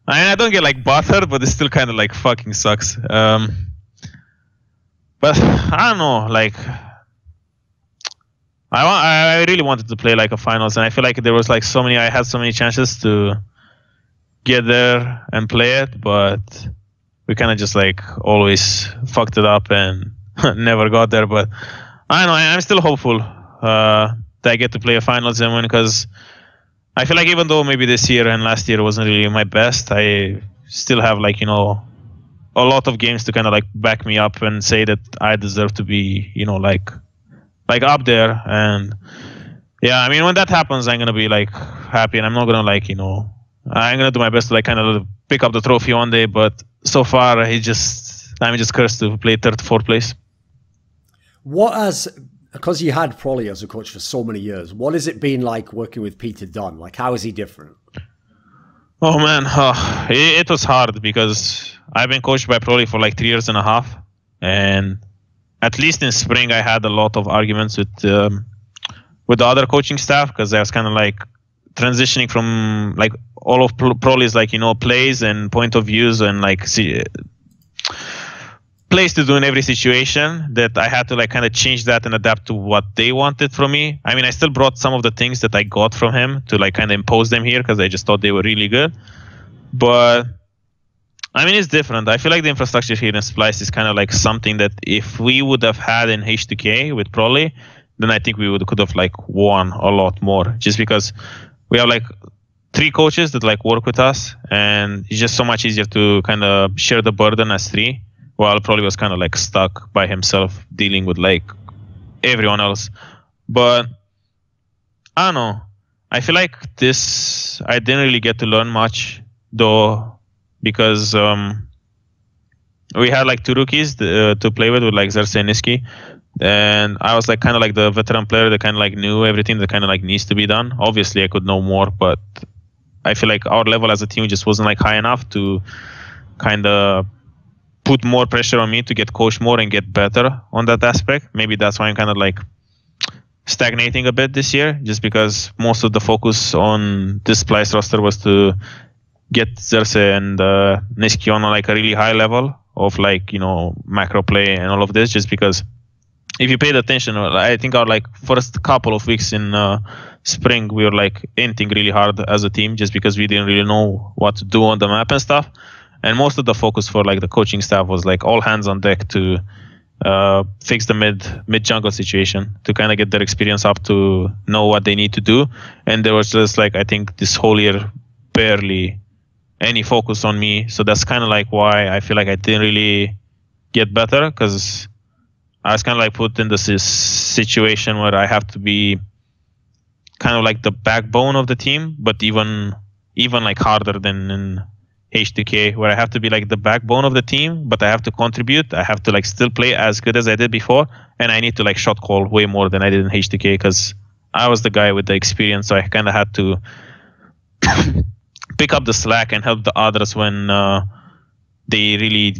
I don't get like bothered, but it still kind of like fucking sucks. But I don't know, like. I really wanted to play like a finals, and I feel like there was like I had so many chances to get there and play it, but we kind of just like always fucked it up and never got there. But I don't know, I'm still hopeful that I get to play a finals and win, because I feel like even though maybe this year and last year wasn't really my best, I still have like, you know, a lot of games to kind of like back me up and say that I deserve to be, you know, like like up there. And yeah, I mean, when that happens, I'm gonna be like happy, and I'm not gonna like, you know, I'm gonna do my best to like kind of pick up the trophy one day. But so far, I'm just cursed to play third, fourth place. Because you had Prolly as a coach for so many years, what has it been like working with Peter Dunn? Like, how is he different? Oh man, it was hard because I've been coached by Prolly for like 3.5 years, and at least in spring I had a lot of arguments with the other coaching staff, because I was kind of like transitioning from like all of Prolly's like, you know, plays and point of views and like plays to do in every situation, that I had to like kind of change that and adapt to what they wanted from me. I mean, I still brought some of the things that I got from him to like kind of impose them here, because I just thought they were really good. But I mean, it's different. I feel like the infrastructure here in Splice is kind of like something that if we would have had in H2k with Prolly, then I think we could have like won a lot more, just because we have like 3 coaches that like work with us, and it's just so much easier to kind of share the burden as 3. While Prolly was kind of like stuck by himself dealing with like everyone else. But I don't know. I feel like I didn't really get to learn much though, because we had like 2 rookies to play with like Xerxes and Niski. And I was like kind of like the veteran player that kind of like knew everything that kind of like needs to be done. Obviously I could know more, but I feel like our level as a team just wasn't like high enough to kind of put more pressure on me to get coached more and get better on that aspect. Maybe that's why I'm kind of like stagnating a bit this year, just because most of the focus on this Splice roster was to get Xerxes and Niski on like a really high level of like, you know, macro play and all of this, just because if you paid attention, I think our like first couple of weeks in spring, we were like inting really hard as a team, just because we didn't really know what to do on the map and stuff. And most of the focus for like the coaching staff was like all hands on deck to fix the mid jungle situation, to kind of get their experience up to know what they need to do. And there was just like, I think this whole year barely any focus on me. So that's kind of like why I feel like I didn't really get better, because I was kind of like put in this situation where I have to be kind of like the backbone of the team, but even like harder than in H2k, where I have to be like the backbone of the team, but I have to contribute. I have to like still play as good as I did before, and I need to like shot call way more than I did in H2k, because I was the guy with the experience. So I kind of had to pick up the slack and help the others when they really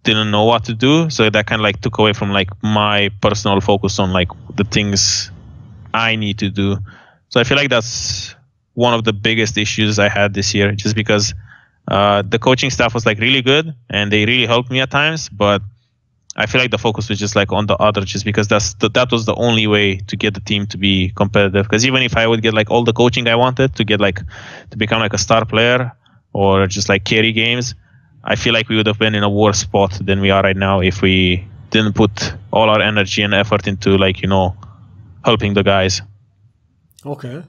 didn't know what to do. So that kind of like took away from like my personal focus on like the things I need to do. So I feel like that's one of the biggest issues I had this year, just because the coaching staff was like really good and they really helped me at times, but I feel like the focus was just like on the other, just because that was the only way to get the team to be competitive. Because even if I would get like all the coaching I wanted to get like to become like a star player or just like carry games, I feel like we would have been in a worse spot than we are right now if we didn't put all our energy and effort into like, you know, helping the guys. Okay.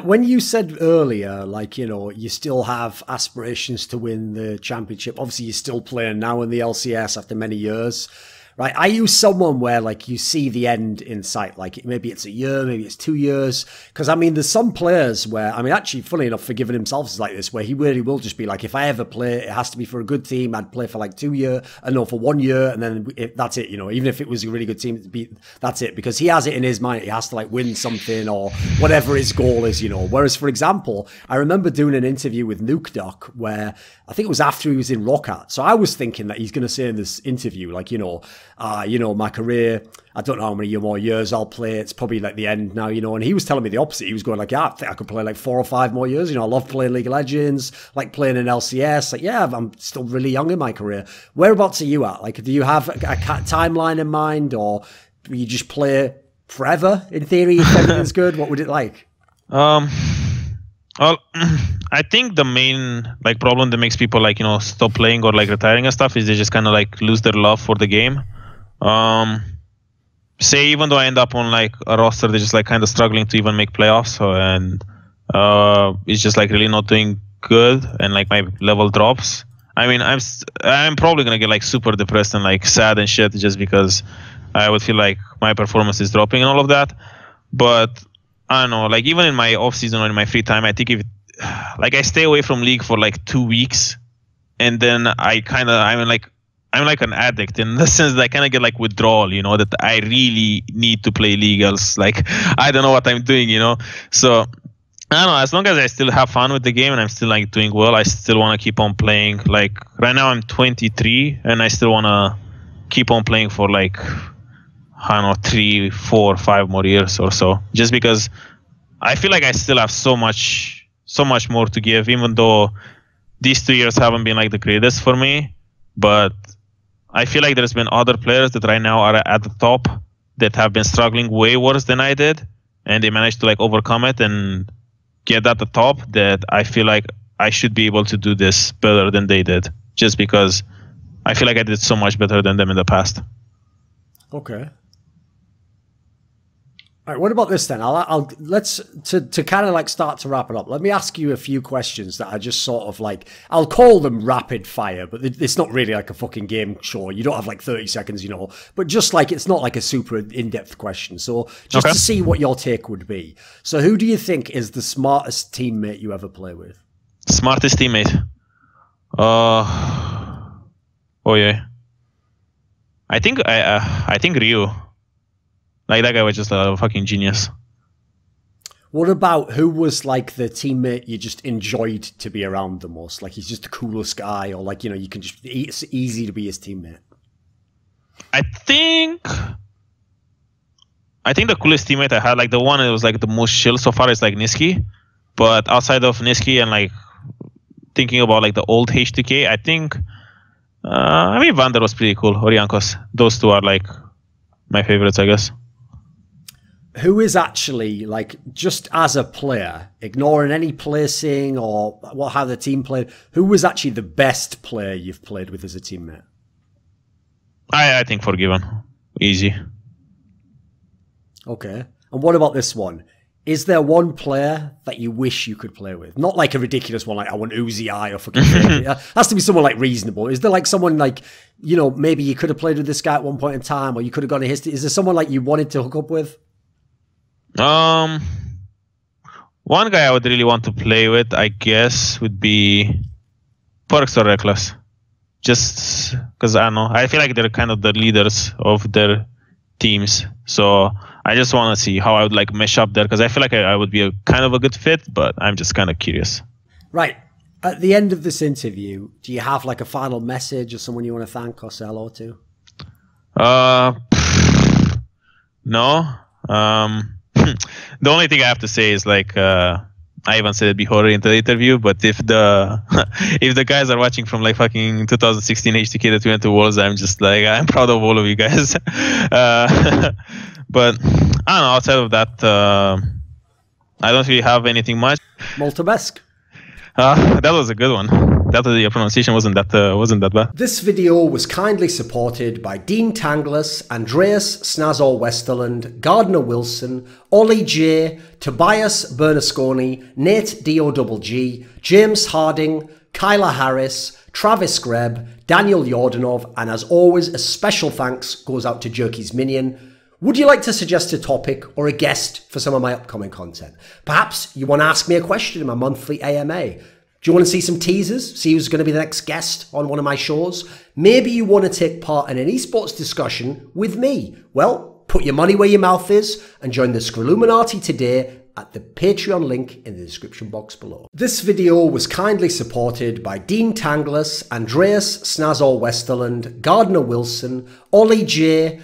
When you said earlier, like, you know, you still have aspirations to win the championship. Obviously, you're still playing now in the LCS after many years, right? Are you someone where, like, you see the end in sight? Like, maybe it's a year, maybe it's 2 years? Because, I mean, there's some players where, I mean, actually, funny enough, Forgiven himself is like this, where he really will just be like, if I ever play, it has to be for a good team. I'd play for like 2 years, for 1 year, and then that's it, you know, even if it was a really good team, that's it. Because he has it in his mind, he has to like win something or whatever his goal is, you know. Whereas, for example, I remember doing an interview with Nuke Doc where I think it was after he was in Roccat. So I was thinking that he's going to say in this interview, like, you know, my career, I don't know how many more years I'll play. It's probably like the end now, you know. And he was telling me the opposite. He was going like, yeah, I think I could play like 4 or 5 more years. You know, I love playing League of Legends, like playing in LCS. Like, yeah, I'm still really young in my career. Whereabouts are you at? Like, do you have a timeline in mind, or do you just play forever in theory if everything's good? What would it like? Well, I think the main like problem that makes people like, you know, stop playing or like retiring and stuff is they just kind of like lose their love for the game. Say even though I end up on like a roster, they're just like kind of struggling to even make playoffs, and it's just like really not doing good, and like my level drops. I mean, I'm probably gonna get like super depressed and like sad and shit, just because I would feel like my performance is dropping and all of that. But I don't know, like even in my off season or in my free time, I think if like I stay away from League for like 2 weeks, and then I'm like an addict in the sense that I kind of get like withdrawal, you know, that I really need to play League, else like I don't know what I'm doing, you know. So I don't know, as long as I still have fun with the game and I'm still like doing well, I still want to keep on playing. Like right now I'm 23 and I still want to keep on playing for like, I don't know, 3, 4, 5 more years or so, just because I feel like I still have so much more to give, even though these 2 years haven't been like the greatest for me. But I feel like there's been other players that right now are at the top that have been struggling way worse than I did, and they managed to like overcome it and get at the top, that I feel like I should be able to do this better than they did, just because I feel like I did so much better than them in the past. Okay. All right, what about this then? Let's kind of like start to wrap it up. Let me ask you a few questions that are just sort of like, I'll call them rapid fire, but it's not really like a fucking game show. You don't have like 30 seconds, you know, but just like, it's not like a super in-depth question. So just to see what your take would be. So who do you think is the smartest teammate you ever play with? Smartest teammate? Oh yeah. I think Ryu. Like, that guy was just a fucking genius. What about who was like the teammate you just enjoyed to be around the most? Like, he's just the coolest guy, or like, you know, you can just, it's easy to be his teammate. I think the coolest teammate I had, like the one that was like the most chill so far, is like Niski. But outside of Niski and like thinking about like the old H2k, I think, I mean, Vander was pretty cool, or Jankos. Those two are like my favorites, I guess. Who is actually, like, just as a player, ignoring any placing or how the team played, who was actually the best player you've played with as a teammate? I think Forgiven. Easy. Okay. And what about this one? Is there one player that you wish you could play with? Not like a ridiculous one, like I want Uzi Eye or fucking it has to be someone like reasonable. Is there like someone like, you know, maybe you could have played with this guy at one point in time, or you could have gone to history? Is there someone like you wanted to hook up with? One guy I would really want to play with, I guess, would be Perks or Reckless. Just because, I don't know, I feel like they're kind of the leaders of their teams. So I just want to see how I would like mesh up there, because I feel like I would be a kind of a good fit, but I'm just kind of curious. Right. At the end of this interview, do you have like a final message or someone you want to thank or say hello to? No. The only thing I have to say is like, I even said it before in the interview, but if the guys are watching from like fucking 2016 H2k that we went to Worlds, I'm just like, I'm proud of all of you guys. But I don't know, outside of that, I don't really have anything much. Multibesk. That was a good one. That the pronunciation wasn't that bad. This video was kindly supported by Dean Tanglis, Andreas Snazor Westerland, Gardner Wilson, Ollie J, Tobias Bernasconi, Nate DOGG, James Harding, Kyla Harris, Travis Greb, Daniel Yordanov, and as always, a special thanks goes out to Jerky's Minion. Would you like to suggest a topic or a guest for some of my upcoming content? Perhaps you want to ask me a question in my monthly AMA. Do you want to see some teasers? See who's going to be the next guest on one of my shows? Maybe you want to take part in an esports discussion with me. Well, put your money where your mouth is and join the Scrilluminati today at the Patreon link in the description box below. This video was kindly supported by Dean Tanglis, Andreas Snazor Westerland, Gardner Wilson, Ollie J,